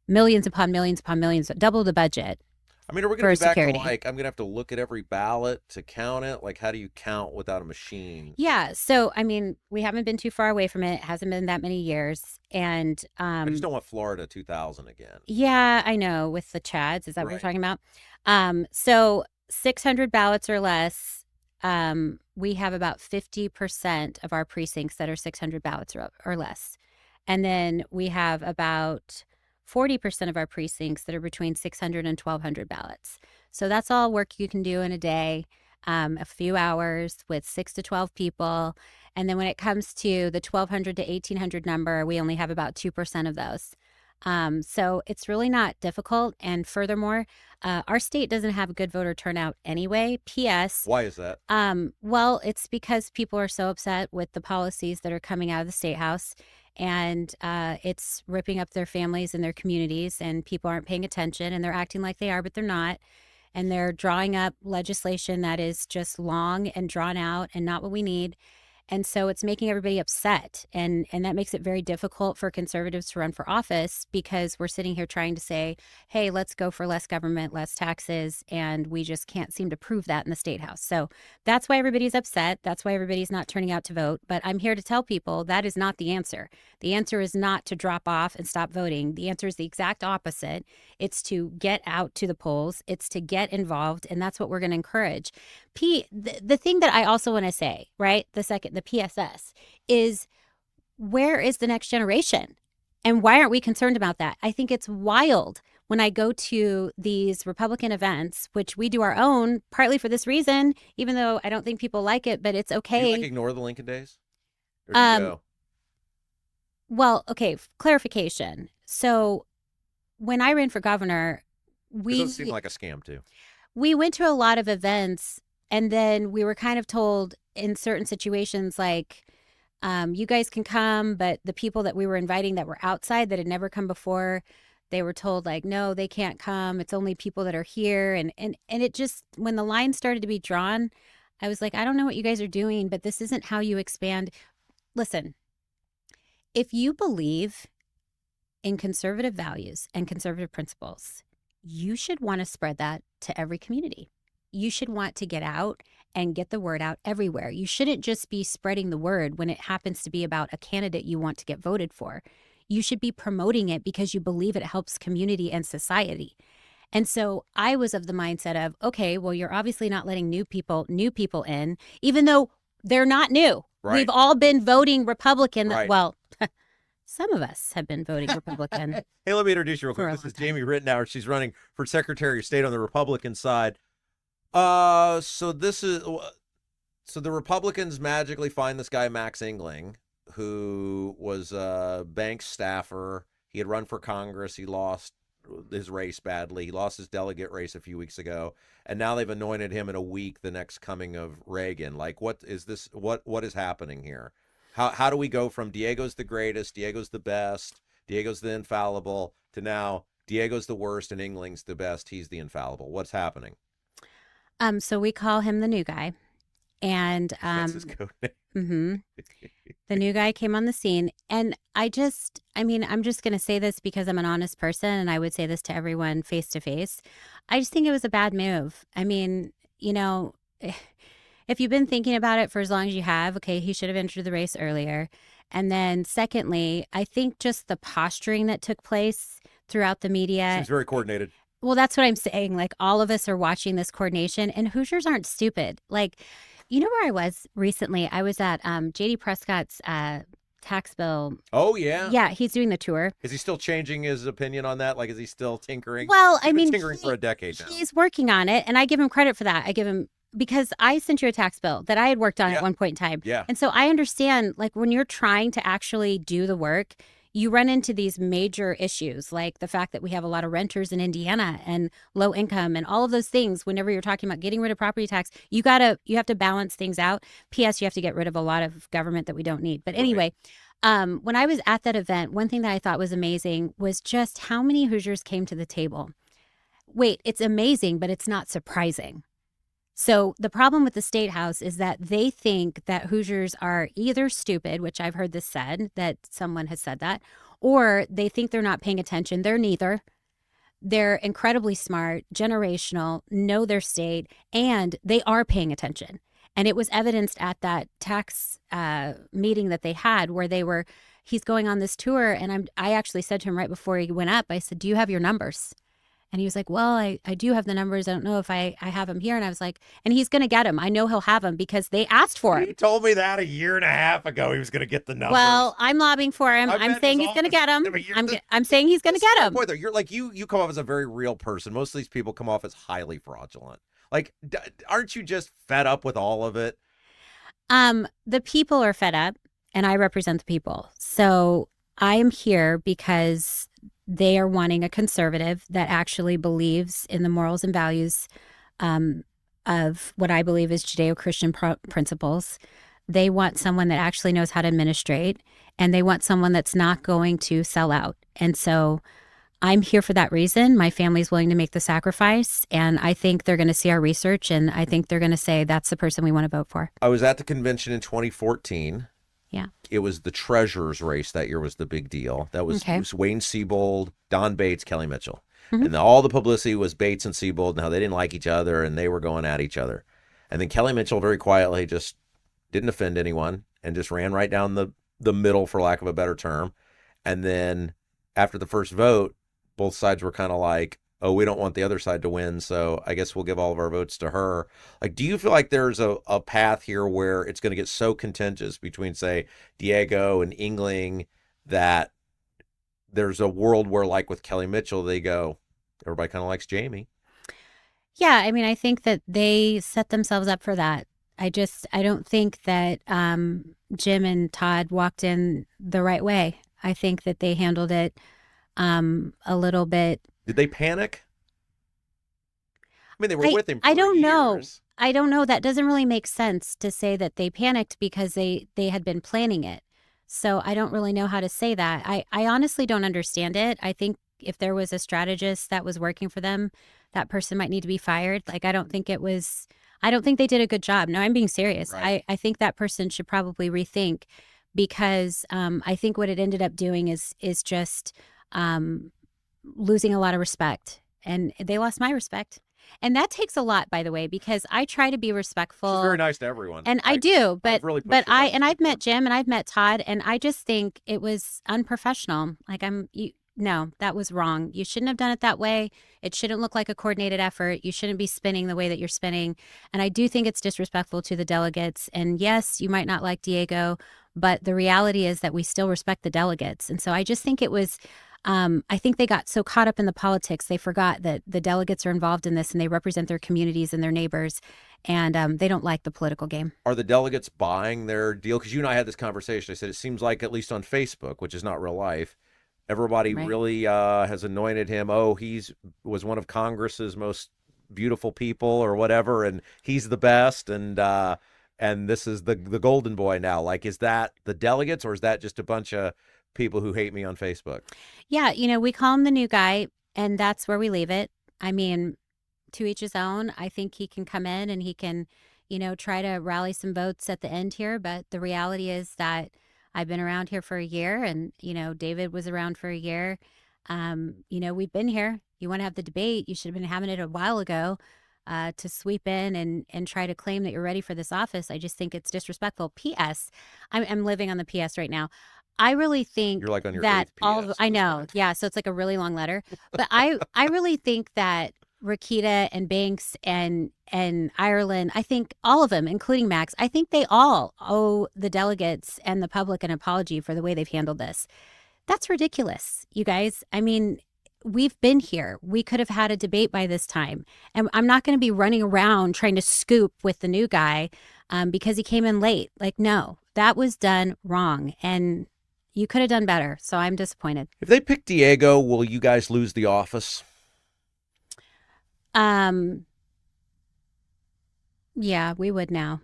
millions upon millions upon millions, double the budget. I mean, are we going to be back security. to, like, I'm going to have to look at every ballot to count it? Like, how do you count without a machine? Yeah. So, I mean, we haven't been too far away from it. It hasn't been that many years. And I just don't want Florida 2000 again. yeah, I know, with the Chads. Is that what you're Right. talking about? So 600 ballots or less, we have about 50% of our precincts that are 600 ballots or less. And then we have about 40% of our precincts that are between 600 and 1,200 ballots. So that's all work you can do in a day, a few hours with 6 to 12 people. And then when it comes to the 1,200 to 1,800 number, we only have about 2% of those. So it's really not difficult. And furthermore, our state doesn't have a good voter turnout anyway. P.S. Why is that? Well, it's because people are so upset with the policies that are coming out of the State House. And it's ripping up their families and their communities, and people aren't paying attention, and they're acting like they are, but they're not. And they're drawing up legislation that is just long and drawn out and not what we need. And so it's making everybody upset. And that makes it very difficult for conservatives to run for office, because we're sitting here trying to say, hey, let's go for less government, less taxes. And we just can't seem to prove that in the State House. So that's why everybody's upset. That's why everybody's not turning out to vote. But I'm here to tell people that is not the answer. The answer is not to drop off and stop voting. The answer is the exact opposite. It's to get out to the polls. It's to get involved. And that's what we're going to encourage. The thing that I also want to say, right, the PSS, is where is the next generation? And why aren't we concerned about that? I think it's wild when I go to these Republican events, which we do our own, partly for this reason, even though I don't think people like it, but it's okay. Do you ignore the Lincoln days? Or do you go? Well, okay, clarification. So when I ran for governor, It doesn't seem like a scam, too. We went to a lot of events, and then we were kind of told in certain situations, like, you guys can come, but the people that we were inviting that were outside that had never come before, they were told, like, no, they can't come. It's only people that are here. And it just, when the line started to be drawn, I was like, I don't know what you guys are doing, but this isn't how you expand. Listen, if you believe in conservative values and conservative principles, you should want to spread that to every community. You should want to get out and get the word out everywhere. You shouldn't just be spreading the word when it happens to be about a candidate you want to get voted for. You should be promoting it because you believe it helps community and society. And so I was of the mindset of, okay, well, you're obviously not letting new people in, even though they're not new. Right. We've all been voting Republican. Right. Well, some of us have been voting Republican. Hey, let me introduce you real quick. For a This is long time. Jamie Rittenauer. She's running for Secretary of State on the Republican side. So the Republicans magically find this guy, Max Engling, who was a bank staffer. He had run for Congress. He lost his race badly. He lost his delegate race a few weeks ago. And now they've anointed him in a week the next coming of Reagan. Like, what is this? What is happening here? How do we go from Diego's the greatest, Diego's the best, Diego's the infallible, to now Diego's the worst and Engling's the best, he's the infallible? What's happening? So we call him the new guy. And That's his code name. the new guy came on the scene. And I'm just going to say this because I'm an honest person, and I would say this to everyone face to face. I just think it was a bad move. I mean, you know, if you've been thinking about it for as long as you have, okay, he should have entered the race earlier. And then secondly, I think just the posturing that took place throughout the media. Seems very coordinated. Well, that's what I'm saying. Like, all of us are watching this coordination, and Hoosiers aren't stupid. Like, you know where I was recently? I was at J.D. Prescott's tax bill. Oh, yeah? Yeah, he's doing the tour. Is he still changing his opinion on that? Like, is he still tinkering? Well, He's been tinkering for a decade now. He's working on it, and I give him credit for that. I give him, because I sent you a tax bill that I had worked on at one point in time. Yeah. And so I understand, like, when you're trying to actually do the work, you run into these major issues, like the fact that we have a lot of renters in Indiana and low income and all of those things. Whenever you're talking about getting rid of property tax, you have to balance things out. P.S. You have to get rid of a lot of government that we don't need. But anyway, when I was at that event, one thing that I thought was amazing was just how many Hoosiers came to the table. Wait, it's amazing, but it's not surprising. So the problem with the State House is that they think that Hoosiers are either stupid, which I've heard this said, that someone has said that, or they think they're not paying attention. They're neither. They're incredibly smart, generational, know their state, and they are paying attention. And it was evidenced at that tax meeting that they had where he's going on this tour. And I actually said to him right before he went up, I said, do you have your numbers? And he was like, well, I do have the numbers. I don't know if I have them here. And I was like, and he's going to get them. I know he'll have them because they asked for him. He told me that a year and a half ago he was going to get the numbers. Well, I'm lobbying for him. I'm saying he's going to get them. I'm saying he's going to get them. Point, though. You're like, you come off as a very real person. Most of these people come off as highly fraudulent. Like, aren't you just fed up with all of it? The people are fed up, and I represent the people. So I am here because they are wanting a conservative that actually believes in the morals and values of what I believe is Judeo-Christian principles. They want someone that actually knows how to administrate, and they want someone that's not going to sell out. And so I'm here for that reason. My family's willing to make the sacrifice, and I think they're going to see our research, and I think they're going to say that's the person we want to vote for. I was at the convention in 2014. Yeah. It was the treasurer's race that year was the big deal. That was, It was Wayne Siebold, Don Bates, Kelly Mitchell. And all the publicity was Bates and Siebold and how they didn't like each other and they were going at each other. And then Kelly Mitchell very quietly just didn't offend anyone and just ran right down the middle, for lack of a better term. And then after the first vote, both sides were kind of like, oh, we don't want the other side to win, so I guess we'll give all of our votes to her. Like, do you feel like there's a path here where it's going to get so contentious between, say, Diego and Engling that there's a world where, like with Kelly Mitchell, they go, everybody kind of likes Jamie? Yeah, I mean, I think that they set themselves up for that. I don't think that Jim and Todd walked in the right way. I think that they handled it a little bit. Did they panic? I mean, they were with him for I don't years. know. I don't know. That doesn't really make sense to say that they panicked because they had been planning it. So I don't really know how to say that. I honestly don't understand it. I think if there was a strategist that was working for them, that person might need to be fired. Like, I don't think they did a good job. No, I'm being serious. Right. I think that person should probably rethink, because I think what it ended up doing is just losing a lot of respect. And they lost my respect. And that takes a lot, by the way, because I try to be respectful. She's very nice to everyone. And I do, but really I've met Jim and I've met Todd, and I just think it was unprofessional. Like, no, that was wrong. You shouldn't have done it that way. It shouldn't look like a coordinated effort. You shouldn't be spinning the way that you're spinning. And I do think it's disrespectful to the delegates. And yes, you might not like Diego, but the reality is that we still respect the delegates. And so I just think it was, I think they got so caught up in the politics, they forgot that the delegates are involved in this and they represent their communities and their neighbors. And they don't like the political game. Are the delegates buying their deal? Because you and I had this conversation. I said, it seems like, at least on Facebook, which is not real life, everybody really has anointed him. Oh, was one of Congress's most beautiful people or whatever, and he's the best, and this is the golden boy now. Like, is that the delegates, or is that just a bunch of people who hate me on Facebook? Yeah, we call him the new guy, and that's where we leave it. I mean, to each his own. I think he can come in and he can, try to rally some votes at the end here, but the reality is that I've been around here for a year, and, David was around for a year. We've been here. You want to have the debate, you should have been having it a while ago, to sweep in and try to claim that you're ready for this office. I just think it's disrespectful. P.S. I'm living on the P.S. right now. I really think you're like on your that eighth PS I know. Yeah. So it's like a really long letter, but I really think that Rakita and Banks and Ireland, I think all of them, including Max, I think they all owe the delegates and the public an apology for the way they've handled this. That's ridiculous, you guys. I mean, we've been here. We could have had a debate by this time. And I'm not going to be running around trying to scoop with the new guy because he came in late. Like, no, that was done wrong. And you could have done better. So I'm disappointed. If they pick Diego, will you guys lose the office? Yeah, we would now.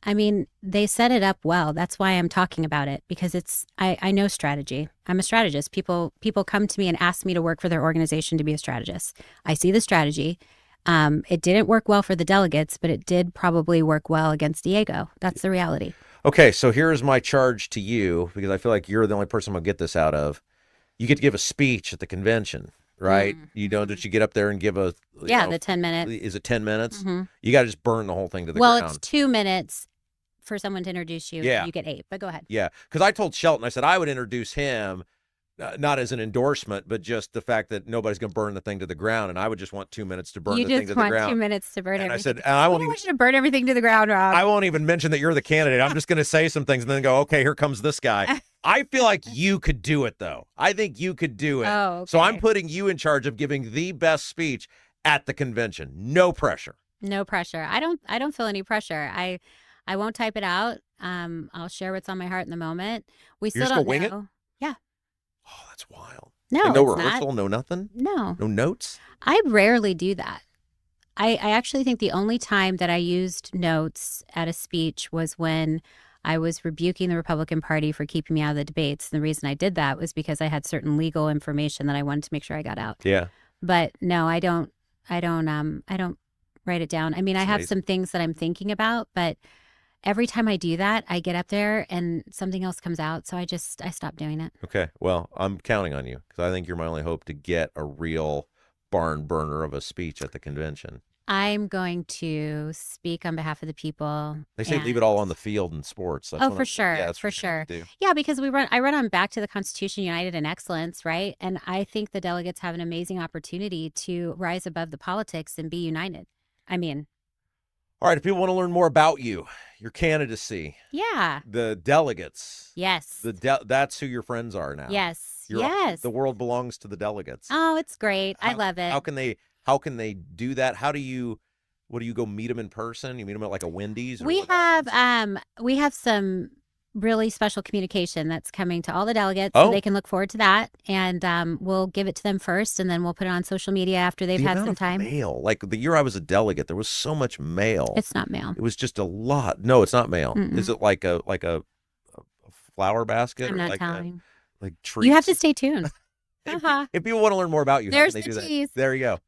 I mean, they set it up well. That's why I'm talking about it, because I know strategy. I'm a strategist. People come to me and ask me to work for their organization to be a strategist. I see the strategy. It didn't work well for the delegates, but it did probably work well against Diego. That's the reality. Okay, so here's my charge to you, because I feel like you're the only person I'm going to get this out of. You get to give a speech at the convention, right? Don't you get up there and give the 10 minutes. Is it 10 minutes? Mm-hmm. You got to just burn the whole thing to the ground. Well, it's 2 minutes for someone to introduce you. Yeah. You get 8, but go ahead. Yeah, because I told Shelton, I said I would introduce him, not as an endorsement, but just the fact that nobody's going to burn the thing to the ground, and I would just want 2 minutes to burn the thing to the ground. You just want 2 minutes to burn and everything. I said, and I won't want you to burn everything to the ground, Rob. I won't even mention that you're the candidate. I'm just going to say some things and then go, okay, here comes this guy. I feel like you could do it, though. I think you could do it. Oh, okay. So I'm putting you in charge of giving the best speech at the convention. No pressure. No pressure. I don't feel any pressure. I won't type it out. I'll share what's on my heart in the moment. We still don't know. Wing it? Yeah. Oh, that's wild. No, like no it's rehearsal, not. no nothing? No. No notes? I rarely do that. I actually think the only time that I used notes at a speech was when I was rebuking the Republican Party for keeping me out of the debates. And the reason I did that was because I had certain legal information that I wanted to make sure I got out. Yeah. But no, I don't write it down. I mean, I have some things that I'm thinking about, but every time I do that, I get up there and something else comes out. So I stopped doing it. Okay. Well, I'm counting on you because I think you're my only hope to get a real barn burner of a speech at the convention. I'm going to speak on behalf of the people. They say leave it all on the field in sports. That's for sure. Yeah, that's for what sure. do. Yeah, because I run on Back to the Constitution, United in Excellence, right? And I think the delegates have an amazing opportunity to rise above the politics and be united. I mean, all right, if people want to learn more about you, your candidacy, yeah, the delegates, yes, that's who your friends are now. Yes, yes. The world belongs to the delegates. Oh, it's great. I love it. How can they do that? What do you go meet them in person? You meet them at like a Wendy's? We have some really special communication that's coming to all the delegates. So they can look forward to that. And we'll give it to them first, and then we'll put it on social media after they've had some time. Mail. Like the year I was a delegate, there was so much mail. It's not mail. It was just a lot. No, it's not mail. Mm-mm. Is it like a flower basket? I'm or not telling. Like treats? You have to stay tuned. If people want to learn more about you, there's how can they the do tease. That? There you go.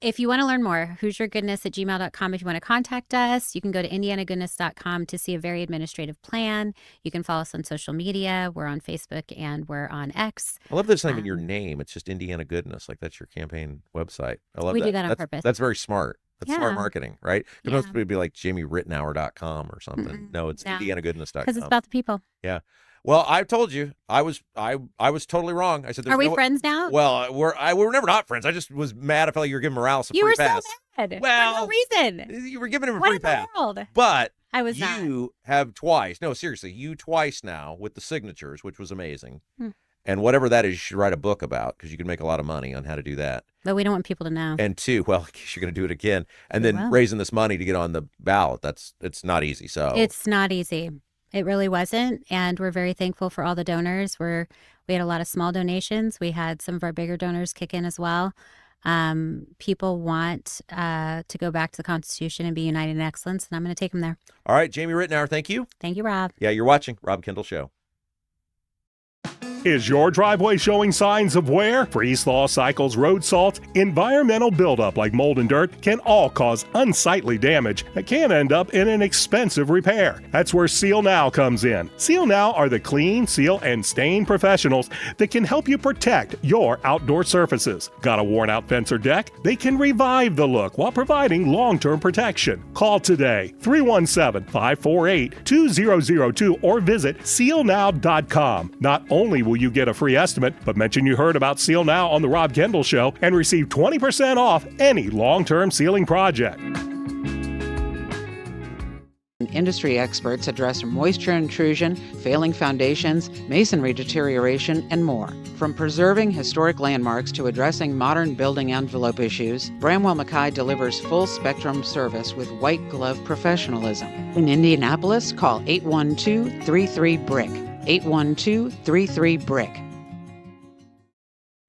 If you want to learn more, who'syourgoodness@gmail.com. If you want to contact us, you can go to indianagoodness.com to see a very administrative plan. You can follow us on social media. We're on Facebook and we're on X. I love that it's not even your name. It's just Indiana Goodness. Like that's your campaign website. I love that. We do that on purpose. That's very smart. That's smart marketing, right? It Yeah. must be like JamieRittenauer.com or something. Mm-mm. No, it's IndianaGoodness.com. Because it's about the people. Yeah. Well, I told you I was totally wrong. I said, "Are we friends now?" Well, we're never not friends. I just was mad. I felt like you were giving Morales a free pass. So mad. Well, for no reason. You were giving him a what free in the pass. world? But I was not. You have twice. No, seriously, you twice now with the signatures, which was amazing. And whatever that is, you should write a book about because you can make a lot of money on how to do that. But we don't want people to know. And two, well, in case you're going to do it again, and then raising this money to get on the ballot. It's not easy. So it's not easy. It really wasn't, and we're very thankful for all the donors. We had a lot of small donations. We had some of our bigger donors kick in as well. People want to go back to the Constitution and be united in excellence, and I'm going to take them there. All right, Jamie Rittenauer, thank you. Thank you, Rob. Yeah, you're watching Rob Kendall Show. Is your driveway showing signs of wear? Freeze-thaw cycles, road salt, environmental buildup like mold and dirt can all cause unsightly damage that can end up in an expensive repair. That's where Seal Now comes in. Seal Now are the clean, seal, and stain professionals that can help you protect your outdoor surfaces. Got a worn-out fence or deck? They can revive the look while providing long-term protection. Call today, 317-548-2002 or visit sealnow.com. Not only will you get a free estimate, but mention you heard about Seal Now on the Rob Kendall Show and receive 20% off any long-term sealing project. Industry experts address moisture intrusion, failing foundations, masonry deterioration, and more. From preserving historic landmarks to addressing modern building envelope issues, Bramwell Mackay delivers full-spectrum service with white-glove professionalism. In Indianapolis, call 812-33-BRICK. 812-33-BRICK.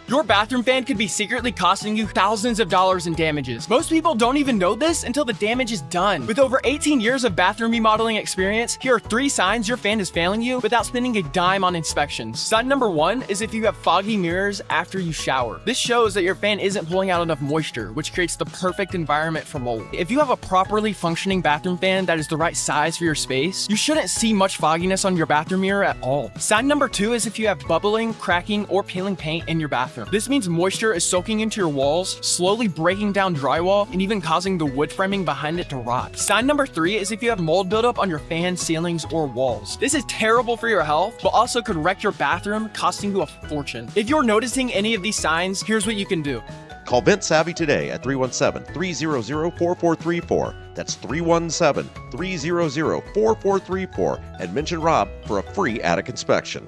Your bathroom fan could be secretly costing you thousands of dollars in damages. Most people don't even know this until the damage is done. With over 18 years of bathroom remodeling experience, here are 3 signs your fan is failing you without spending a dime on inspections. Sign number 1 is if you have foggy mirrors after you shower. This shows that your fan isn't pulling out enough moisture, which creates the perfect environment for mold. If you have a properly functioning bathroom fan that is the right size for your space, you shouldn't see much fogginess on your bathroom mirror at all. Sign number 2 is if you have bubbling, cracking, or peeling paint in your bathroom. This means moisture is soaking into your walls, slowly breaking down drywall, and even causing the wood framing behind it to rot. Sign number 3 is if you have mold buildup on your fan, ceilings, or walls. This is terrible for your health, but also could wreck your bathroom, costing you a fortune. If you're noticing any of these signs, here's what you can do. Call Vent Savvy today at 317-300-4434. That's 317-300-4434 and mention Rob for a free attic inspection.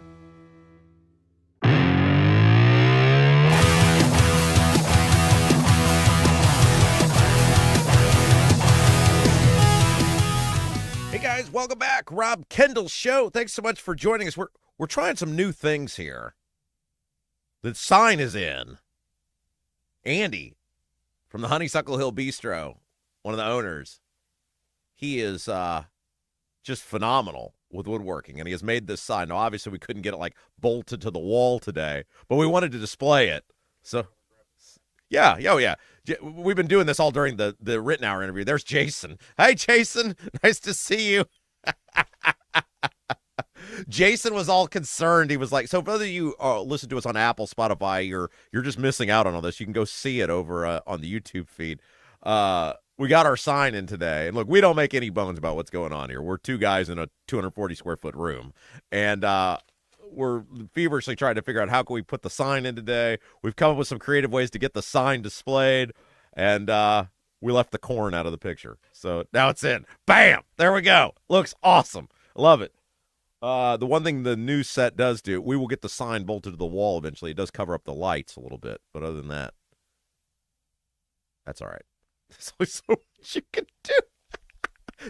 Hey guys, welcome back. Rob Kendall Show. Thanks so much for joining us. We're trying some new things here. The sign is in. Andy from the Honeysuckle Hill Bistro, one of the owners, he is just phenomenal with woodworking, and he has made this sign. Now, obviously, we couldn't get it, like, bolted to the wall today, but we wanted to display it. So, yeah, oh, yeah. We've been doing this all during the written hour interview. There's Jason. Hey, Jason. Nice to see you. Jason was all concerned. He was like, so for those of you listen to us on Apple, Spotify, you're just missing out on all this. You can go see it over on the YouTube feed. We got our sign in today. And look, we don't make any bones about what's going on here. We're two guys in a 240-square-foot room. And we're feverishly trying to figure out how can we put the sign in today. We've come up with some creative ways to get the sign displayed. And we left the corn out of the picture. So now it's in. Bam! There we go. Looks awesome. Love it. The one thing the new set does do, we will get the sign bolted to the wall eventually. It does cover up the lights a little bit, but other than that, that's all right. There's so much you can do.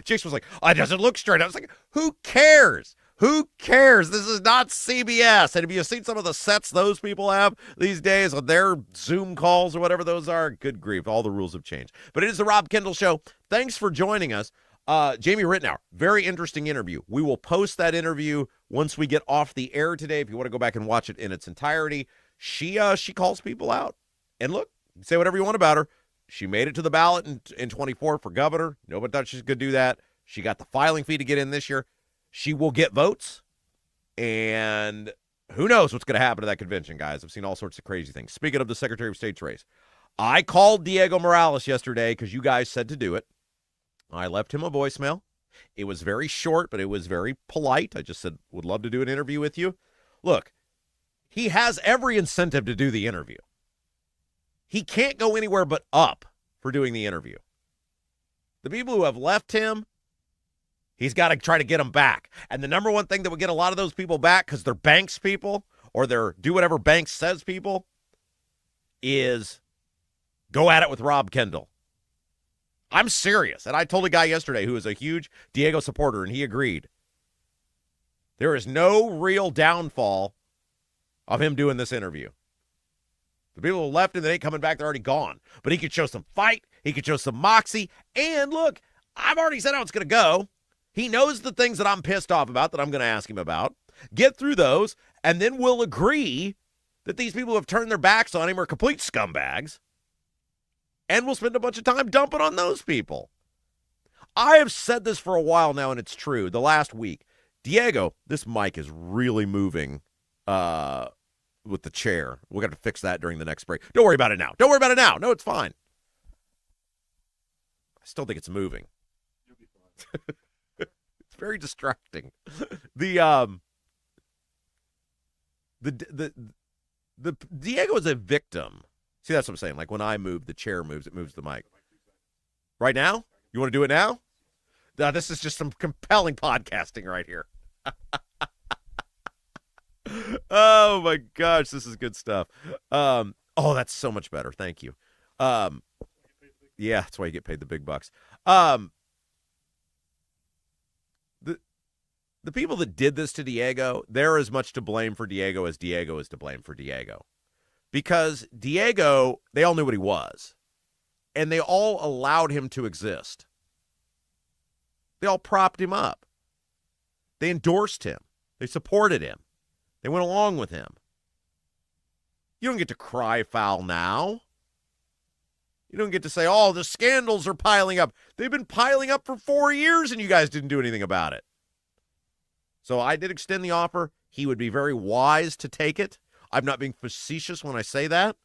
Jason was like, oh, it doesn't look straight. I was like, who cares? Who cares? This is not CBS. And if you've seen some of the sets those people have these days on their Zoom calls or whatever those are, good grief, all the rules have changed. But it is the Rob Kendall Show. Thanks for joining us. Jamie Ritenour, very interesting interview. We will post that interview once we get off the air today. If you want to go back and watch it in its entirety, she calls people out. And look, say whatever you want about her. She made it to the ballot in 24 for governor. Nobody thought she could do that. She got the filing fee to get in this year. She will get votes. And who knows what's going to happen to that convention, guys. I've seen all sorts of crazy things. Speaking of the Secretary of State's race, I called Diego Morales yesterday because you guys said to do it. I left him a voicemail. It was very short, but it was very polite. I just said, would love to do an interview with you. Look, he has every incentive to do the interview. He can't go anywhere but up for doing the interview. The people who have left him, he's got to try to get them back. And the number one thing that would get a lot of those people back, because they're Banks people, or they're do whatever Banks says people, is go at it with Rob Kendall. I'm serious. And I told a guy yesterday who is a huge Diego supporter, and he agreed. There is no real downfall of him doing this interview. The people who left him, they ain't coming back. They're already gone. But he could show some fight. He could show some moxie. And look, I've already said how it's going to go. He knows the things that I'm pissed off about that I'm going to ask him about. Get through those, and then we'll agree that these people who have turned their backs on him are complete scumbags. And we'll spend a bunch of time dumping on those people. I have said this for a while now, and it's true. The last week, Diego, this mic is really moving with the chair. We're going to fix that during the next break. Don't worry about it now. Don't worry about it now. No, it's fine. I still think it's moving. You'll be fine. It's very distracting. The Diego is a victim. See, that's what I'm saying. Like when I move, the chair moves. It moves the mic. Right now? You want to do it now? No, this is just some compelling podcasting right here. Oh, my gosh. This is good stuff. Oh, that's so much better. Thank you. Yeah, that's why you get paid the big bucks. The people that did this to Diego, they're as much to blame for Diego as Diego is to blame for Diego. Because Diego, they all knew what he was. And they all allowed him to exist. They all propped him up. They endorsed him. They supported him. They went along with him. You don't get to cry foul now. You don't get to say, oh, the scandals are piling up. They've been piling up for 4 years and you guys didn't do anything about it. So I did extend the offer. He would be very wise to take it. I'm not being facetious when I say that.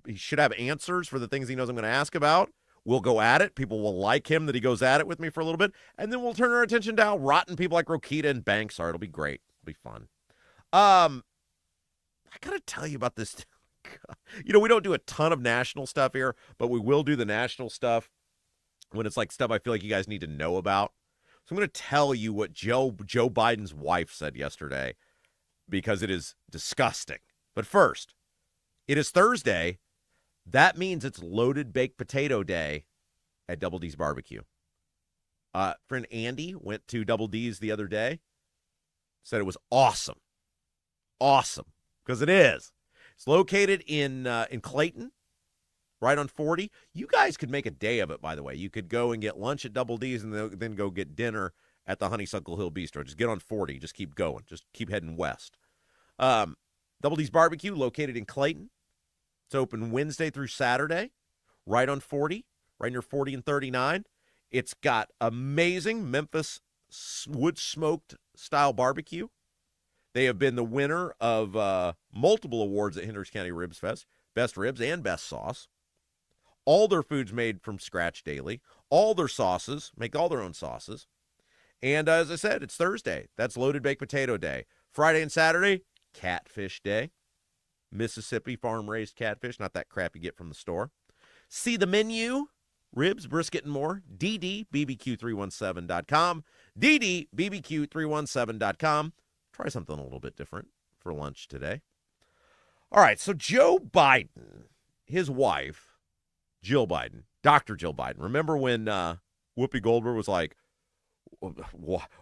He should have answers for the things he knows I'm going to ask about. We'll go at it. People will like him that he goes at it with me for a little bit. And then we'll turn our attention to how rotten people like Rokita and Banks are. It'll be great. It'll be fun. I got to tell you about this. You know, we don't do a ton of national stuff here, but we will do the national stuff when it's like stuff I feel like you guys need to know about. So I'm going to tell you what Joe Biden's wife said yesterday, because it is disgusting. But first, it is Thursday. That means it's loaded baked potato day at Double D's Barbecue. Friend Andy went to Double D's the other day. Said it was awesome. Awesome. Because it is. It's located in Clayton. right on 40. You guys could make a day of it, by the way. You could go and get lunch at Double D's and then go get dinner at the Honeysuckle Hill Bistro. Just get on 40. Just keep going. Just keep heading west. Double D's Barbecue, located in Clayton. It's open Wednesday through Saturday, right on 40, right near 40 and 39. It's got amazing Memphis wood-smoked style barbecue. They have been the winner of multiple awards at Hendricks County Ribs Fest, best ribs and best sauce. All their food's made from scratch daily. All their sauces, make all their own sauces. And as I said, it's Thursday. That's Loaded Baked Potato Day. Friday and Saturday, Catfish Day. Mississippi farm-raised catfish, not that crap you get from the store. See the menu, ribs, brisket, and more. ddbbq317.com. ddbbq317.com. Try something a little bit different for lunch today. All right, so Joe Biden, his wife, Jill Biden, Dr. Jill Biden. Remember when Whoopi Goldberg was like,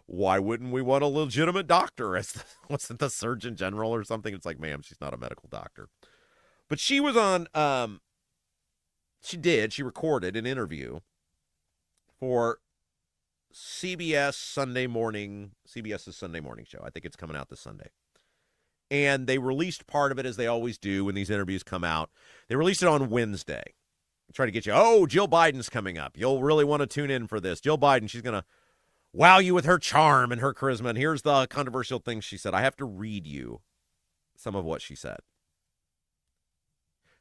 why wouldn't we want a legitimate doctor as wasn't the Surgeon General or something? It's like, ma'am, she's not a medical doctor. But she was on, she recorded an interview for CBS's Sunday morning show. I think it's coming out this Sunday. And they released part of it, as they always do when these interviews come out. They released it on Wednesday. Try to get you, Jill Biden's coming up. You'll really want to tune in for this. Jill Biden, she's going to wow you with her charm and her charisma. And here's the controversial thing she said. I have to read you some of what she said.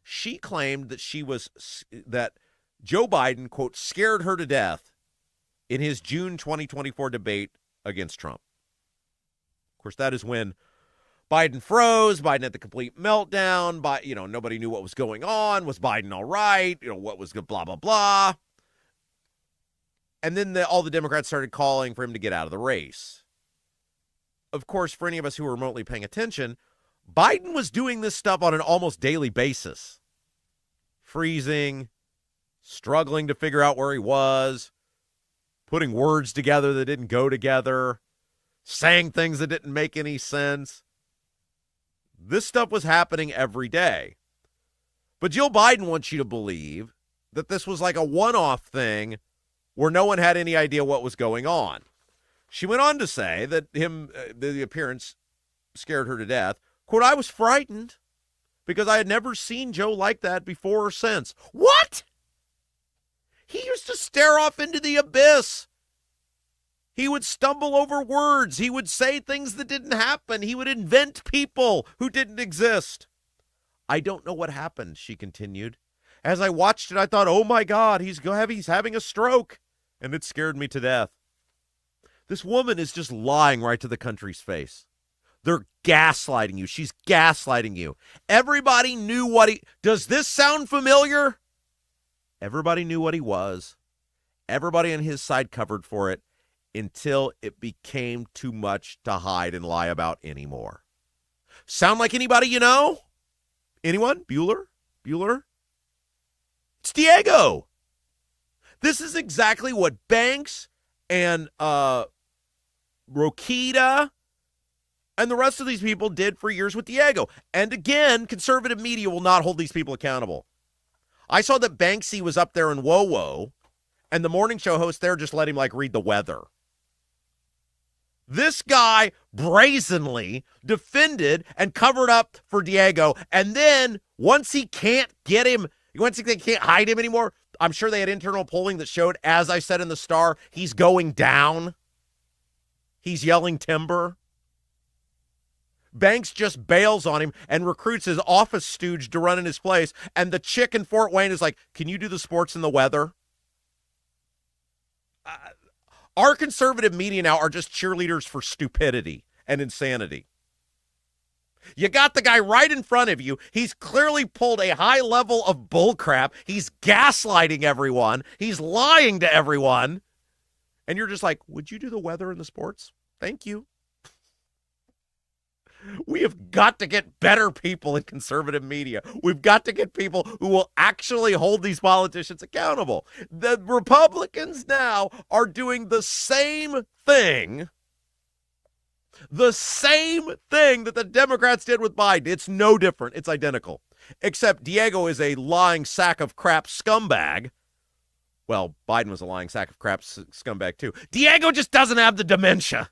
She claimed that that Joe Biden, quote, scared her to death in his June 2024 debate against Trump. Of course, that is when Biden froze. Biden had the complete meltdown. Nobody knew what was going on. Was Biden all right? What was good? Blah, blah, blah. And then all the Democrats started calling for him to get out of the race. Of course, for any of us who were remotely paying attention, Biden was doing this stuff on an almost daily basis. Freezing, struggling to figure out where he was, putting words together that didn't go together, saying things that didn't make any sense. This stuff was happening every day. But Jill Biden wants you to believe that this was like a one-off thing where no one had any idea what was going on. She went on to say that the appearance scared her to death. Quote, I was frightened because I had never seen Joe like that before or since. What? He used to stare off into the abyss. He would stumble over words. He would say things that didn't happen. He would invent people who didn't exist. I don't know what happened, she continued. As I watched it, I thought, oh my God, he's having a stroke. And it scared me to death. This woman is just lying right to the country's face. They're gaslighting you. She's gaslighting you. Everybody knew does this sound familiar? Everybody knew what he was. Everybody on his side covered for it until it became too much to hide and lie about anymore. Sound like anybody you know? Anyone? Bueller? It's Diego. This is exactly what Banks and Rokita and the rest of these people did for years with Diego. And again, conservative media will not hold these people accountable. I saw that Banksy was up there in WoWo, and the morning show host there just let him read the weather. This guy brazenly defended and covered up for Diego, and then once they can't hide him anymore, I'm sure they had internal polling that showed, as I said in the Star, he's going down. He's yelling timber. Banks just bails on him and recruits his office stooge to run in his place, and the chick in Fort Wayne is like, can you do the sports and the weather? Our conservative media now are just cheerleaders for stupidity and insanity. You got the guy right in front of you. He's clearly pulled a high level of bullcrap. He's gaslighting everyone. He's lying to everyone. And you're just like, would you do the weather and the sports? Thank you. We have got to get better people in conservative media. We've got to get people who will actually hold these politicians accountable. The Republicans now are doing the same thing. The same thing that the Democrats did with Biden. It's no different. It's identical. except Diego is a lying sack of crap scumbag. Well, Biden was a lying sack of crap scumbag too. Diego just doesn't have the dementia.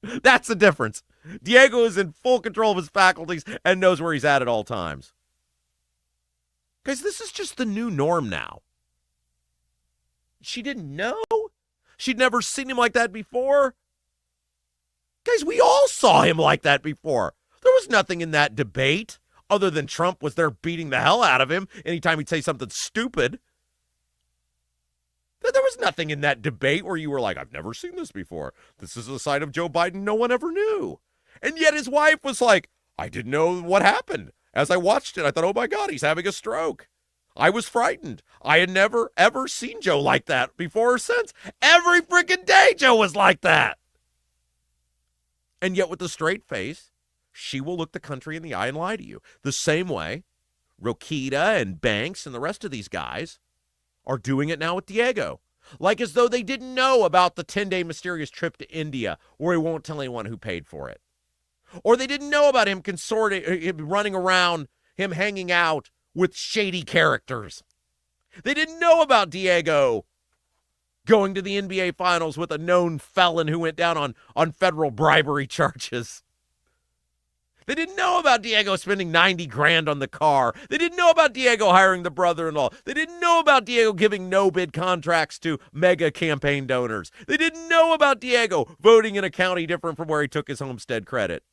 That's the difference. Diego is in full control of his faculties and knows where he's at all times. Guys, this is just the new norm now. She didn't know? She'd never seen him like that before? Guys, we all saw him like that before. There was nothing in that debate other than Trump was there beating the hell out of him anytime he'd say something stupid. There was nothing in that debate where you were like, I've never seen this before. This is the side of Joe Biden no one ever knew. And yet his wife was like, I didn't know what happened. As I watched it, I thought, oh my God, he's having a stroke. I was frightened. I had never, ever seen Joe like that before or since. Every freaking day Joe was like that. And yet with a straight face, she will look the country in the eye and lie to you. The same way Rokita and Banks and the rest of these guys are doing it now with Diego. Like as though they didn't know about the 10-day mysterious trip to India where he won't tell anyone who paid for it. Or they didn't know about him running around, him hanging out with shady characters. They didn't know about Diego going to the NBA Finals with a known felon who went down on federal bribery charges. They didn't know about Diego spending $90,000 on the car. They didn't know about Diego hiring the brother-in-law. They didn't know about Diego giving no-bid contracts to mega campaign donors. They didn't know about Diego voting in a county different from where he took his homestead credit.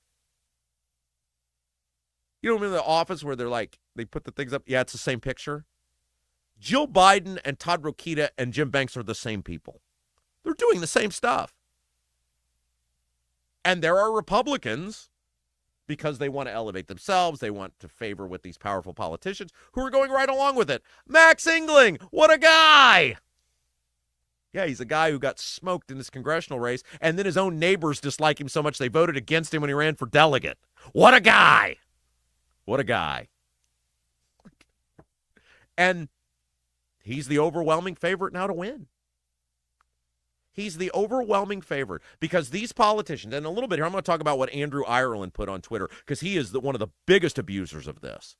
You know, in the office where they're like, they put the things up. Yeah, it's the same picture. Jill Biden and Todd Rokita and Jim Banks are the same people. They're doing the same stuff. And there are Republicans, because they want to elevate themselves, they want to favor with these powerful politicians who are going right along with it. Max Engling, what a guy! Yeah, he's a guy who got smoked in this congressional race, and then his own neighbors dislike him so much they voted against him when he ran for delegate. What a guy! What a guy. And he's the overwhelming favorite now to win. He's the overwhelming favorite because these politicians, and in a little bit here, I'm going to talk about what Andrew Ireland put on Twitter because he is one of the biggest abusers of this.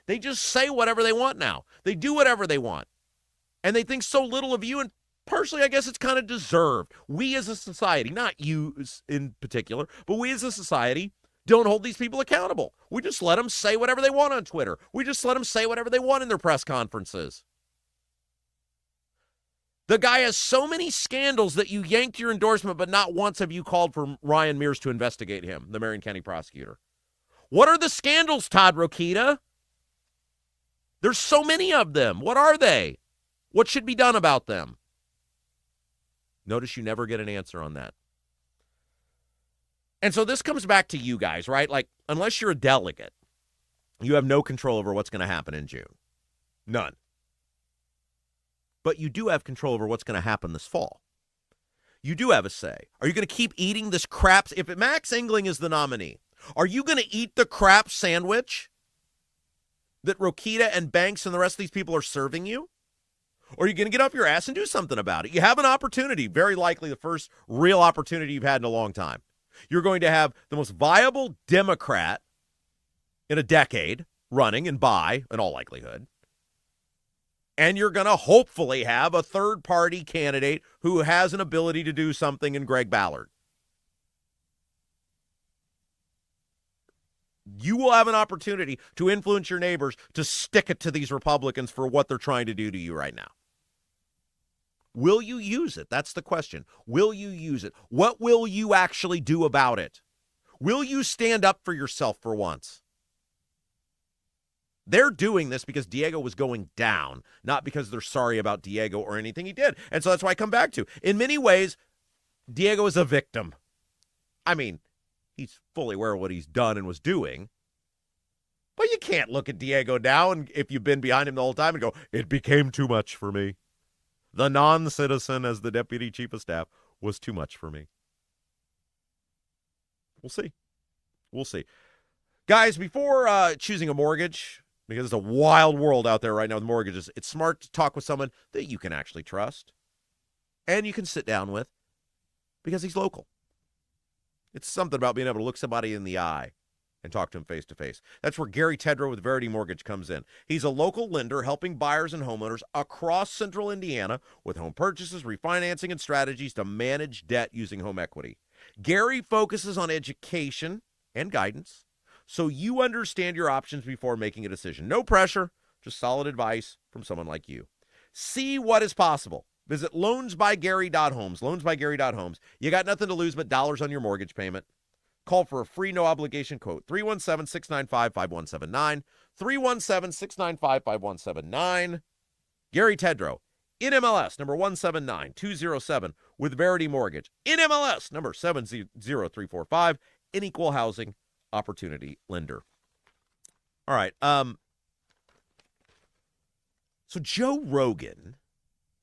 They just say whatever they want now. They do whatever they want. And they think so little of you, and personally, I guess it's kind of deserved. We as a society, not you in particular, but we as a society don't hold these people accountable. We just let them say whatever they want on Twitter. We just let them say whatever they want in their press conferences. The guy has so many scandals that you yanked your endorsement, but not once have you called for Ryan Mears to investigate him, the Marion County prosecutor. What are the scandals, Todd Rokita? There's so many of them. What are they? What should be done about them? Notice you never get an answer on that. And so this comes back to you guys, right? Like, unless you're a delegate, you have no control over what's going to happen in June. None. But you do have control over what's going to happen this fall. You do have a say. Are you going to keep eating this crap? If Max Engling is the nominee, are you going to eat the crap sandwich that Rokita and Banks and the rest of these people are serving you? Or are you going to get off your ass and do something about it? You have an opportunity, very likely the first real opportunity you've had in a long time. You're going to have the most viable Democrat in a decade running and by, in all likelihood. And you're going to hopefully have a third-party candidate who has an ability to do something in Greg Ballard. You will have an opportunity to influence your neighbors to stick it to these Republicans for what they're trying to do to you right now. Will you use it? That's the question. Will you use it? What will you actually do about it? Will you stand up for yourself for once? They're doing this because Diego was going down, not because they're sorry about Diego or anything he did. And so that's why I come back to. In many ways, Diego is a victim. I mean, he's fully aware of what he's done and was doing. But you can't look at Diego now, and if you've been behind him the whole time, and go, it became too much for me. The non-citizen as the deputy chief of staff was too much for me. We'll see. We'll see. Guys, before choosing a mortgage, because it's a wild world out there right now with mortgages, it's smart to talk with someone that you can actually trust and you can sit down with because he's local. It's something about being able to look somebody in the eye and talk to him face-to-face. That's where Gary Tedrow with Verity Mortgage comes in. He's a local lender helping buyers and homeowners across central Indiana with home purchases, refinancing, and strategies to manage debt using home equity. Gary focuses on education and guidance so you understand your options before making a decision. No pressure, just solid advice from someone like you. See what is possible. Visit loansbygary.homes, loansbygary.homes. You got nothing to lose but dollars on your mortgage payment. Call for a free no-obligation quote, 317-695-5179, 317-695-5179. Gary Tedrow, NMLS number 179207 with Verity Mortgage, NMLS number 70345, an equal housing opportunity lender. All right. So Joe Rogan,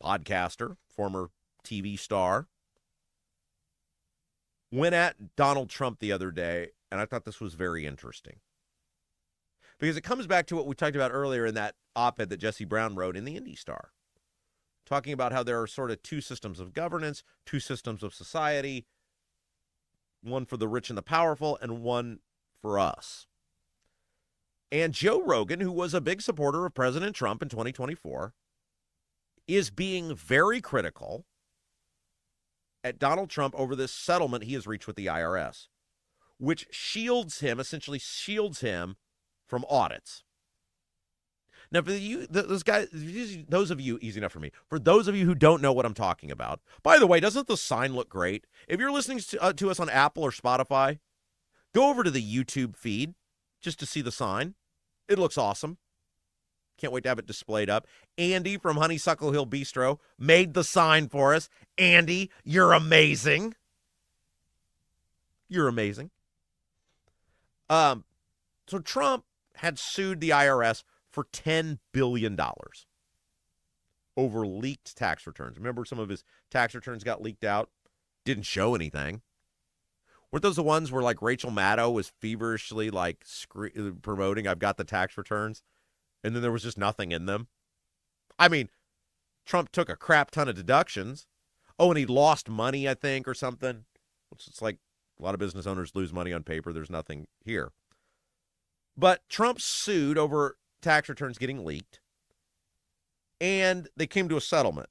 podcaster, former TV star, went at Donald Trump the other day, and I thought this was very interesting. Because it comes back to what we talked about earlier in that op-ed that Jesse Brown wrote in the Indy Star, talking about how there are sort of two systems of governance, two systems of society, one for the rich and the powerful, and one for us. And Joe Rogan, who was a big supporter of President Trump in 2024, is being very critical at Donald Trump over this settlement he has reached with the IRS, which essentially shields him from audits. Now, for those of you, easy enough for me, for those of you who don't know what I'm talking about, by the way, doesn't the sign look great? If you're listening to us on Apple or Spotify, go over to the YouTube feed just to see the sign. It looks awesome. Can't wait to have it displayed up. Andy from Honeysuckle Hill Bistro made the sign for us. Andy, you're amazing. You're amazing. So Trump had sued the IRS for $10 billion over leaked tax returns. Remember, some of his tax returns got leaked out? Didn't show anything. Weren't those the ones where, like, Rachel Maddow was feverishly, like, promoting, I've got the tax returns? And then there was just nothing in them. I mean, Trump took a crap ton of deductions. Oh, and he lost money, I think, or something. It's like a lot of business owners lose money on paper. There's nothing here. But Trump sued over tax returns getting leaked. And they came to a settlement.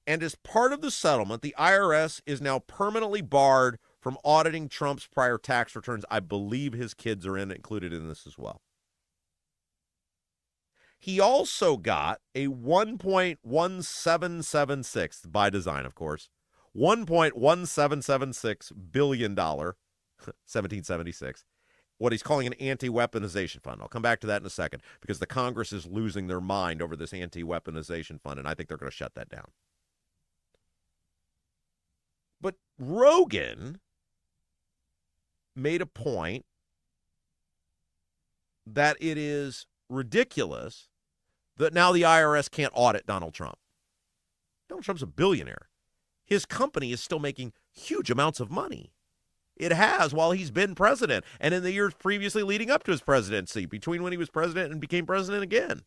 And as part of the settlement, the IRS is now permanently barred from auditing Trump's prior tax returns. I believe his kids are included in this as well. He also got a $1.1776, by design, of course, $1.1776 billion, 1776, what he's calling an anti-weaponization fund. I'll come back to that in a second, because the Congress is losing their mind over this anti-weaponization fund, and I think they're going to shut that down. But Rogan made a point that it is ridiculous that now the IRS can't audit Donald Trump. Donald Trump's a billionaire. His company is still making huge amounts of money. It has while he's been president and in the years previously leading up to his presidency, between when he was president and became president again.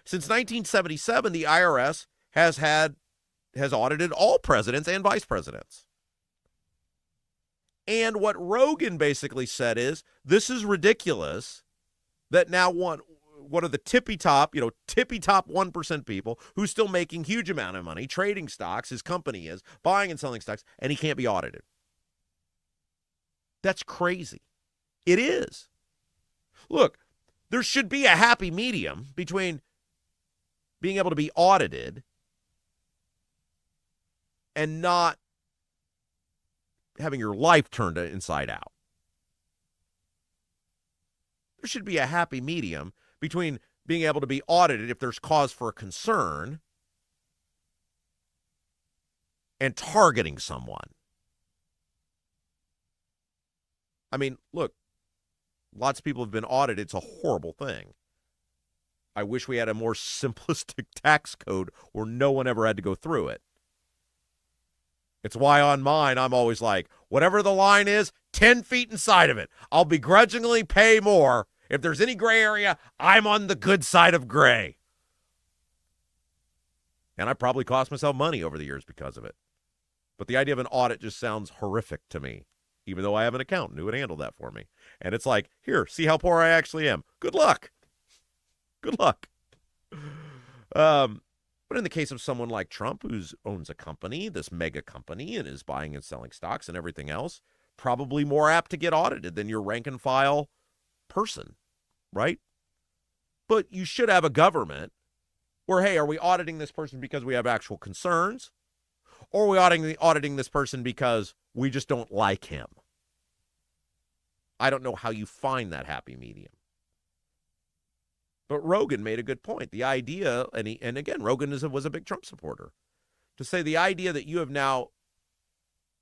Since 1977, the IRS has audited all presidents and vice presidents. And what Rogan basically said is, this is ridiculous that now one of the tippy top 1% people who's still making huge amount of money, trading stocks, his company is, buying and selling stocks, and he can't be audited. That's crazy. It is. Look, there should be a happy medium between being able to be audited and not having your life turned inside out. There should be a happy medium between being able to be audited if there's cause for concern and targeting someone. I mean, look, lots of people have been audited. It's a horrible thing. I wish we had a more simplistic tax code where no one ever had to go through it. It's why on mine, I'm always like, whatever the line is, 10 feet inside of it. I'll begrudgingly pay more. If there's any gray area, I'm on the good side of gray. And I probably cost myself money over the years because of it. But the idea of an audit just sounds horrific to me. even though I have an accountant who would handle that for me. And it's like, here, see how poor I actually am. Good luck. Good luck. But in the case of someone like Trump, who owns a company, this mega company, and is buying and selling stocks and everything else, probably more apt to get audited than your rank and file person, right? But you should have a government where, hey, are we auditing this person because we have actual concerns? Or are we auditing this person because we just don't like him? I don't know how you find that happy medium. But Rogan made a good point. The idea, and again, Rogan was a big Trump supporter, to say the idea that you have now,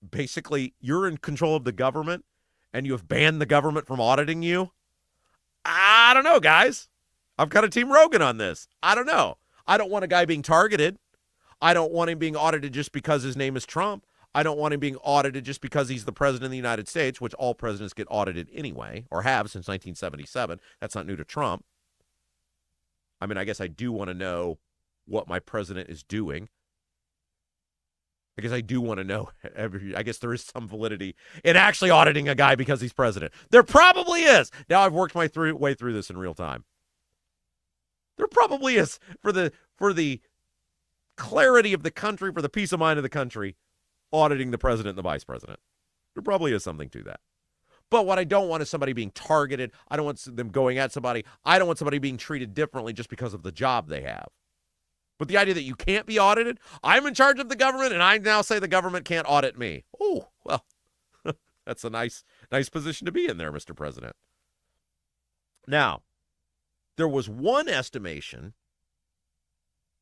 basically, you're in control of the government and you have banned the government from auditing you. I don't know, guys. I'm kind of Team Rogan on this. I don't know. I don't want a guy being targeted. I don't want him being audited just because his name is Trump. I don't want him being audited just because he's the president of the United States, which all presidents get audited anyway, or have since 1977. That's not new to Trump. I mean, I guess I do want to know what my president is doing. I guess I do want to know. I guess there is some validity in actually auditing a guy because he's president. There probably is. Now I've worked my way through this in real time. There probably is for the clarity of the country, for the peace of mind of the country, auditing the president and the vice president. There probably is something to that. But what I don't want is somebody being targeted. I don't want them going at somebody. I don't want somebody being treated differently just because of the job they have. But the idea that you can't be audited, I'm in charge of the government, and I now say the government can't audit me. Oh, well, that's a nice position to be in there, Mr. President. Now, there was one estimation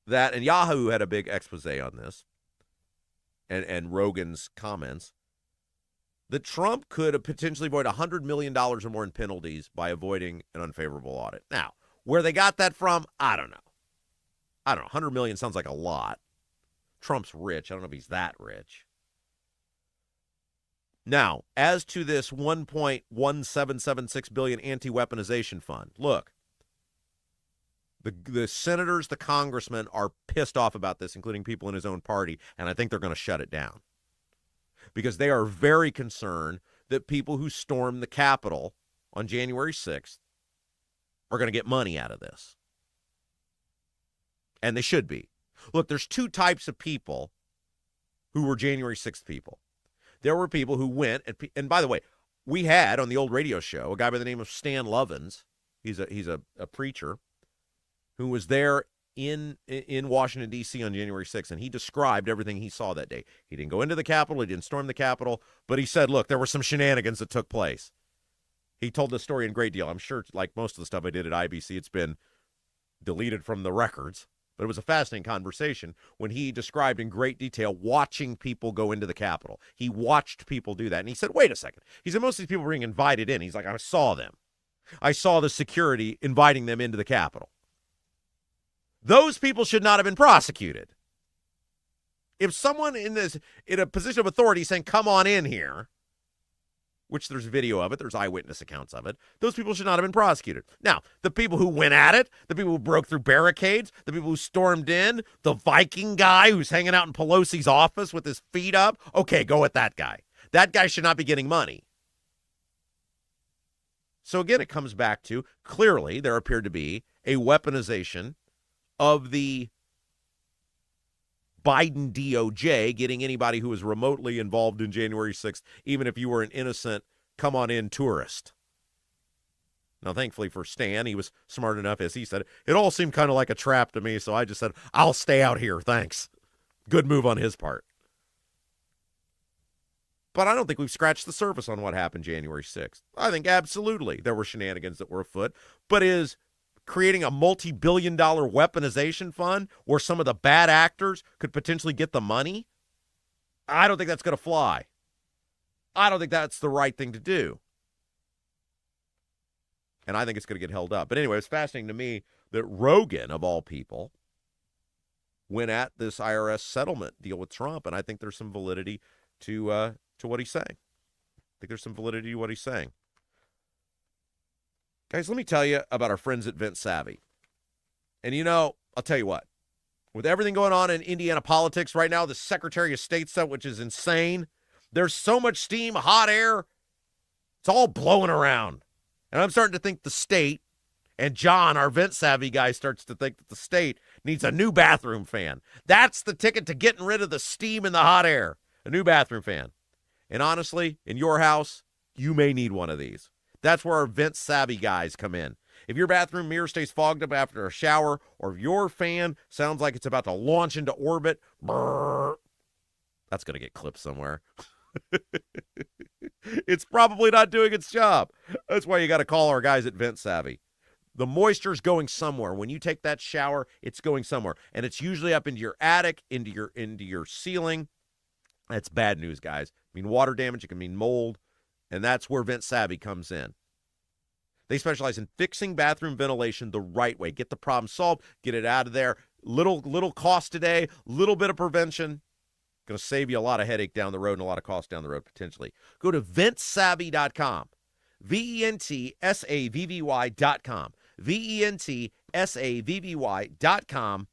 that, and Yahoo had a big expose on this, and Rogan's comments, that Trump could potentially avoid $100 million or more in penalties by avoiding an unfavorable audit. Now, where they got that from, I don't know. 100 million sounds like a lot. Trump's rich. I don't know if he's that rich. Now, as to this $1.1776 billion anti-weaponization fund, look, the senators, the congressmen are pissed off about this, including people in his own party, and I think they're going to shut it down. Because they are very concerned that people who stormed the Capitol on January 6th are going to get money out of this. And they should be. Look, there's two types of people who were January 6th people. There were people who went, and by the way, we had on the old radio show a guy by the name of Stan Lovins. He's a preacher who was there in Washington, D.C. on January 6th, and he described everything he saw that day. He didn't go into the Capitol. He didn't storm the Capitol, but he said, look, there were some shenanigans that took place. He told the story in great deal. I'm sure, like most of the stuff I did at IBC, it's been deleted from the records, but it was a fascinating conversation when he described in great detail watching people go into the Capitol. He watched people do that, and he said, wait a second. He said, most of these people were being invited in. He's like, I saw them. I saw the security inviting them into the Capitol. Those people should not have been prosecuted. If someone in a position of authority is saying, come on in here, which there's video of it, there's eyewitness accounts of it, those people should not have been prosecuted. Now, the people who went at it, the people who broke through barricades, the people who stormed in, the Viking guy who's hanging out in Pelosi's office with his feet up, okay, go with that guy. That guy should not be getting money. So again, it comes back to, clearly, there appeared to be a weaponization of the Biden DOJ getting anybody who was remotely involved in January 6th, even if you were an innocent come-on-in tourist. Now, thankfully for Stan, he was smart enough, as he said, it all seemed kind of like a trap to me, so I just said, I'll stay out here, thanks. Good move on his part. But I don't think we've scratched the surface on what happened January 6th. I think absolutely there were shenanigans that were afoot, but is creating a multi-billion-dollar weaponization fund where some of the bad actors could potentially get the money, I don't think that's going to fly. I don't think that's the right thing to do. And I think it's going to get held up. But anyway, it's fascinating to me that Rogan, of all people, went at this IRS settlement deal with Trump, and I think there's some validity to what he's saying. I think there's some validity to what he's saying. Guys, let me tell you about our friends at Vent Savvy. And I'll tell you what. With everything going on in Indiana politics right now, the Secretary of State stuff, which is insane, there's so much steam, hot air, It's all blowing around. And I'm starting to think the state, and John, our vent-savvy guy, starts to think that the state needs a new bathroom fan. That's the ticket to getting rid of the steam and the hot air, a new bathroom fan. And honestly, in your house, you may need one of these. That's where our vent-savvy guys come in. If your bathroom mirror stays fogged up after a shower, or if your fan sounds like it's about to launch into orbit, brrr, that's going to get clipped somewhere. It's probably not doing its job. That's why you got to call our guys at Vent Savvy. The moisture's going somewhere. When you take that shower, it's going somewhere. And it's usually up into your attic, into your ceiling. That's bad news, guys. I mean, water damage, it can mean mold. And that's where Vent Savvy comes in. They specialize in fixing bathroom ventilation the right way. Get the problem solved, get it out of there. Little cost today, little bit of prevention. Going to save you a lot of headache down the road and a lot of cost down the road potentially. Go to ventsavvy.com. VENTSAVVY.com. VENTSAVVY.com.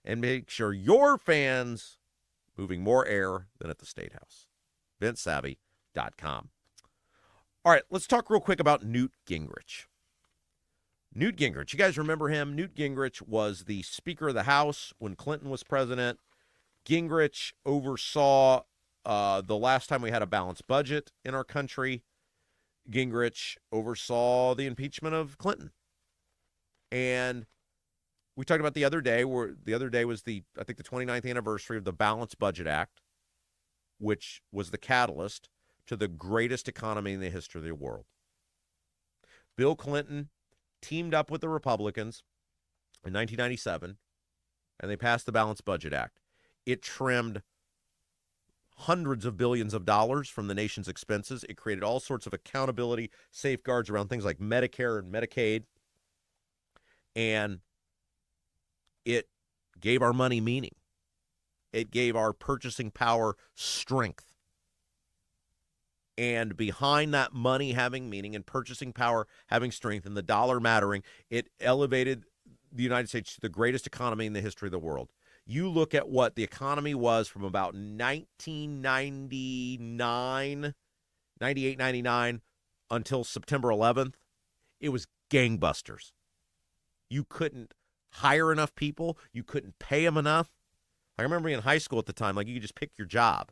And make sure your fans moving more air than at the State House. ventsavvy.com. All right, let's talk real quick about Newt Gingrich. Newt Gingrich, you guys remember him? Newt Gingrich was the Speaker of the House when Clinton was president. Gingrich oversaw the last time we had a balanced budget in our country. Gingrich oversaw the impeachment of Clinton. And we talked about the other day, where the other day was the 29th anniversary of the Balanced Budget Act, which was the catalyst to the greatest economy in the history of the world. Bill Clinton teamed up with the Republicans in 1997, and they passed the Balanced Budget Act. It trimmed hundreds of billions of dollars from the nation's expenses. It created all sorts of accountability safeguards around things like Medicare and Medicaid. And it gave our money meaning. It gave our purchasing power strength. And behind that money having meaning and purchasing power having strength and the dollar mattering, it elevated the United States to the greatest economy in the history of the world. You look at what the economy was from about 1999, 98, 99 until September 11th. It was gangbusters. You couldn't hire enough people. You couldn't pay them enough. I remember in high school at the time, like you could just pick your job.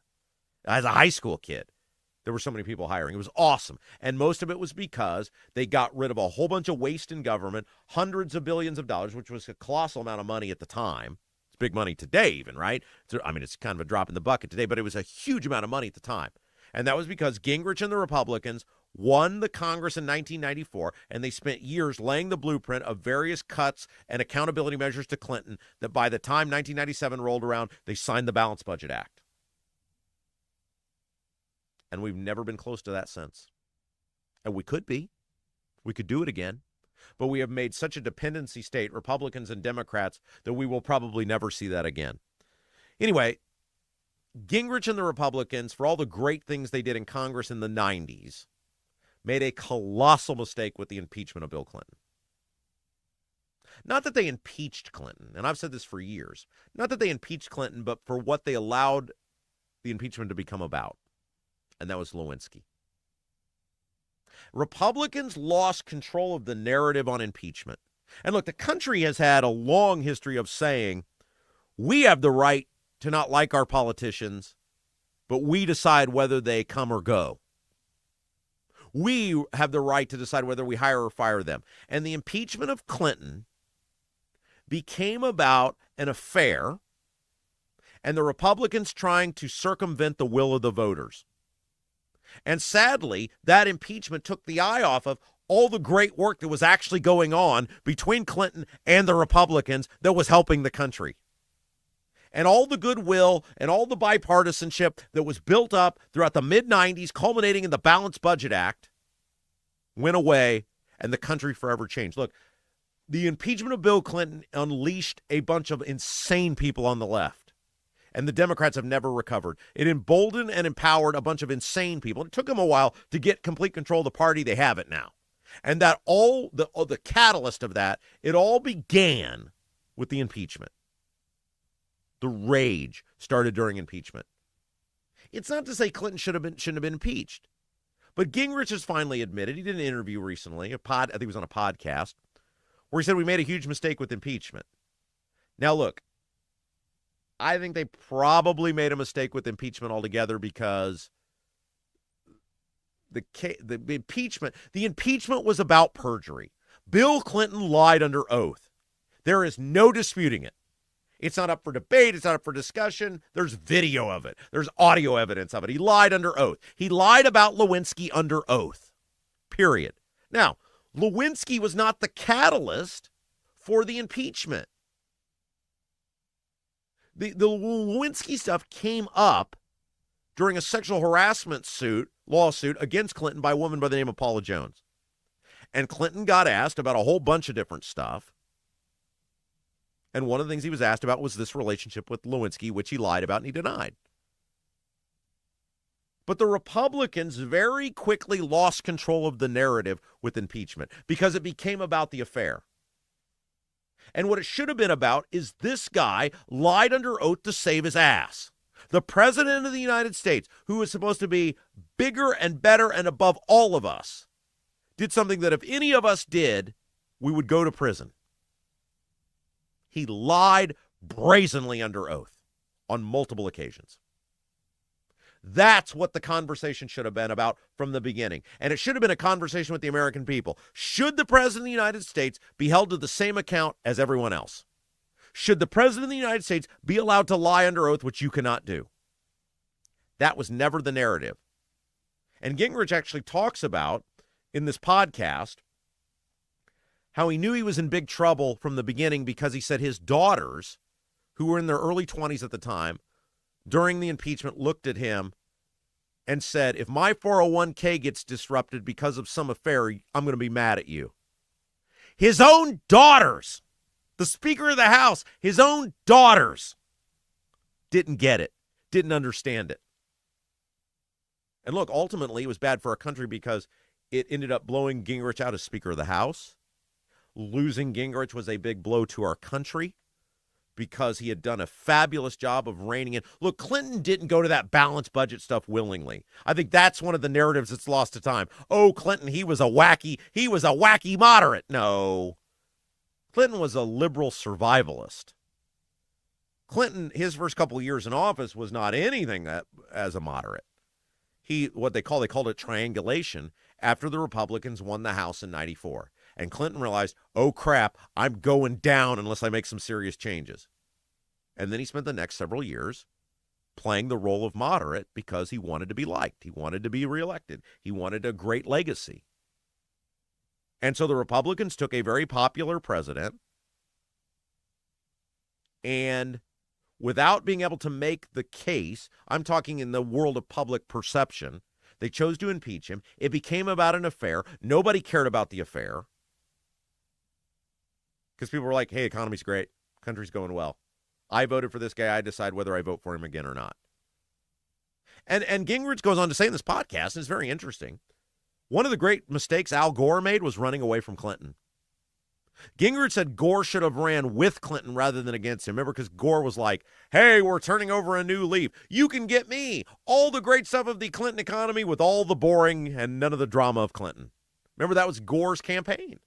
As a high school kid, there were so many people hiring. It was awesome. And most of it was because they got rid of a whole bunch of waste in government, hundreds of billions of dollars, which was a colossal amount of money at the time. It's big money today even, right? It's kind of a drop in the bucket today, but it was a huge amount of money at the time. And that was because Gingrich and the Republicans won the Congress in 1994, and they spent years laying the blueprint of various cuts and accountability measures to Clinton that by the time 1997 rolled around, they signed the Balanced Budget Act. And we've never been close to that since. And we could be. We could do it again. But we have made such a dependency state, Republicans and Democrats, that we will probably never see that again. Anyway, Gingrich and the Republicans, for all the great things they did in Congress in the 90s, made a colossal mistake with the impeachment of Bill Clinton. Not that they impeached Clinton, and I've said this for years, not that they impeached Clinton, but for what they allowed the impeachment to become about, and that was Lewinsky. Republicans lost control of the narrative on impeachment. And look, the country has had a long history of saying, we have the right to not like our politicians, but we decide whether they come or go. We have the right to decide whether we hire or fire them. And the impeachment of Clinton became about an affair and the Republicans trying to circumvent the will of the voters. And sadly, that impeachment took the eye off of all the great work that was actually going on between Clinton and the Republicans that was helping the country. And all the goodwill and all the bipartisanship that was built up throughout the mid-90s, culminating in the Balanced Budget Act, went away, and the country forever changed. Look, the impeachment of Bill Clinton unleashed a bunch of insane people on the left. And the Democrats have never recovered. It emboldened and empowered a bunch of insane people. It took them a while to get complete control of the party. They have it now. And that all the catalyst of that, it all began with the impeachment. The rage started during impeachment. It's not to say Clinton shouldn't have been impeached. But Gingrich has finally admitted, he did an interview recently, I think it was on a podcast, where he said we made a huge mistake with impeachment. Now, look, I think they probably made a mistake with impeachment altogether because the impeachment was about perjury. Bill Clinton lied under oath. There is no disputing it. It's not up for debate. It's not up for discussion. There's video of it. There's audio evidence of it. He lied under oath. He lied about Lewinsky under oath, period. Now, Lewinsky was not the catalyst for the impeachment. The Lewinsky stuff came up during a sexual harassment lawsuit against Clinton by a woman by the name of Paula Jones. And Clinton got asked about a whole bunch of different stuff. And one of the things he was asked about was this relationship with Lewinsky, which he lied about and he denied. But the Republicans very quickly lost control of the narrative with impeachment because it became about the affair. And what it should have been about is this guy lied under oath to save his ass. The president of the United States, who is supposed to be bigger and better and above all of us, did something that if any of us did, we would go to prison. He lied brazenly under oath on multiple occasions. That's what the conversation should have been about from the beginning. And it should have been a conversation with the American people. Should the president of the United States be held to the same account as everyone else? Should the president of the United States be allowed to lie under oath, which you cannot do? That was never the narrative. And Gingrich actually talks about in this podcast how he knew he was in big trouble from the beginning because he said his daughters, who were in their early 20s at the time, during the impeachment looked at him and said, if my 401k gets disrupted because of some affair, I'm going to be mad at you. His own daughters, the Speaker of the House, his own daughters didn't get it, didn't understand it. And look, ultimately, it was bad for our country because it ended up blowing Gingrich out as Speaker of the House. Losing Gingrich was a big blow to our country because he had done a fabulous job of reining in. Look, Clinton didn't go to that balanced budget stuff willingly. I think that's one of the narratives that's lost to time. Oh, Clinton, he was a wacky moderate. No. Clinton was a liberal survivalist. Clinton, his first couple of years in office was not anything as a moderate. They called it triangulation after the Republicans won the House in 94. And Clinton realized, oh, crap, I'm going down unless I make some serious changes. And then he spent the next several years playing the role of moderate because he wanted to be liked. He wanted to be reelected. He wanted a great legacy. And so the Republicans took a very popular president and without being able to make the case, I'm talking in the world of public perception, they chose to impeach him. It became about an affair. Nobody cared about the affair. Because people were like, hey, economy's great. Country's going well. I voted for this guy. I decide whether I vote for him again or not. And Gingrich goes on to say in this podcast, and it's very interesting, one of the great mistakes Al Gore made was running away from Clinton. Gingrich said Gore should have ran with Clinton rather than against him. Remember, because Gore was like, hey, we're turning over a new leaf. You can get me all the great stuff of the Clinton economy with all the boring and none of the drama of Clinton. Remember, that was Gore's campaign.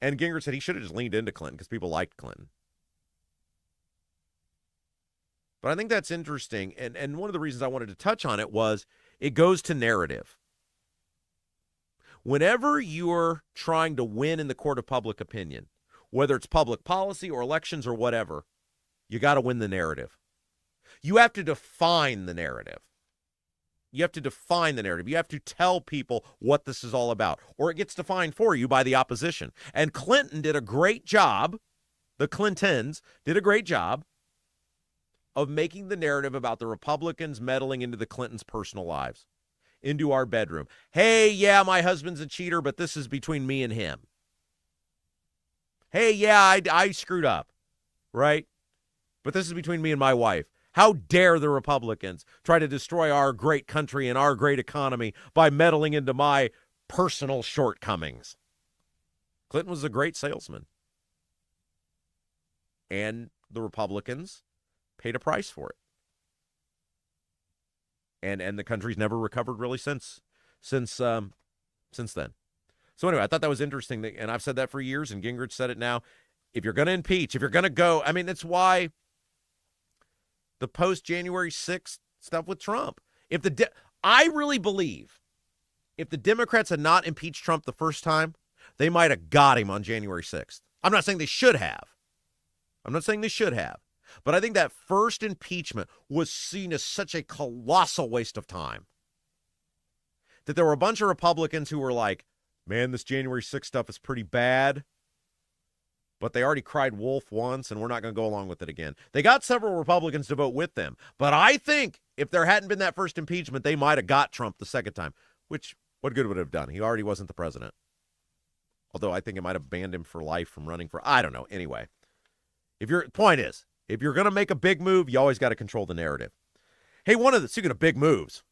And Gingrich said he should have just leaned into Clinton because people liked Clinton. But I think that's interesting. And one of the reasons I wanted to touch on it was it goes to narrative. Whenever you're trying to win in the court of public opinion, whether it's public policy or elections or whatever, you got to win the narrative. You have to define the narrative. You have to tell people what this is all about, or it gets defined for you by the opposition. And Clinton did a great job, the Clintons did a great job of making the narrative about the Republicans meddling into the Clintons' personal lives, into our bedroom. Hey, yeah, my husband's a cheater, but this is between me and him. Hey, yeah, I screwed up, right? But this is between me and my wife. How dare the Republicans try to destroy our great country and our great economy by meddling into my personal shortcomings? Clinton was a great salesman. And the Republicans paid a price for it. And the country's never recovered really since since then. So anyway, I thought that was interesting, and I've said that for years, and Gingrich said it now. If you're going to impeach, if you're going to go, I mean, that's why the post-January 6th stuff with Trump. I really believe if the Democrats had not impeached Trump the first time, they might have got him on January 6th. I'm not saying they should have. But I think that first impeachment was seen as such a colossal waste of time that there were a bunch of Republicans who were like, man, this January 6th stuff is pretty bad, but they already cried wolf once, and we're not going to go along with it again. They got several Republicans to vote with them, but I think if there hadn't been that first impeachment, they might have got Trump the second time, which what good would it have done? He already wasn't the president. Although I think it might have banned him for life from running for, I don't know. Anyway, point is, if you're going to make a big move, you always got to control the narrative. Hey, speaking of big moves,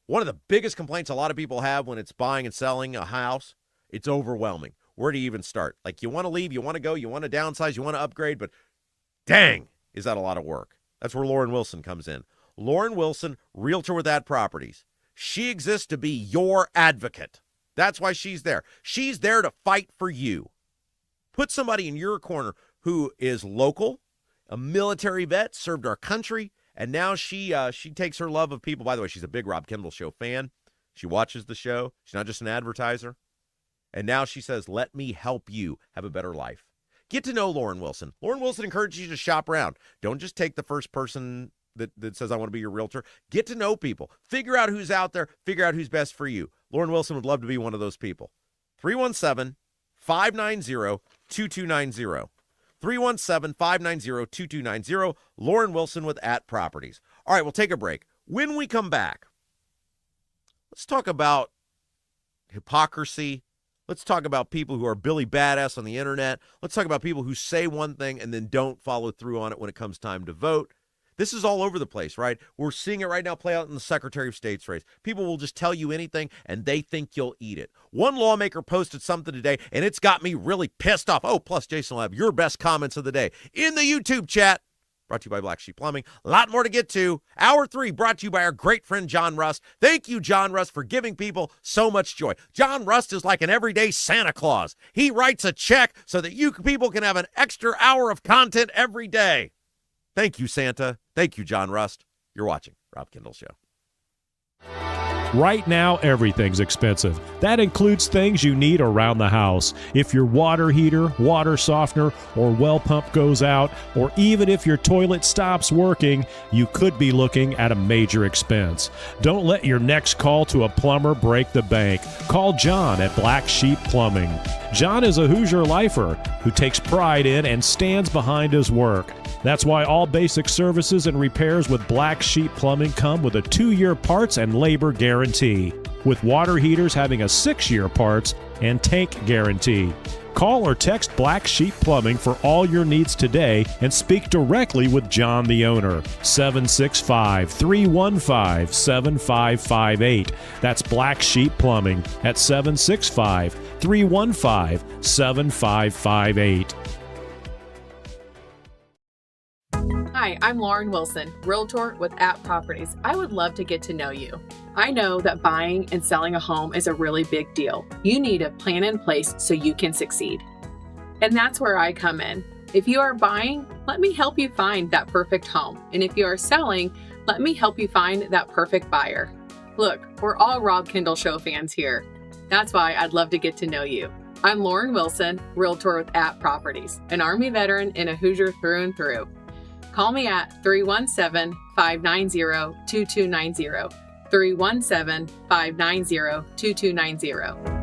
one of the biggest complaints a lot of people have when it's buying and selling a house, it's overwhelming. Where do you even start? Like, you want to leave, you want to go, you want to downsize, you want to upgrade, but dang, is that a lot of work? That's where Lauren Wilson comes in. Lauren Wilson, realtor with Ad Properties. She exists to be your advocate. That's why she's there. She's there to fight for you. Put somebody in your corner who is local, a military vet, served our country, and now she takes her love of people. By the way, she's a big Rob Kendall Show fan. She watches the show. She's not just an advertiser. And now she says, let me help you have a better life. Get to know Lauren Wilson. Lauren Wilson encourages you to shop around. Don't just take the first person that says, I want to be your realtor. Get to know people. Figure out who's out there. Figure out who's best for you. Lauren Wilson would love to be one of those people. 317-590-2290. 317-590-2290. Lauren Wilson with At Properties. All right, we'll take a break. When we come back, let's talk about hypocrisy. Let's talk about people who are Billy Badass on the internet. Let's talk about people who say one thing and then don't follow through on it when it comes time to vote. This is all over the place, right? We're seeing it right now play out in the Secretary of State's race. People will just tell you anything, and they think you'll eat it. One lawmaker posted something today, and it's got me really pissed off. Oh, plus, Jason will have your best comments of the day in the YouTube chat. Brought to you by Black Sheep Plumbing. A lot more to get to. Hour 3 brought to you by our great friend John Rust. Thank you, John Rust, for giving people so much joy. John Rust is like an everyday Santa Claus. He writes a check so that you people can have an extra hour of content every day. Thank you, Santa. Thank you, John Rust. You're watching Rob Kendall Show. Right now, everything's expensive. That includes things you need around the house. If your water heater, water softener, or well pump goes out, or even if your toilet stops working, you could be looking at a major expense. Don't let your next call to a plumber break the bank. Call John at Black Sheep Plumbing. John is a Hoosier lifer who takes pride in and stands behind his work. That's why all basic services and repairs with Black Sheep Plumbing come with a 2-year parts and labor guarantee, with water heaters having a 6-year parts and tank guarantee. Call or text Black Sheep Plumbing for all your needs today and speak directly with John, the owner. 765-315-7558. That's Black Sheep Plumbing at 765-315-7558. Hi, I'm Lauren Wilson, realtor with At Properties. I would love to get to know you. I know that buying and selling a home is a really big deal. You need a plan in place so you can succeed. And that's where I come in. If you are buying, let me help you find that perfect home. And if you are selling, let me help you find that perfect buyer. Look, we're all Rob Kendall Show fans here. That's why I'd love to get to know you. I'm Lauren Wilson, realtor with At Properties, an Army veteran and a Hoosier through and through. Call me at 317-590-2290, 317-590-2290.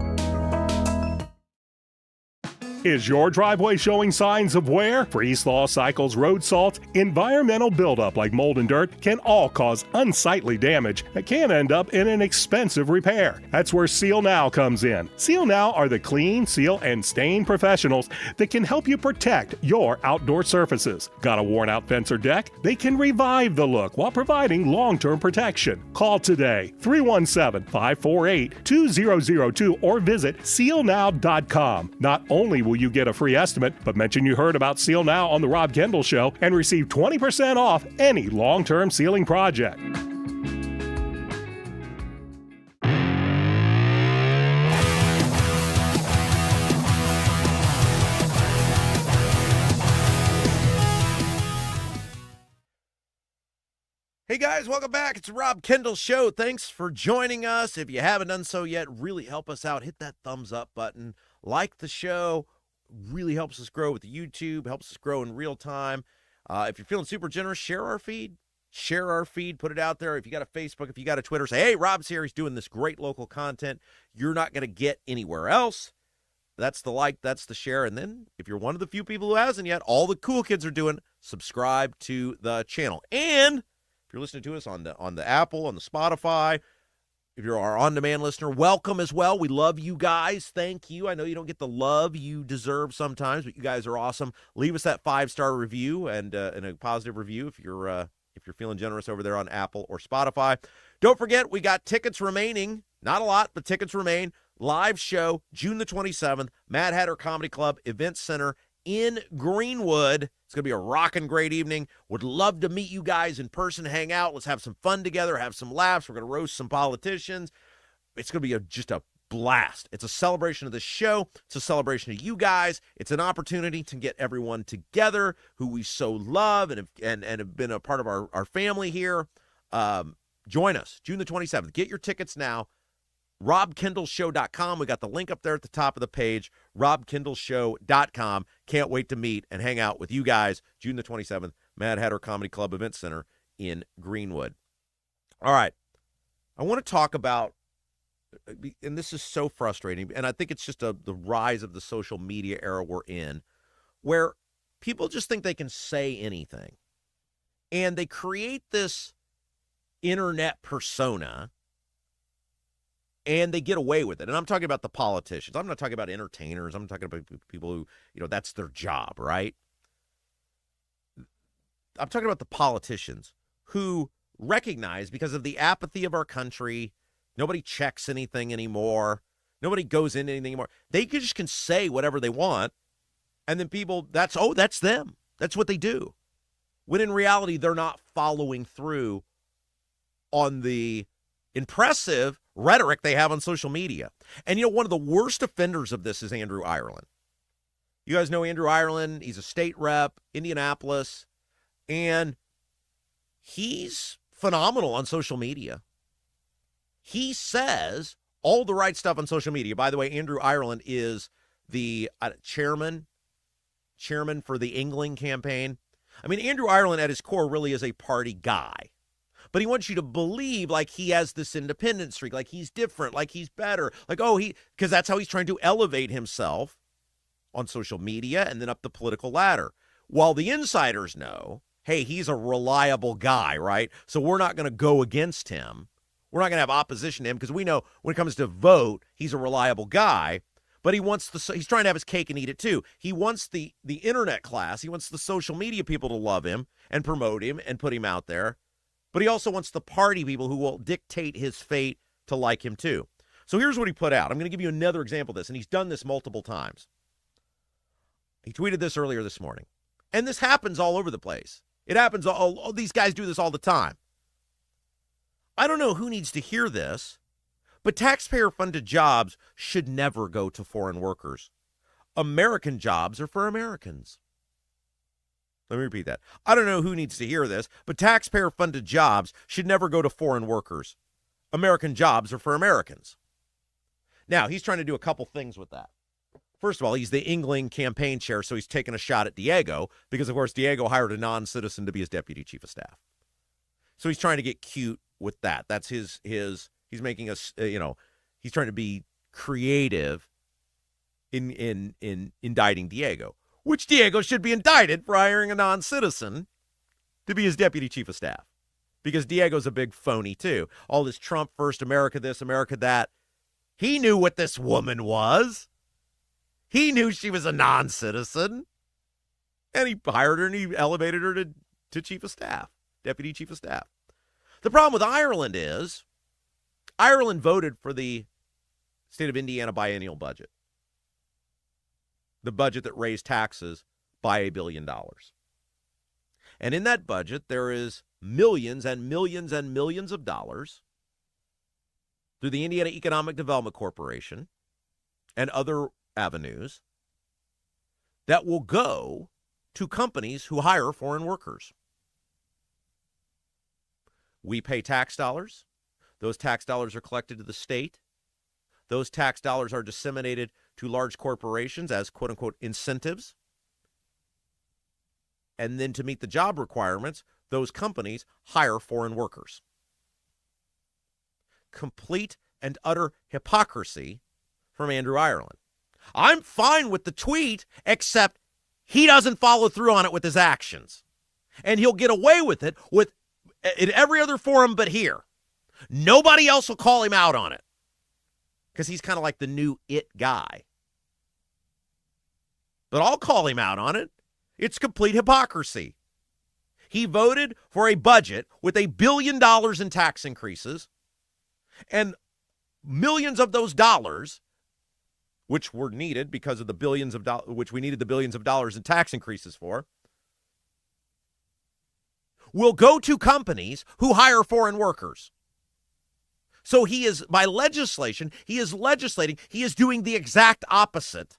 Is your driveway showing signs of wear? Freeze-thaw cycles, road salt, environmental buildup like mold and dirt can all cause unsightly damage that can end up in an expensive repair. That's where Seal Now comes in. Seal Now are the clean, seal, and stain professionals that can help you protect your outdoor surfaces. Got a worn-out fence or deck? They can revive the look while providing long-term protection. Call today, 317-548-2002, or visit sealnow.com. Not only will you get a free estimate, but mention you heard about Seal Now on the Rob Kendall Show and receive 20% off any long-term sealing project. Hey guys, welcome back. It's the Rob Kendall Show. Thanks for joining us. If you haven't done so yet, really help us out. Hit that thumbs up button. Like the show. Really helps us grow with YouTube. Helps us grow in real time. If you're feeling super generous, share our feed. Share our feed. Put it out there. If you got a Facebook, if you got a Twitter, say, hey, Rob's here. He's doing this great local content you're not going to get anywhere else. That's the like. That's the share. And then if you're one of the few people who hasn't yet, all the cool kids are doing, subscribe to the channel. And if you're listening to us on the Apple, on the Spotify, if you're our on-demand listener, welcome as well. We love you guys. Thank you. I know you don't get the love you deserve sometimes, but you guys are awesome. Leave us that 5-star review and a positive review if you're feeling generous over there on Apple or Spotify. Don't forget, we got tickets remaining. Not a lot, but tickets remain. Live show, June the 27th, Mad Hatter Comedy Club Event Center in Greenwood. It's going to be a rockin' great evening. Would love to meet you guys in person, hang out. Let's have some fun together, have some laughs. We're going to roast some politicians. It's going to be just a blast. It's a celebration of the show. It's a celebration of you guys. It's an opportunity to get everyone together who we so love and have been a part of our family here. Join us, June the 27th. Get your tickets now. RobKendallShow.com. We got the link up there at the top of the page, RobKendallShow.com. Can't wait to meet and hang out with you guys June the 27th, Mad Hatter Comedy Club Event Center in Greenwood. All right. I want to talk about, and this is so frustrating, and I think it's just the rise of the social media era we're in, where people just think they can say anything. And they create this internet persona, and they get away with it. And I'm talking about the politicians. I'm not talking about entertainers. I'm talking about people who, that's their job, right? I'm talking about the politicians who recognize, because of the apathy of our country, nobody checks anything anymore. Nobody goes into anything anymore. They just can say whatever they want, and then people, that's them. That's what they do. When in reality, they're not following through on the impressive rhetoric they have on social media. And, one of the worst offenders of this is Andrew Ireland. You guys know Andrew Ireland. He's a state rep, Indianapolis, and he's phenomenal on social media. He says all the right stuff on social media. By the way, Andrew Ireland is the chairman for the England campaign. I mean, Andrew Ireland at his core really is a party guy. But he wants you to believe like he has this independent streak, like he's different, like he's better, like, because that's how he's trying to elevate himself on social media and then up the political ladder. While the insiders know, hey, he's a reliable guy, right? So we're not going to go against him. We're not going to have opposition to him because we know when it comes to vote, he's a reliable guy. But he's trying to have his cake and eat it too. He wants the internet class. He wants the social media people to love him and promote him and put him out there. But he also wants the party people who will dictate his fate to like him too. So here's what he put out. I'm going to give you another example of this, and he's done this multiple times. He tweeted this earlier this morning. And this happens all over the place. It happens, all these guys do this all the time. I don't know who needs to hear this, but taxpayer-funded jobs should never go to foreign workers. American jobs are for Americans. Let me repeat that. I don't know who needs to hear this, but taxpayer-funded jobs should never go to foreign workers. American jobs are for Americans. Now, he's trying to do a couple things with that. First of all, he's the England campaign chair, so he's taking a shot at Diego because, of course, Diego hired a non-citizen to be his deputy chief of staff. So he's trying to get cute with that. That's his he's making us, he's trying to be creative in indicting Diego. Which Diego should be indicted for hiring a non-citizen to be his deputy chief of staff. Because Diego's a big phony, too. All this Trump first, America this, America that. He knew what this woman was. He knew she was a non-citizen. And he hired her and he elevated her to chief of staff, deputy chief of staff. The problem with Ireland is Ireland voted for the state of Indiana biennial budget. The budget that raised taxes by $1 billion. And in that budget, there is millions and millions and millions of dollars through the Indiana Economic Development Corporation and other avenues that will go to companies who hire foreign workers. We pay tax dollars. Those tax dollars are collected to the state. Those tax dollars are disseminated to large corporations as quote-unquote incentives. And then to meet the job requirements, those companies hire foreign workers. Complete and utter hypocrisy from Andrew Ireland. I'm fine with the tweet, except he doesn't follow through on it with his actions. And he'll get away with it in every other forum but here. Nobody else will call him out on it because he's kind of like the new it guy. But I'll call him out on it. It's complete hypocrisy. He voted for a budget with $1 billion in tax increases, and millions of those dollars, which were needed because of the billions of dollars, which we needed the billions of dollars in tax increases for, will go to companies who hire foreign workers. So he is, by legislation, he is legislating, he is doing the exact opposite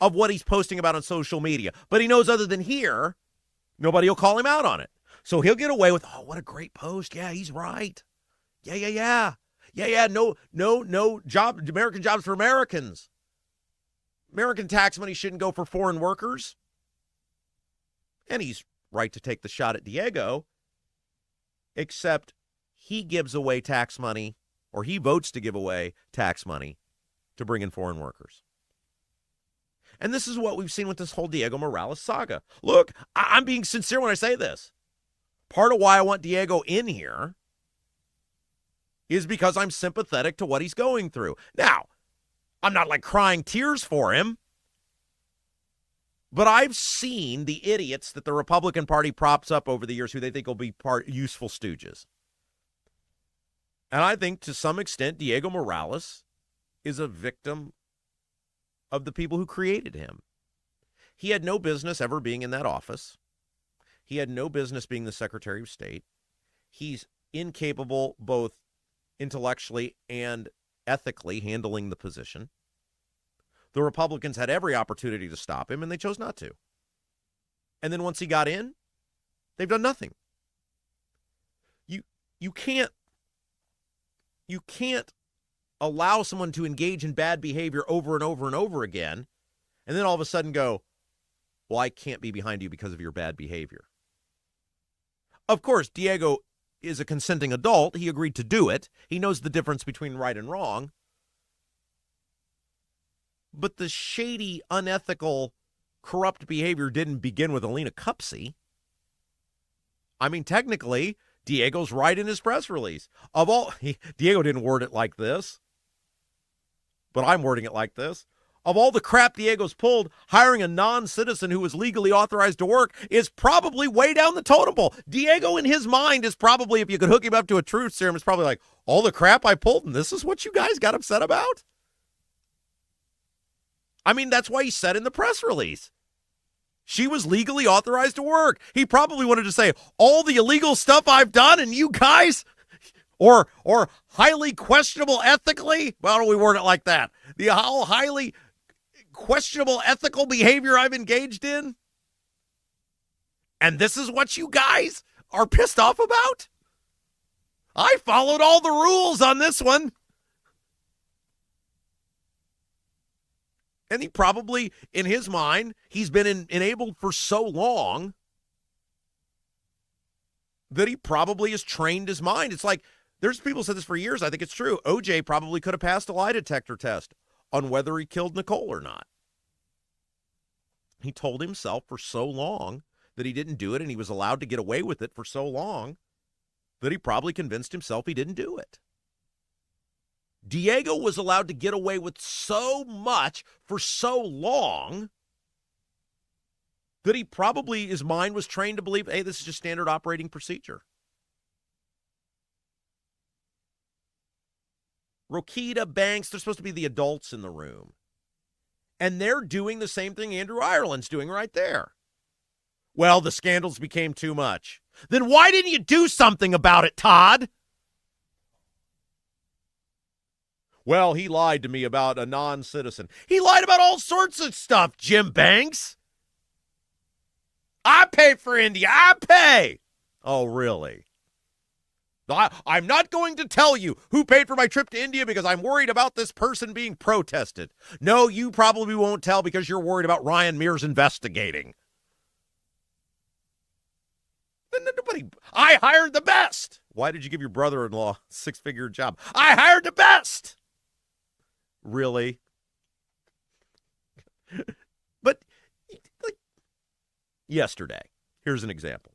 of what he's posting about on social media. But he knows other than here, nobody will call him out on it. So he'll get away with, oh, what a great post. Yeah, he's right. Yeah. No job, American jobs for Americans. American tax money shouldn't go for foreign workers. And he's right to take the shot at Diego, except he gives away tax money, or he votes to give away tax money to bring in foreign workers. And this is what we've seen with this whole Diego Morales saga. Look, I'm being sincere when I say this. Part of why I want Diego in here is because I'm sympathetic to what he's going through. Now, I'm not like crying tears for him, but I've seen the idiots that the Republican Party props up over the years who they think will be useful stooges. And I think to some extent, Diego Morales is a victim of the people who created him. He had no business ever being in that office. He had no business being the Secretary of State. He's incapable both intellectually and ethically handling the position. The Republicans had every opportunity to stop him, and they chose not to. And then once he got in, they've done nothing. You can't allow someone to engage in bad behavior over and over and over again, and then all of a sudden go, well, I can't be behind you because of your bad behavior. Of course, Diego is a consenting adult. He agreed to do it. He knows the difference between right and wrong. But the shady, unethical, corrupt behavior didn't begin with Alina Cupsey. I mean, technically, Diego's right in his press release. Diego didn't word it like this, but I'm wording it like this. Of all the crap Diego's pulled, hiring a non-citizen who is legally authorized to work is probably way down the totem pole. Diego, in his mind, is probably, if you could hook him up to a truth serum, is probably like, all the crap I pulled, and this is what you guys got upset about? I mean, that's why he said in the press release, she was legally authorized to work. He probably wanted to say, all the illegal stuff I've done, and you guys, or highly questionable ethically, why don't we word it like that? The highly questionable ethical behavior I've engaged in? And this is what you guys are pissed off about? I followed all the rules on this one. And he probably, in his mind, he's been enabled for so long that he probably has trained his mind. It's like, there's people said this for years. I think it's true. OJ probably could have passed a lie detector test on whether he killed Nicole or not. He told himself for so long that he didn't do it, and he was allowed to get away with it for so long that he probably convinced himself he didn't do it. Diego was allowed to get away with so much for so long that he probably, his mind was trained to believe, hey, this is just standard operating procedure. Rokita, Banks, they're supposed to be the adults in the room. And they're doing the same thing Andrew Ireland's doing right there. Well, the scandals became too much. Then why didn't you do something about it, Todd? Well, he lied to me about a non-citizen. He lied about all sorts of stuff, Jim Banks. I pay for India. I pay. Oh, really? I'm not going to tell you who paid for my trip to India because I'm worried about this person being protested. No, you probably won't tell because you're worried about Ryan Mears investigating. Nobody. I hired the best. Why did you give your brother-in-law a six-figure job? I hired the best. Really? But like yesterday, here's an example.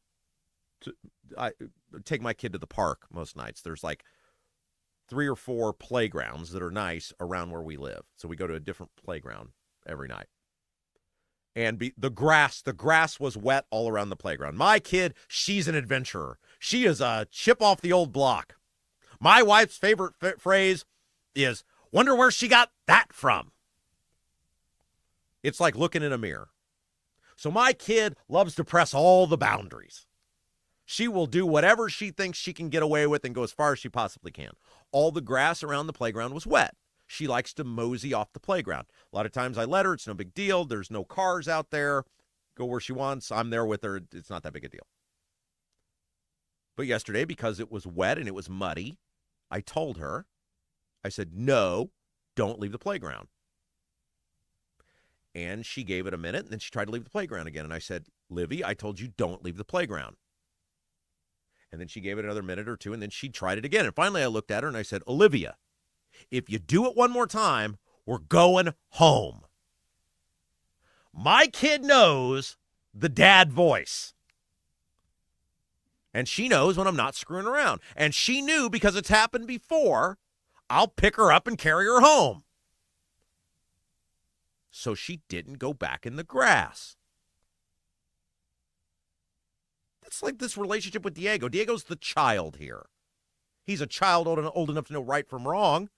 I take my kid to the park most nights. There's like 3 or 4 playgrounds that are nice around where we live. So we go to a different playground every night. And the grass was wet all around the playground. My kid, she's an adventurer. She is a chip off the old block. My wife's favorite phrase is, wonder where she got that from. It's like looking in a mirror. So my kid loves to press all the boundaries. She will do whatever she thinks she can get away with and go as far as she possibly can. All the grass around the playground was wet. She likes to mosey off the playground. A lot of times I let her. It's no big deal. There's no cars out there. Go where she wants. I'm there with her. It's not that big a deal. But yesterday, because it was wet and it was muddy, I told her, I said, no, don't leave the playground. And she gave it a minute, and then she tried to leave the playground again. And I said, Livy, I told you don't leave the playground. And then she gave it another minute or two, and then she tried it again. And finally I looked at her and I said, Olivia, if you do it one more time, we're going home. My kid knows the dad voice. And she knows when I'm not screwing around. And she knew because it's happened before, I'll pick her up and carry her home. So she didn't go back in the grass. It's like this relationship with Diego. Diego's the child here. He's a child old enough to know right from wrong.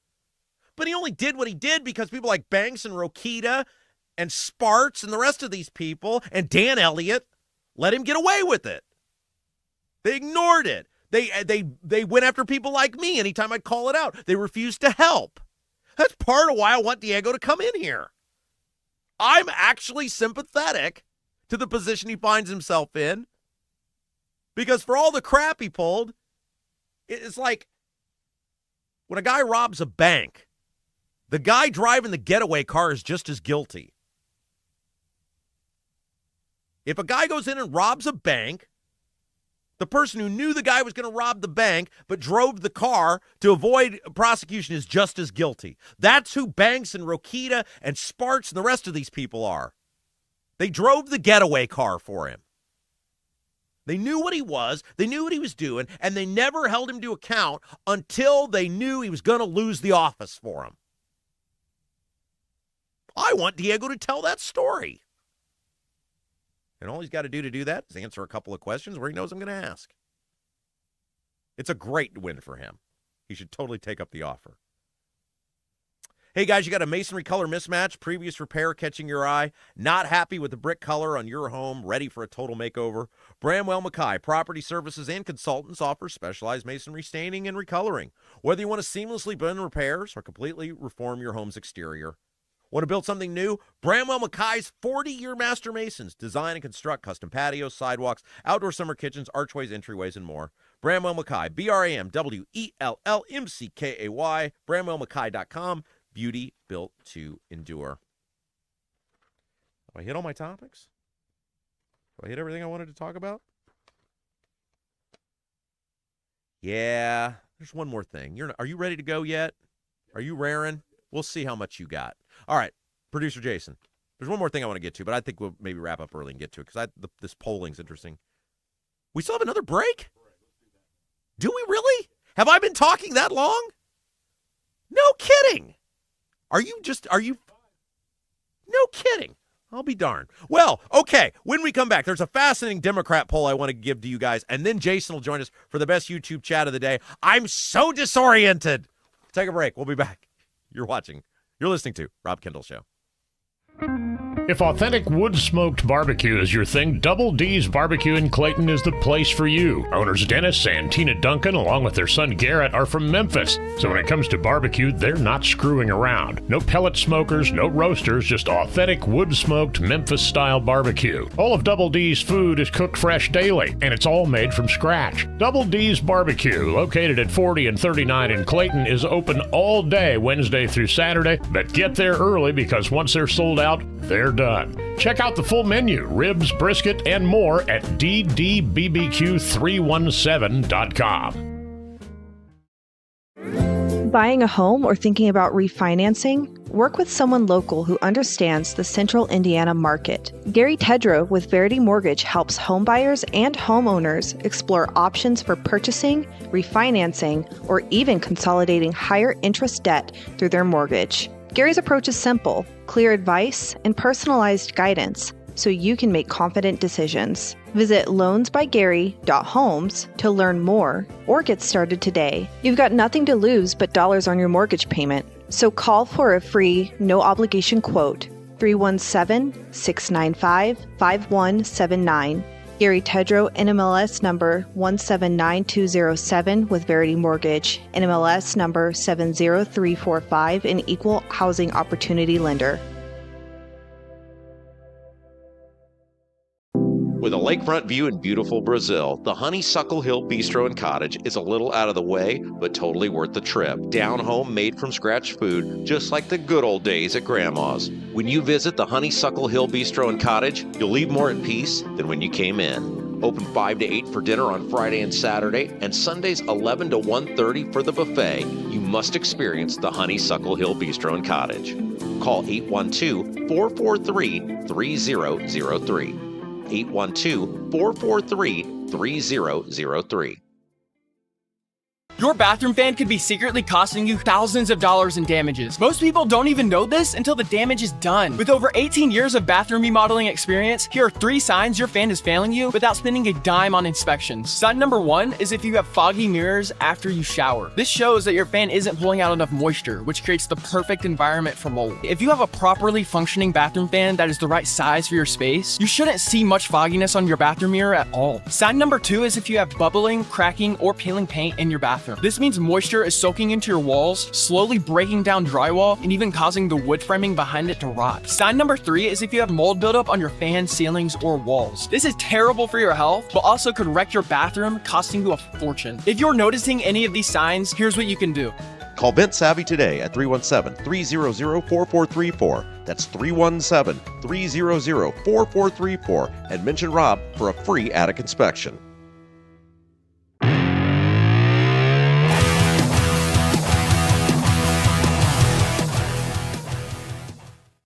But he only did what he did because people like Banks and Rokita and Sparts and the rest of these people and Dan Elliott let him get away with it. They ignored it. They went after people like me anytime I'd call it out. They refused to help. That's part of why I want Diego to come in here. I'm actually sympathetic to the position he finds himself in because for all the crap he pulled, it's like when a guy robs a bank, the guy driving the getaway car is just as guilty. If a guy goes in and robs a bank, the person who knew the guy was going to rob the bank but drove the car to avoid prosecution is just as guilty. That's who Banks and Rokita and Sparks and the rest of these people are. They drove the getaway car for him. They knew what he was, they knew what he was doing, and they never held him to account until they knew he was going to lose the office for him. I want Diego to tell that story. And all he's got to do that is answer a couple of questions where he knows I'm going to ask. It's a great win for him. He should totally take up the offer. Hey, guys, you got a masonry color mismatch, previous repair catching your eye, not happy with the brick color on your home, ready for a total makeover? Bramwell Mackay Property Services and Consultants offer specialized masonry staining and recoloring. Whether you want to seamlessly blend repairs or completely reform your home's exterior. Want to build something new? Bramwell Mackay's 40-year master masons design and construct custom patios, sidewalks, outdoor summer kitchens, archways, entryways, and more. Bramwell Mackay, BRAMWELLMCKAY, BramwellMackay.com. Beauty built to endure. Have I hit all my topics? Have I hit everything I wanted to talk about? Yeah, there's one more thing. Are you ready to go yet? Are you raring? We'll see how much you got. All right, producer Jason. There's one more thing I want to get to, but I think we'll maybe wrap up early and get to it because this polling's interesting. We still have another break? Do we really? Have I been talking that long? No kidding. Are you? No kidding. I'll be darned. Well, okay, when we come back, there's a fascinating Democrat poll I want to give to you guys, and then Jason will join us for the best YouTube chat of the day. I'm so disoriented. Take a break. We'll be back. You're listening to Rob Kendall Show. If authentic wood-smoked barbecue is your thing, Double D's Barbecue in Clayton is the place for you. Owners Dennis and Tina Duncan, along with their son Garrett, are from Memphis. So when it comes to barbecue, they're not screwing around. No pellet smokers, no roasters, just authentic wood-smoked Memphis-style barbecue. All of Double D's food is cooked fresh daily, and it's all made from scratch. Double D's Barbecue, located at 40 and 39 in Clayton, is open all day, Wednesday through Saturday, but get there early because once they're sold out, they're done. Check out the full menu, ribs, brisket, and more at ddbbq317.com. Buying a home or thinking about refinancing? Work with someone local who understands the central Indiana market. Gary Tedrow with Verity Mortgage helps homebuyers and homeowners explore options for purchasing, refinancing, or even consolidating higher interest debt through their mortgage. Gary's approach is simple, clear advice, and personalized guidance so you can make confident decisions. Visit loansbygary.homes to learn more or get started today. You've got nothing to lose but dollars on your mortgage payment. So call for a free, no-obligation quote, 317-695-5179. Gary Tedrow, NMLS number 179207 with Verity Mortgage, NMLS number 70345, an equal housing opportunity lender. With a lakefront view in beautiful Brazil, the Honeysuckle Hill Bistro and Cottage is a little out of the way, but totally worth the trip. Down home, made from scratch food, just like the good old days at Grandma's. When you visit the Honeysuckle Hill Bistro and Cottage, you'll leave more at peace than when you came in. Open 5 to 8 for dinner on Friday and Saturday, and Sundays 11 to 1:30 for the buffet. You must experience the Honeysuckle Hill Bistro and Cottage. Call 812-443-3003. 812-443-3003. Your bathroom fan could be secretly costing you thousands of dollars in damages. Most people don't even know this until the damage is done. With over 18 years of bathroom remodeling experience, here are 3 signs your fan is failing you without spending a dime on inspections. Sign number 1 is if you have foggy mirrors after you shower. This shows that your fan isn't pulling out enough moisture, which creates the perfect environment for mold. If you have a properly functioning bathroom fan that is the right size for your space, you shouldn't see much fogginess on your bathroom mirror at all. Sign number 2 is if you have bubbling, cracking, or peeling paint in your bathroom. This means moisture is soaking into your walls, slowly breaking down drywall, and even causing the wood framing behind it to rot. Sign number 3 is if you have mold buildup on your fan, ceilings, or walls. This is terrible for your health, but also could wreck your bathroom, costing you a fortune. If you're noticing any of these signs, here's what you can do. Call Vent Savvy today at 317-300-4434. That's 317-300-4434, and mention Rob for a free attic inspection.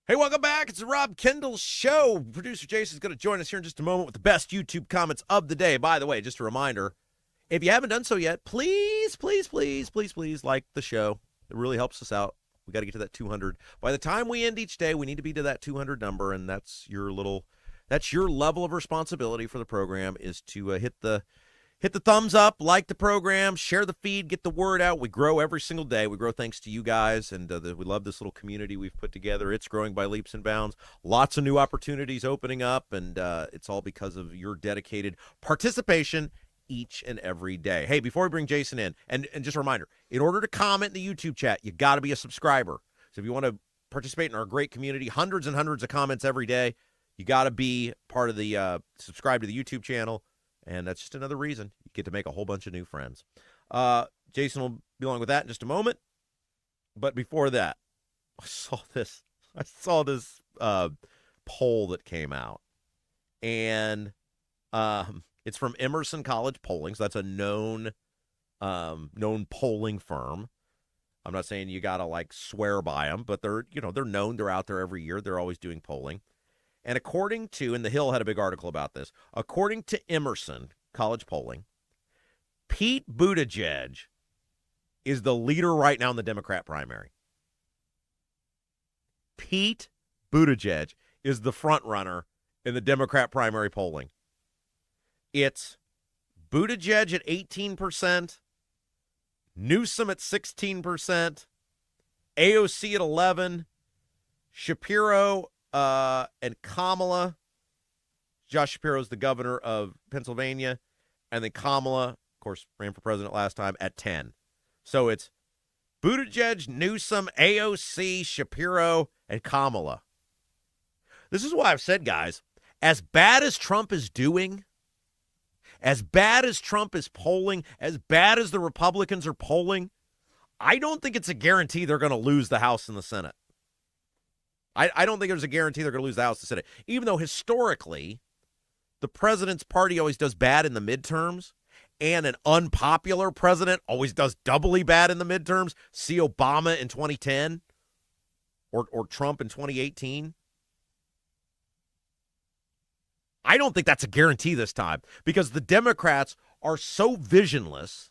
Hey, welcome back. It's the Rob Kendall Show. Producer Jason's going to join us here in just a moment with the best YouTube comments of the day. By the way, just a reminder, if you haven't done so yet, please like the show. It really helps us out. We got to get to that 200. By the time we end each day, we need to be to that 200 number, and that's your level of responsibility for the program is to hit the thumbs up, like the program, share the feed, get the word out. We grow every single day. We grow thanks to you guys, and we love this little community we've put together. It's growing by leaps and bounds. Lots of new opportunities opening up, and it's all because of your dedicated participation each and every day. Hey, before we bring Jason in, and just a reminder, in order to comment in the YouTube chat, you got to be a subscriber. So if you want to participate in our great community, hundreds and hundreds of comments every day, you got to be part of the subscribe to the YouTube channel. And that's just another reason you get to make a whole bunch of new friends. Jason will be along with that in just a moment. But before that, I saw this poll that came out. And it's from Emerson College Polling. So that's a known polling firm. I'm not saying you got to like swear by them, but they're known. They're out there every year. They're always doing polling. And according to, and The Hill had a big article about this, according to Emerson College Polling, Pete Buttigieg is the leader right now in the Democrat primary. Pete Buttigieg is the front runner in the Democrat primary polling. It's Buttigieg at 18%, Newsom at 16%, AOC at 11%, Shapiro and Kamala. Josh Shapiro's the governor of Pennsylvania. And then Kamala, of course, ran for president last time, at 10. So it's Buttigieg, Newsom, AOC, Shapiro, and Kamala. This is why I've said, guys, as bad as Trump is doing, as bad as Trump is polling, as bad as the Republicans are polling, I don't think it's a guarantee they're going to lose the House and the Senate. I don't think there's a guarantee they're going to lose the House and the Senate, even though historically the president's party always does bad in the midterms, and an unpopular president always does doubly bad in the midterms. See Obama in 2010 or Trump in 2018. I don't think that's a guarantee this time because the Democrats are so visionless.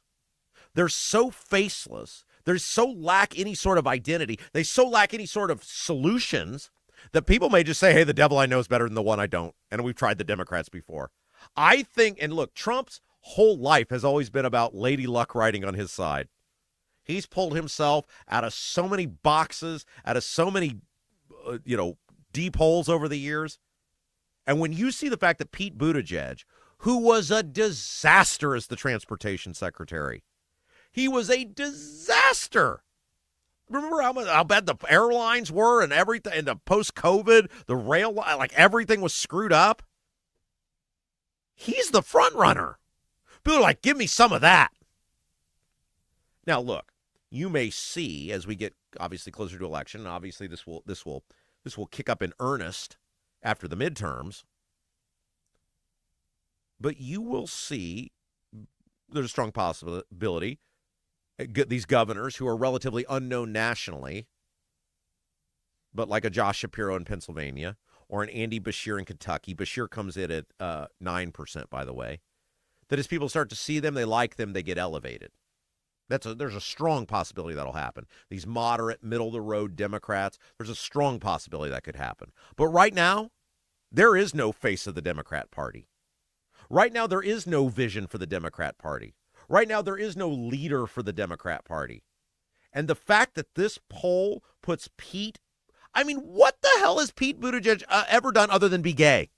They're so faceless. They so lack any sort of identity. They so lack any sort of solutions that people may just say, hey, the devil I know is better than the one I don't. And we've tried the Democrats before. I think, and look, Trump's whole life has always been about Lady Luck riding on his side. He's pulled himself out of so many boxes, out of so many, deep holes over the years. And when you see the fact that Pete Buttigieg, who was a disaster as the transportation secretary, he was a disaster. Remember how bad the airlines were and everything, and the post-COVID, the rail, like everything was screwed up? He's the front runner. People are like, give me some of that. Now, look, you may see as we get obviously closer to election, and obviously this will kick up in earnest after the midterms. But you will see there's a strong possibility these governors who are relatively unknown nationally, but like a Josh Shapiro in Pennsylvania or an Andy Beshear in Kentucky. Beshear comes in at 9%, by the way. That as people start to see them, they like them, they get elevated. There's a strong possibility that'll happen. These moderate, middle-of-the-road Democrats, there's a strong possibility that could happen. But right now, there is no face of the Democrat Party. Right now, there is no vision for the Democrat Party. Right now, there is no leader for the Democrat Party. And the fact that this poll puts Pete, I mean, what the hell has Pete Buttigieg ever done other than be gay?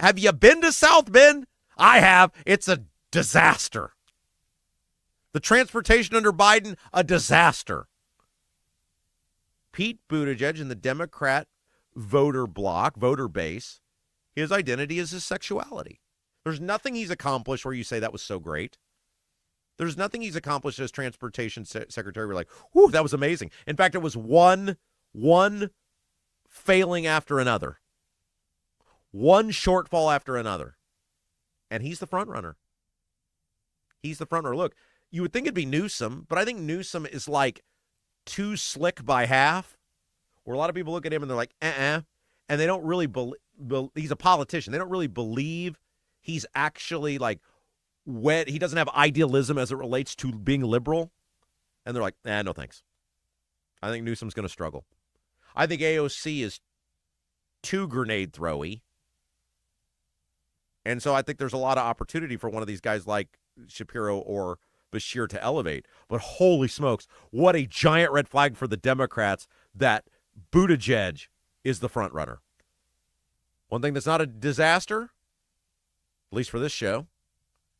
Have you been to South Bend? I have. It's a disaster. The transportation under Biden, a disaster. Pete Buttigieg and the Democrat voter base, his identity is his sexuality. There's nothing he's accomplished where you say that was so great. There's nothing he's accomplished as transportation secretary. We're like, whew, that was amazing. In fact, it was one failing after another. One shortfall after another. And he's the front runner. He's the front runner. Look, you would think it'd be Newsom, but I think Newsom is like too slick by half, where a lot of people look at him and they're like, and they don't really believe, he's a politician. They don't really believe he's actually like he doesn't have idealism as it relates to being liberal. And they're like, no thanks. I think Newsom's going to struggle. I think AOC is too grenade throwy. And so I think there's a lot of opportunity for one of these guys like Shapiro or Beshear to elevate. But holy smokes, what a giant red flag for the Democrats that Buttigieg is the front runner. One thing that's not a disaster, at least for this show,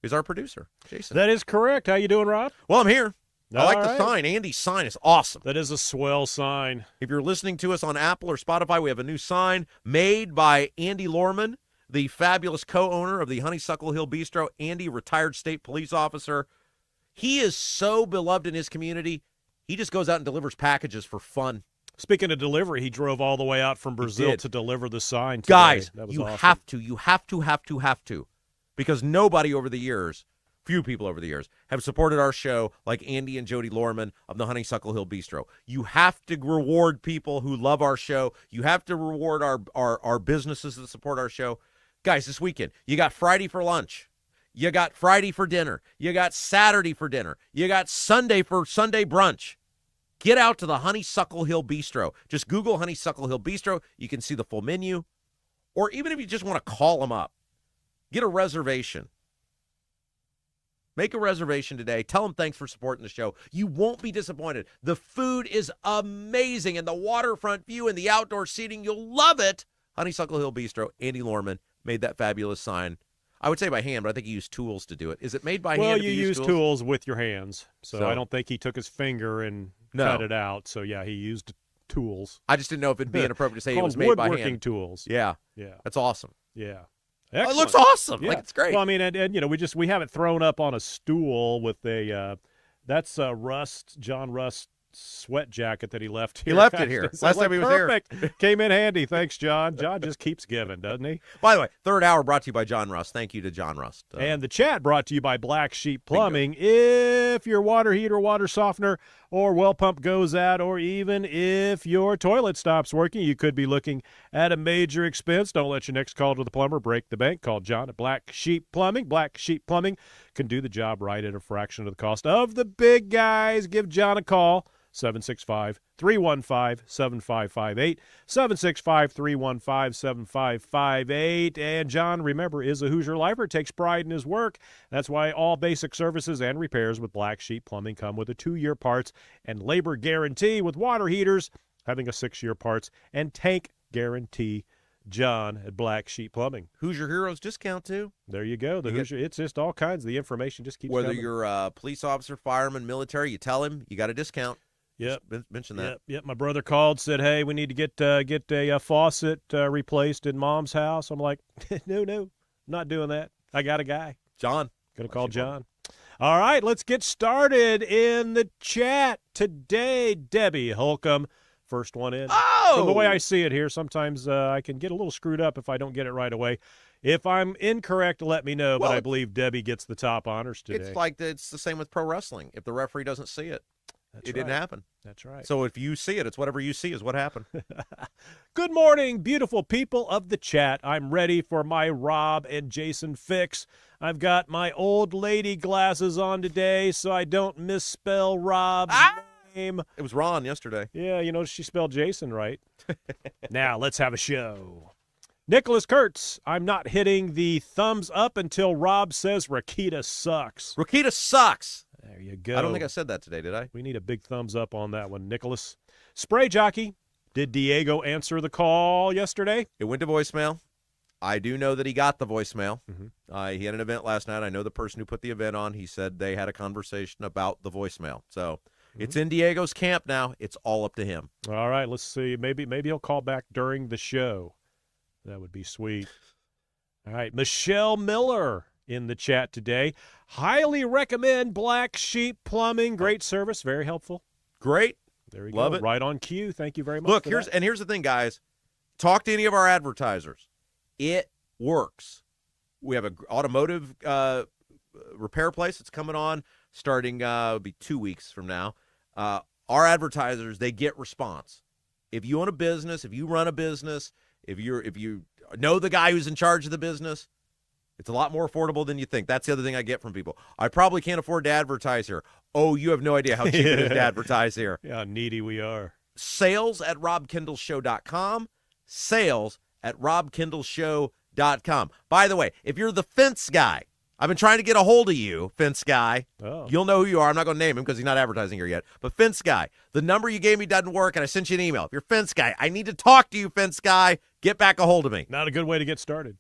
is our producer, Jason. That is correct. How you doing, Rob? Well, I'm here. I like All the right. sign. Andy's sign is awesome. That is a swell sign. If you're listening to us on Apple or Spotify, we have a new sign made by Andy Lorman, the fabulous co-owner of the Honeysuckle Hill Bistro. Andy, retired state police officer. He is so beloved in his community, he just goes out and delivers packages for fun. Speaking of delivery, he drove all the way out from Brazil to deliver the sign today. Guys, that was you awesome. have to. Because nobody over the years, few people over the years, have supported our show like Andy and Jody Lorman of the Honeysuckle Hill Bistro. You have to reward people who love our show. You have to reward our businesses that support our show. Guys, this weekend, you got Friday for lunch. You got Friday for dinner. You got Saturday for dinner. You got Sunday for Sunday brunch. Get out to the Honeysuckle Hill Bistro. Just Google Honeysuckle Hill Bistro. You can see the full menu. Or even if you just want to call them up, get a reservation. Make a reservation today. Tell them thanks for supporting the show. You won't be disappointed. The food is amazing, and the waterfront view and the outdoor seating, you'll love it. Honeysuckle Hill Bistro, Andy Lorman made that fabulous sign. I would say by hand, but I think he used tools to do it. Is it made by hand? Well, you use tools with your hands, so I don't think he took his finger and cut it out. So, yeah, he used tools. I just didn't know if it'd be inappropriate to say it was made by hand. Woodworking tools. Yeah. That's awesome. Yeah. Oh, it looks awesome. Yeah. Like, it's great. Well, I mean, and we have it thrown up on a stool with a that's John Rust sweat jacket that he left here. He left it here. Last time he was here. Perfect. Came in handy. Thanks, John. John just keeps giving, doesn't he? By the way, third hour brought to you by John Rust. Thank you to John Rust. And the chat brought to you by Black Sheep Plumbing. If your water heater, water softener, or well pump goes out, or even if your toilet stops working, you could be looking at a major expense. Don't let your next call to the plumber break the bank. Call John at Black Sheep Plumbing. Black Sheep Plumbing can do the job right at a fraction of the cost of the big guys. Give John a call. 765-315-7558, 765-315-7558. And John, remember, is a Hoosier Lifer, takes pride in his work. That's why all basic services and repairs with Black Sheep Plumbing come with a 2-year parts and labor guarantee, with water heaters having a 6-year parts and tank guarantee. John at Black Sheep Plumbing. Hoosier Heroes discount, too. There you go. It's just all kinds. The information just keeps coming. Whether you're a police officer, fireman, military, you tell him you got a discount. Yep. Just mention that. Yep. My brother called, said, hey, we need to get a faucet replaced in Mom's house. I'm like, no, not doing that. I got a guy. John. Going to call John. All right, let's get started in the chat today. Debbie Holcomb, first one in. Oh! From the way I see it here, sometimes I can get a little screwed up if I don't get it right away. If I'm incorrect, let me know, but I believe Debbie gets the top honors today. It's the same with pro wrestling. If the referee doesn't see it, it didn't happen. That's right. So if you see it, it's whatever you see is what happened. Good morning, beautiful people of the chat. I'm ready for my Rob and Jason fix. I've got my old lady glasses on today so I don't misspell Rob's name. It was Ron yesterday. Yeah, she spelled Jason right. Now, let's have a show. Nicholas Kurtz, I'm not hitting the thumbs up until Rob says Rakita sucks. Rakita sucks. There you go. I don't think I said that today, did I? We need a big thumbs up on that one, Nicholas. Spray Jockey, did Diego answer the call yesterday? It went to voicemail. I do know that he got the voicemail. Mm-hmm. He had an event last night. I know the person who put the event on. He said they had a conversation about the voicemail. So it's in Diego's camp now. It's all up to him. All right, let's see. Maybe he'll call back during the show. That would be sweet. All right, Michelle Miller in the chat today. Highly recommend Black Sheep Plumbing. Great service, very helpful. Great. There you Love go. it. Right on cue. Thank you very much. Look, here's the thing, guys. Talk to any of our advertisers. It works. We have an automotive repair place that's coming on starting it'll be 2 weeks from now. Our advertisers, they get response. If you own a business, if you run a business, if you know the guy who's in charge of the business, it's a lot more affordable than you think. That's the other thing I get from people. I probably can't afford to advertise here. Oh, you have no idea how cheap it is to advertise here. Yeah, how needy we are. Sales@robkindleshow.com. Sales@robkindleshow.com. By the way, if you're the fence guy, I've been trying to get a hold of you, fence guy. Oh. You'll know who you are. I'm not going to name him because he's not advertising here yet. But fence guy, the number you gave me doesn't work, and I sent you an email. If you're fence guy, I need to talk to you, fence guy. Get back a hold of me. Not a good way to get started.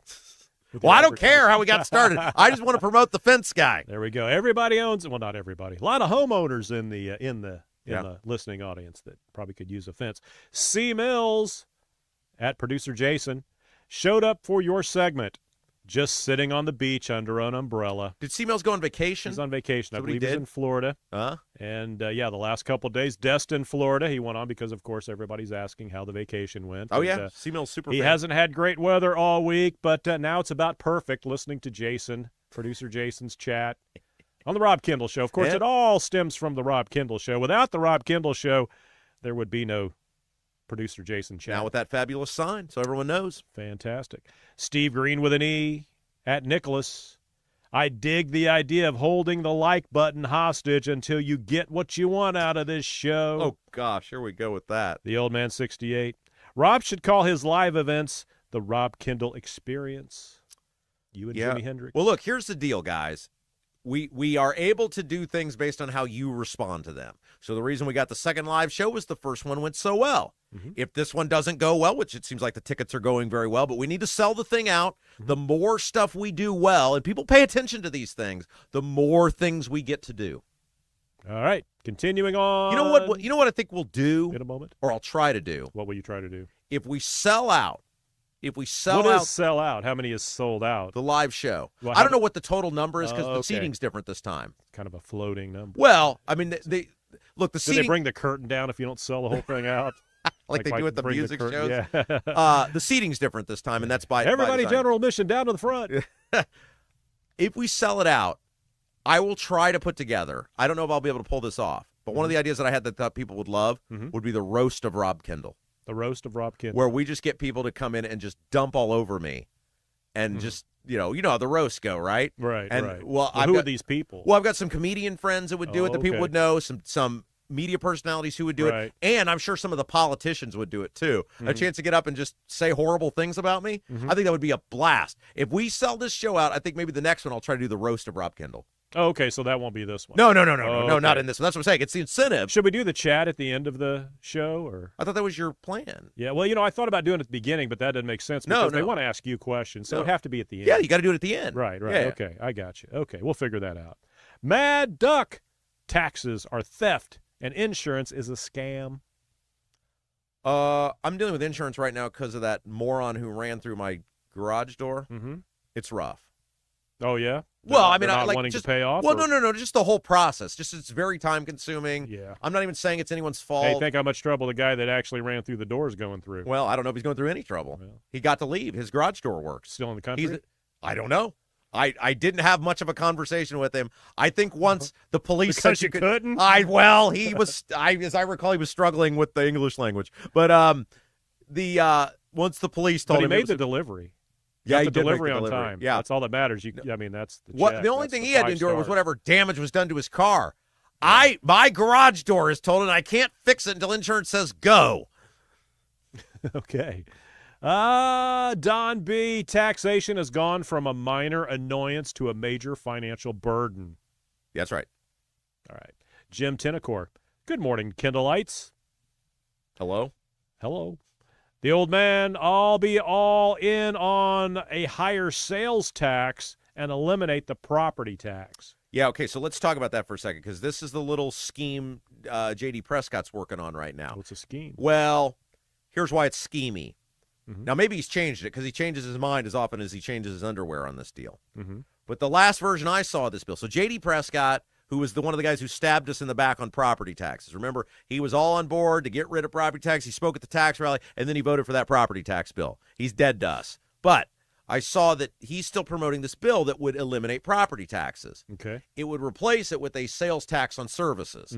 Well, I don't care how we got started. I just want to promote the fence guy. There we go. Everybody owns it. Well, not everybody. A lot of homeowners in the listening audience that probably could use a fence. C. Mills at Producer Jason showed up for your segment. Just sitting on the beach under an umbrella. Did C. Mills go on vacation? He's on vacation. I Somebody believe he's in Florida. And the last couple of days, Destin, Florida. He went on because, of course, everybody's asking how the vacation went. Oh, yeah. C. Mills super He fan. hasn't had great weather all week, but now it's about perfect listening to Jason, Producer Jason's chat on the Rob Kendall Show. Of course, It all stems from the Rob Kendall Show. Without the Rob Kendall Show, there would be no Producer Jason chat. Now with that fabulous sign, so everyone knows. Fantastic. Steve Green with an E. At Nicholas, I dig the idea of holding the like button hostage until you get what you want out of this show. Oh, gosh, here we go with that. The old man 68. Rob should call his live events the Rob Kendall Experience. You and Jimi Hendrix. Well, look, here's the deal, guys. we are able to do things based on how you respond to them. So the reason we got the second live show was the first one went so well. If this one doesn't go well, which it seems like the tickets are going very well, but we need to sell the thing out. The more stuff we do well, and people pay attention to these things, the more things we get to do. All right, continuing on. You know what I think we'll do in a moment, or I'll try to do. What will you try to do? If we sell out, what is sell out? How many is sold out? The live show. Well, I don't know what the total number is because the okay. seating's different this time. Kind of a floating number. Well, I mean, look, the Did seating. they bring the curtain down if you don't sell the whole thing out? like they do at the music shows. Yeah. The seating's different this time, and that's by everybody. by design. General admission down to the front. If we sell it out, I will try to put together. I don't know if I'll be able to pull this off, but one of the ideas that I had that thought people would love would be the roast of Rob Kendall. The roast of Rob Kendall, where we just get people to come in and just dump all over me, and just you know how the roasts go, right? Right. And right. well, who are these people? Well, I've got some comedian friends that would do it that people would know. Some media personalities who would do it, and I'm sure some of the politicians would do it too. A chance to get up and just say horrible things about me. I think that would be a blast. If we sell this show out, I think maybe the next one I'll try to do the roast of Rob Kendall. Oh, okay, so that won't be this one. No, okay. not in this one. That's what I'm saying. It's the incentive. Should we do the chat at the end of the show, or? I thought that was your plan. Yeah, well, I thought about doing it at the beginning, but that doesn't make sense because they want to ask you questions, so it'd have to be at the end. Yeah, you got to do it at the end. Right. Yeah. Okay, I got you. Okay, we'll figure that out. Mad Duck, taxes are theft and insurance is a scam. I'm dealing with insurance right now because of that moron who ran through my garage door. It's rough. Oh, yeah? Well, I mean, not like wanting just to pay off? Well, no, just the whole process. Just it's very time consuming. Yeah. I'm not even saying it's anyone's fault. Hey, think how much trouble the guy that actually ran through the door is going through. Well, I don't know if he's going through any trouble. Well. He got to leave. His garage door works. Still in the country? I don't know. I didn't have much of a conversation with him. I think once the police because said you couldn't. He was. As I recall, he was struggling with the English language. But once the police told him, he made the delivery. Yeah, he did did delivery make the on delivery. time. Yeah, that's all that matters. That's the what. The only thing he had to endure was whatever damage was done to his car. My garage door is totaled, and I can't fix it until insurance says go. Okay. Don B, taxation has gone from a minor annoyance to a major financial burden. That's right. All right. Jim Tennecore. Good morning, Kindleites. Hello. The old man, I'll be all in on a higher sales tax and eliminate the property tax. Yeah, okay, so let's talk about that for a second, because this is the little scheme J.D. Prescott's working on right now. What's a scheme? Well, here's why it's schemy. Now, maybe he's changed it, because he changes his mind as often as he changes his underwear on this deal. But the last version I saw of this bill, so J.D. Prescott, who was one of the guys who stabbed us in the back on property taxes. Remember, he was all on board to get rid of property tax. He spoke at the tax rally, and then he voted for that property tax bill. He's dead to us. But I saw that he's still promoting this bill that would eliminate property taxes. Okay. It would replace it with a sales tax on services.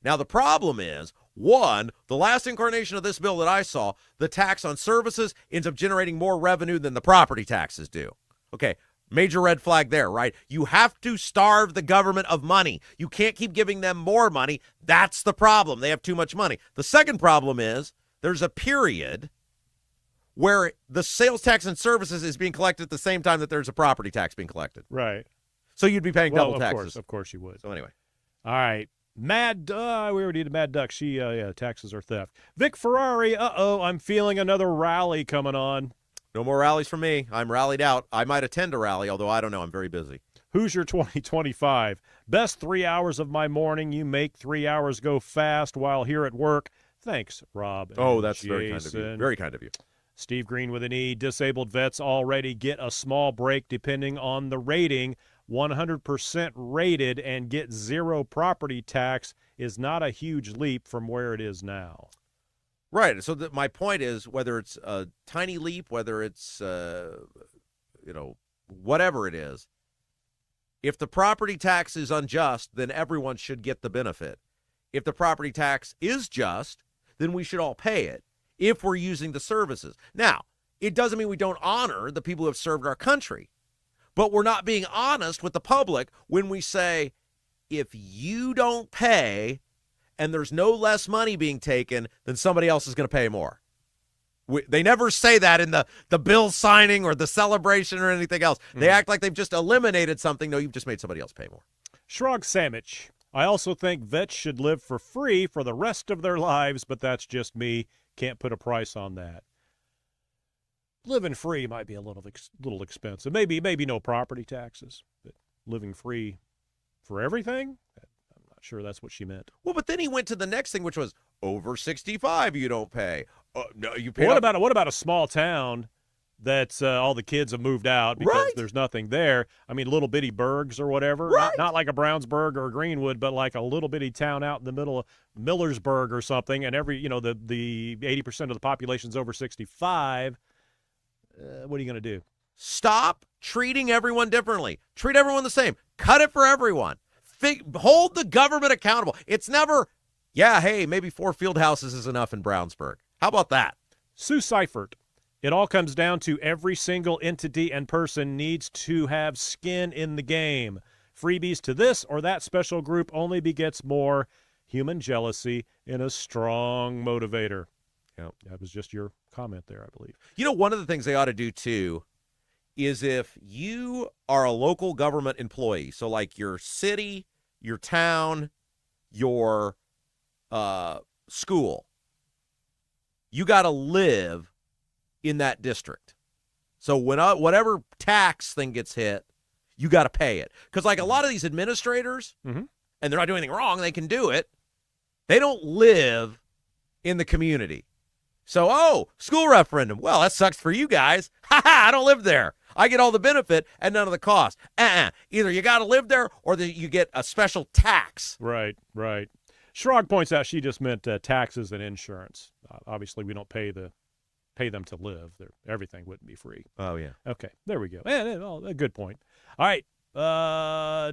Now, the problem is, one, the last incarnation of this bill that I saw, the tax on services ends up generating more revenue than the property taxes do. Okay. Major red flag there, right? You have to starve the government of money. You can't keep giving them more money. That's the problem. They have too much money. The second problem is there's a period where the sales tax and services is being collected at the same time that there's a property tax being collected. Right. So you'd be paying double taxes. Of course you would. So anyway. All right. We already did Mad Duck. Taxes are theft. Vic Ferrari, I'm feeling another rally coming on. No more rallies for me. I'm rallied out. I might attend a rally, although I don't know. I'm very busy. Who's your 2025? Best 3 hours of my morning. You make 3 hours go fast while here at work. Thanks, Rob. Oh, that's Jason. very kind of you. Very kind of you. Steve Green with an E. Disabled vets already get a small break depending on the rating. 100% rated and get zero property tax is not a huge leap from where it is now. Right. So my point is, whether it's a tiny leap, whether it's, whatever it is, if the property tax is unjust, then everyone should get the benefit. If the property tax is just, then we should all pay it if we're using the services. Now, it doesn't mean we don't honor the people who have served our country, but we're not being honest with the public when we say, if you don't pay and there's no less money being taken, then somebody else is going to pay more. They never say that in the bill signing or the celebration or anything else. They act like they've just eliminated something. No, you've just made somebody else pay more. Shrug Sandwich. I also think vets should live for free for the rest of their lives, but that's just me. Can't put a price on that. Living free might be a little expensive. Maybe no property taxes, but living free for everything? I'm not sure that's what she meant. Well, but then he went to the next thing, which was over 65 you don't pay. No, you pay. What about a small town that's all the kids have moved out because there's nothing there? I mean, little bitty burgs or whatever. Right. Not like a Brownsburg or a Greenwood, but like a little bitty town out in the middle of Millersburg or something, and the 80% of the population's over 65. What are you going to do? Stop treating everyone differently. Treat everyone the same. Cut it for everyone. Hold the government accountable. It's never, hey, maybe 4 field houses is enough in Brownsburg. How about that? Sue Seifert. It all comes down to every single entity and person needs to have skin in the game. Freebies to this or that special group only begets more human jealousy and a strong motivator. Yeah, that was just your comment there, I believe. One of the things they ought to do, too, is if you are a local government employee, so like your city, your town, your school, you got to live in that district. So whatever tax thing gets hit, you got to pay it. Because like a lot of these administrators, and they're not doing anything wrong, they can do it, they don't live in the community. So, school referendum. Well, that sucks for you guys. I don't live there. I get all the benefit and none of the cost. Either you got to live there or you get a special tax. Right. Shrog points out she just meant taxes and insurance. Obviously, we don't pay them to live. Everything wouldn't be free. Oh, yeah. Okay, there we go. A good point. All right.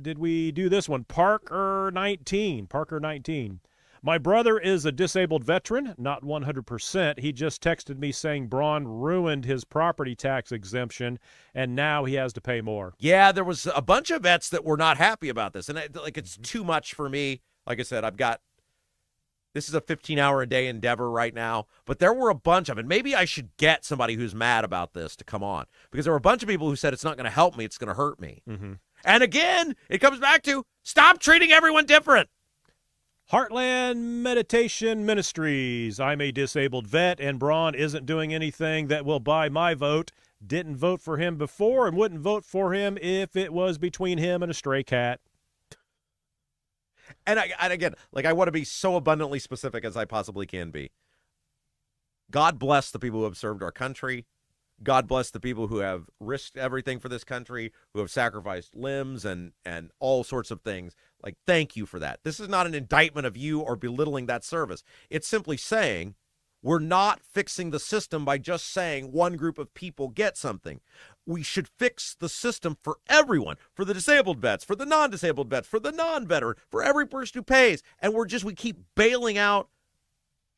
Did we do this one? Parker 19. My brother is a disabled veteran, not 100%. He just texted me saying Braun ruined his property tax exemption, and now he has to pay more. Yeah, there was a bunch of vets that were not happy about this, and it's too much for me. Like I said, this is a 15-hour-a-day endeavor right now, but there were a bunch of it. Maybe I should get somebody who's mad about this to come on, because there were a bunch of people who said it's not going to help me, it's going to hurt me. And again, it comes back to stop treating everyone different. Heartland Meditation Ministries. I'm a disabled vet, and Braun isn't doing anything that will buy my vote. Didn't vote for him before and wouldn't vote for him if it was between him and a stray cat. And again, I want to be so abundantly specific as I possibly can be. God bless the people who have served our country. God bless the people who have risked everything for this country, who have sacrificed limbs and all sorts of things. Thank you for that. This is not an indictment of you or belittling that service. It's simply saying we're not fixing the system by just saying one group of people get something. We should fix the system for everyone, for the disabled vets, for the non-disabled vets, for the non-veteran, for every person who pays. And we keep bailing out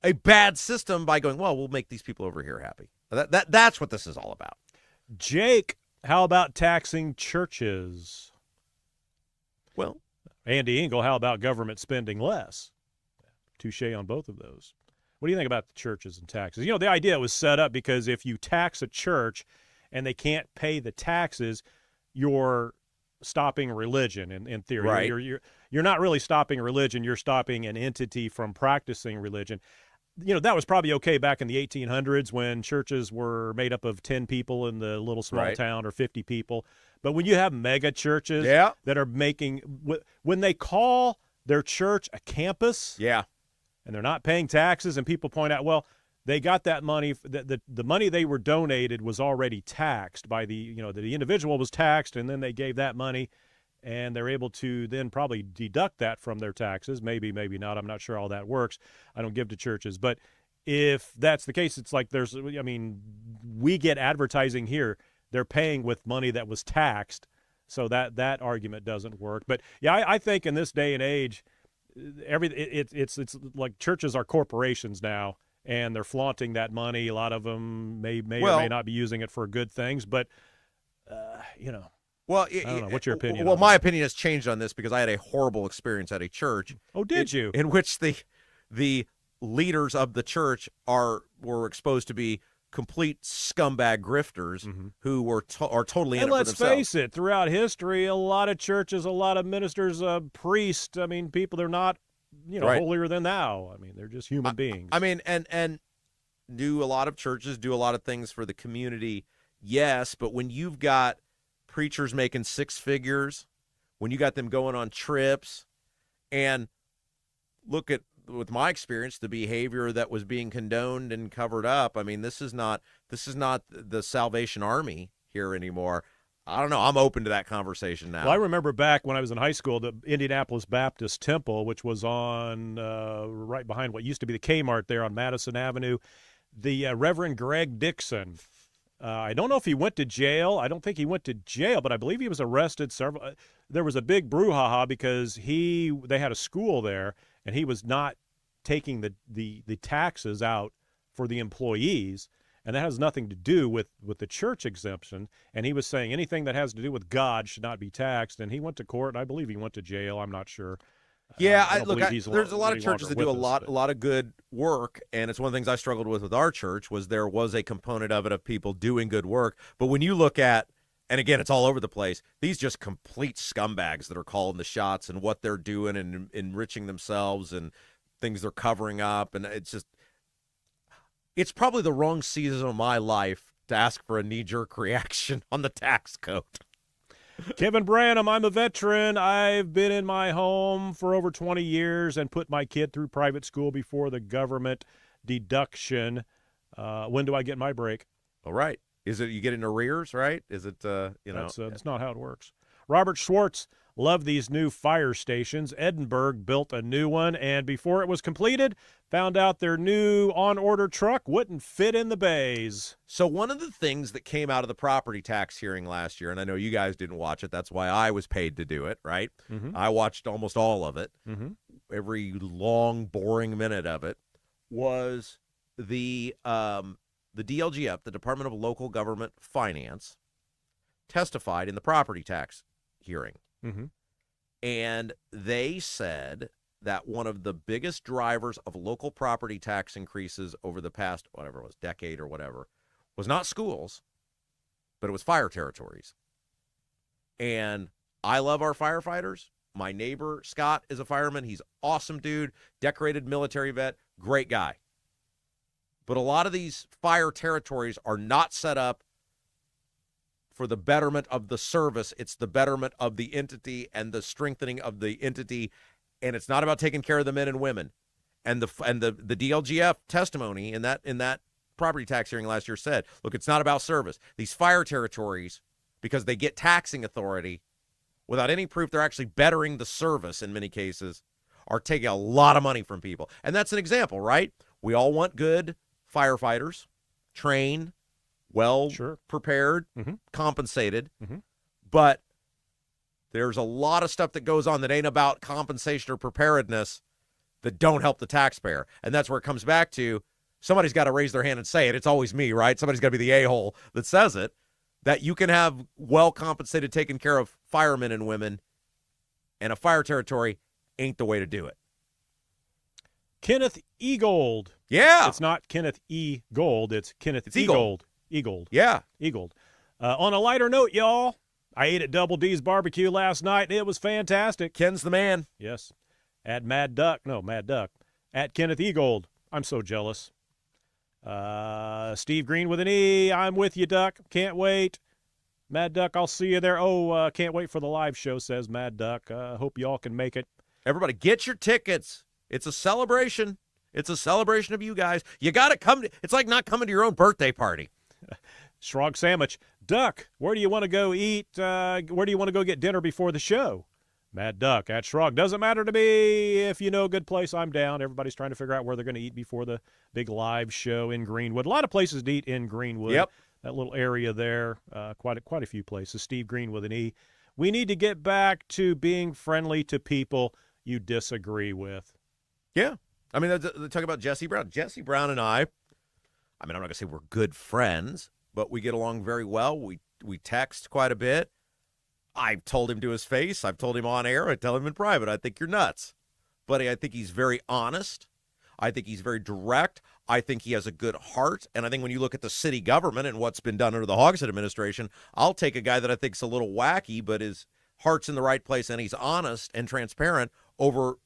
a bad system by going, well, we'll make these people over here happy. That's what this is all about. Jake, how about taxing churches? Well, Andy Engel, how about government spending less? Touche on both of those. What do you think about the churches and taxes? The idea was set up because if you tax a church and they can't pay the taxes, you're stopping religion in theory. Right. You're not really stopping religion. You're stopping an entity from practicing religion. That was probably okay back in the 1800s when churches were made up of 10 people in the little small town or 50 people. But when you have mega churches that are making, when they call their church a campus, and they're not paying taxes, and people point out, well, they got that money, the money they were donated was already taxed by the individual was taxed, and then they gave that money, and they're able to then probably deduct that from their taxes. Maybe not. I'm not sure how that works. I don't give to churches. But if that's the case, it's like we get advertising here. They're paying with money that was taxed, so that argument doesn't work. But, I think in this day and age, it's like churches are corporations now, and they're flaunting that money. A lot of them may or may not be using it for good things, but, Well, I don't know. What's your opinion? Well, my opinion has changed on this because I had a horrible experience at a church. Oh, did you? In which the leaders of the church were exposed to be complete scumbag grifters who are totally in and it for let's themselves. face it, throughout history, a lot of churches, a lot of ministers, priests, I mean, people, they're not, Right. holier than thou. I mean, they're just human beings. I mean, and do a lot of churches do a lot of things for the community? Yes, but when you've got preachers making six figures, when you got them going on trips, and look at, with my experience, the behavior that was being condoned and covered up. I mean, this is not the Salvation Army here anymore. I don't know. I'm open to that conversation now. Well, I remember back when I was in high school, the Indianapolis Baptist Temple, which was on right behind what used to be the Kmart there on Madison Avenue, the Reverend Greg Dixon. I don't know if he went to jail. I don't think he went to jail, but I believe he was arrested. There was a big brouhaha because they had a school there, and he was not taking the taxes out for the employees. And that has nothing to do with the church exemption. And he was saying anything that has to do with God should not be taxed. And he went to court, and I believe he went to jail. I'm not sure. Yeah, there's a lot of churches that do a lot of good work, and it's one of the things I struggled with our church was there was a component of it of people doing good work. But when you look at, and again, it's all over the place, these just complete scumbags that are calling the shots and what they're doing and enriching themselves and things they're covering up, and it's probably the wrong season of my life to ask for a knee-jerk reaction on the tax code. Kevin Branham, I'm a veteran. I've been in my home for over 20 years and put my kid through private school before the government deduction. When do I get my break? All right. Is it you get in arrears, right? Is it, That's not how it works. Robert Schwartz loved these new fire stations. Edinburgh built a new one, and before it was completed, found out their new on-order truck wouldn't fit in the bays. So one of the things that came out of the property tax hearing last year, and I know you guys didn't watch it, that's why I was paid to do it, right? Mm-hmm. I watched almost all of it. Mm-hmm. Every long, boring minute of it was the DLGF, the Department of Local Government Finance, testified in the property tax hearing. Mm-hmm. And they said that one of the biggest drivers of local property tax increases over the past, whatever it was, decade or whatever, was not schools, but it was fire territories. And I love our firefighters. My neighbor, Scott, is a fireman. He's an awesome dude, decorated military vet, great guy. But a lot of these fire territories are not set up for the betterment of the service. It's the betterment of the entity and the strengthening of the entity, and it's not about taking care of the men and women. And the DLGF testimony in that property tax hearing last year said, look, it's not about service. These fire territories, because they get taxing authority without any proof they're actually bettering the service in many cases, are taking a lot of money from people. And that's an example, right? We all want good firefighters, trained, prepared, compensated. Mm-hmm. But there's a lot of stuff that goes on that ain't about compensation or preparedness that don't help the taxpayer. And that's where it comes back to somebody's got to raise their hand and say it. It's always me, right? Somebody's got to be the a-hole that says it, that you can have well-compensated, taken care of firemen and women, and a fire territory ain't the way to do it. Kenneth E. Gold. Yeah. It's not Kenneth E. Gold. It's Kenneth E. Gold. Eagled. Yeah. Eagled. On a lighter note, y'all, I ate at Double D's Barbecue last night, and it was fantastic. Ken's the man. Yes. At Mad Duck. At Kenneth E. Gold. I'm so jealous. Steve Green with an E. I'm with you, Duck. Can't wait. Mad Duck, I'll see you there. Oh, can't wait for the live show, says Mad Duck. Hope y'all can make it. Everybody, get your tickets. It's a celebration. It's a celebration of you guys. You got to come. It's like not coming to your own birthday party. Shrog Sandwich. Duck, where do you want to go eat? Where do you want to go get dinner before the show? Mad Duck at Shrog. Doesn't matter to me. If you know a good place, I'm down. Everybody's trying to figure out where they're going to eat before the big live show in Greenwood. A lot of places to eat in Greenwood. Yep. That little area there, quite a few places. Steve Green with an E. We need to get back to being friendly to people you disagree with. Yeah. I mean, they talk about Jesse Brown. Jesse Brown and I mean, I'm not going to say we're good friends, but we get along very well. We text quite a bit. I've told him to his face. I've told him on air. I tell him in private, I think you're nuts. But I think he's very honest. I think he's very direct. I think he has a good heart. And I think when you look at the city government and what's been done under the Hogshead administration, I'll take a guy that I think is a little wacky, but his heart's in the right place and he's honest and transparent over,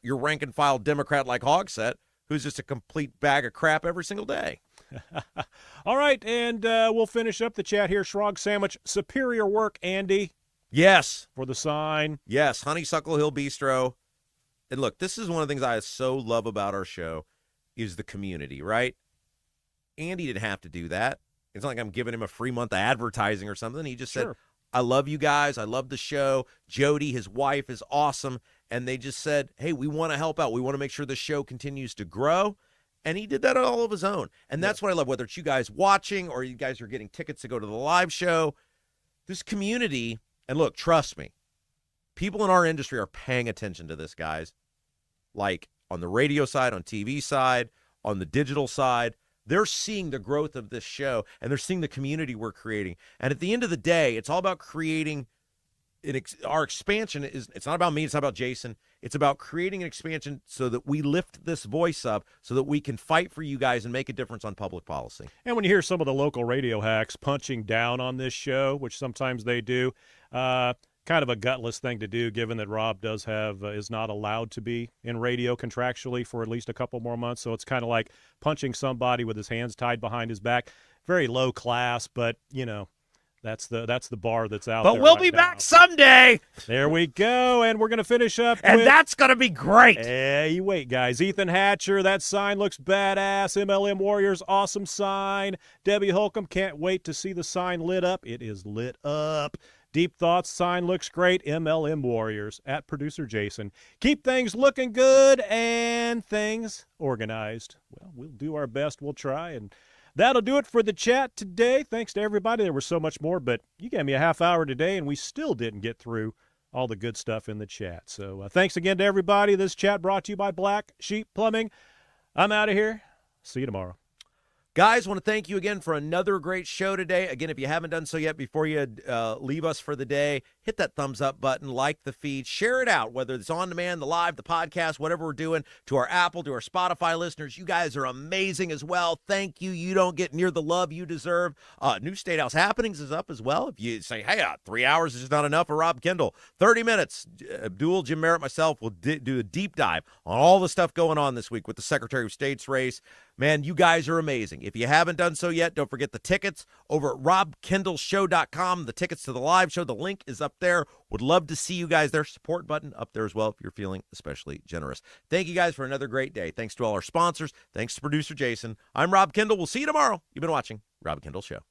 your rank and file Democrat like Hogshead, who's just a complete bag of crap every single day. All right, and we'll finish up the chat here. Shrog Sandwich, superior work, Andy. Yes. For the sign. Yes, Honeysuckle Hill Bistro. And look, this is one of the things I so love about our show is the community, right? Andy didn't have to do that. It's not like I'm giving him a free month of advertising or something. He just said, I love you guys. I love the show. Jody, his wife, is awesome. And they just said, hey, we want to help out. We want to make sure the show continues to grow. And he did that all of his own. And that's what I love, whether it's you guys watching or you guys are getting tickets to go to the live show. This community, and look, trust me, people in our industry are paying attention to this, guys. Like on the radio side, on TV side, on the digital side. They're seeing the growth of this show, and they're seeing the community we're creating. And at the end of the day, it's all about creating our expansion. It's not about me. It's not about Jason. It's about creating an expansion so that we lift this voice up so that we can fight for you guys and make a difference on public policy. And when you hear some of the local radio hacks punching down on this show, which sometimes they do, kind of a gutless thing to do, given that Rob does have is not allowed to be in radio contractually for at least a couple more months. So it's kind of like punching somebody with his hands tied behind his back. Very low class, but that's the bar that's out there. But we'll be back someday. There we go, and we're going to finish up. And that's going to be great. Hey, you wait, guys. Ethan Hatcher, that sign looks badass. MLM Warriors, awesome sign. Debbie Holcomb, can't wait to see the sign lit up. It is lit up. Deep Thoughts sign looks great. MLM Warriors at Producer Jason. Keep things looking good and things organized. Well, we'll do our best. We'll try. And that'll do it for the chat today. Thanks to everybody. There was so much more, but you gave me a half hour today, and we still didn't get through all the good stuff in the chat. So thanks again to everybody. This chat brought to you by Black Sheep Plumbing. I'm out of here. See you tomorrow. Guys, want to thank you again for another great show today. Again, if you haven't done so yet, before you leave us for the day, hit that thumbs up button, like the feed, share it out, whether it's on demand, the live, the podcast, whatever we're doing, to our Apple, to our Spotify listeners. You guys are amazing as well. Thank you. You don't get near the love you deserve. New State House Happenings is up as well. If you say, hey, 3 hours is just not enough for Rob Kendall, 30 minutes, Abdul, Jim Merritt, myself will do a deep dive on all the stuff going on this week with the Secretary of State's race. Man, you guys are amazing. If you haven't done so yet, don't forget the tickets over at robkendallshow.com. The tickets to the live show, the link is up there. Would love to see you guys there. Support button up there as well if you're feeling especially generous. Thank you guys for another great day. Thanks to all our sponsors. Thanks to producer Jason. I'm Rob Kendall. We'll see you tomorrow. You've been watching Rob Kendall Show.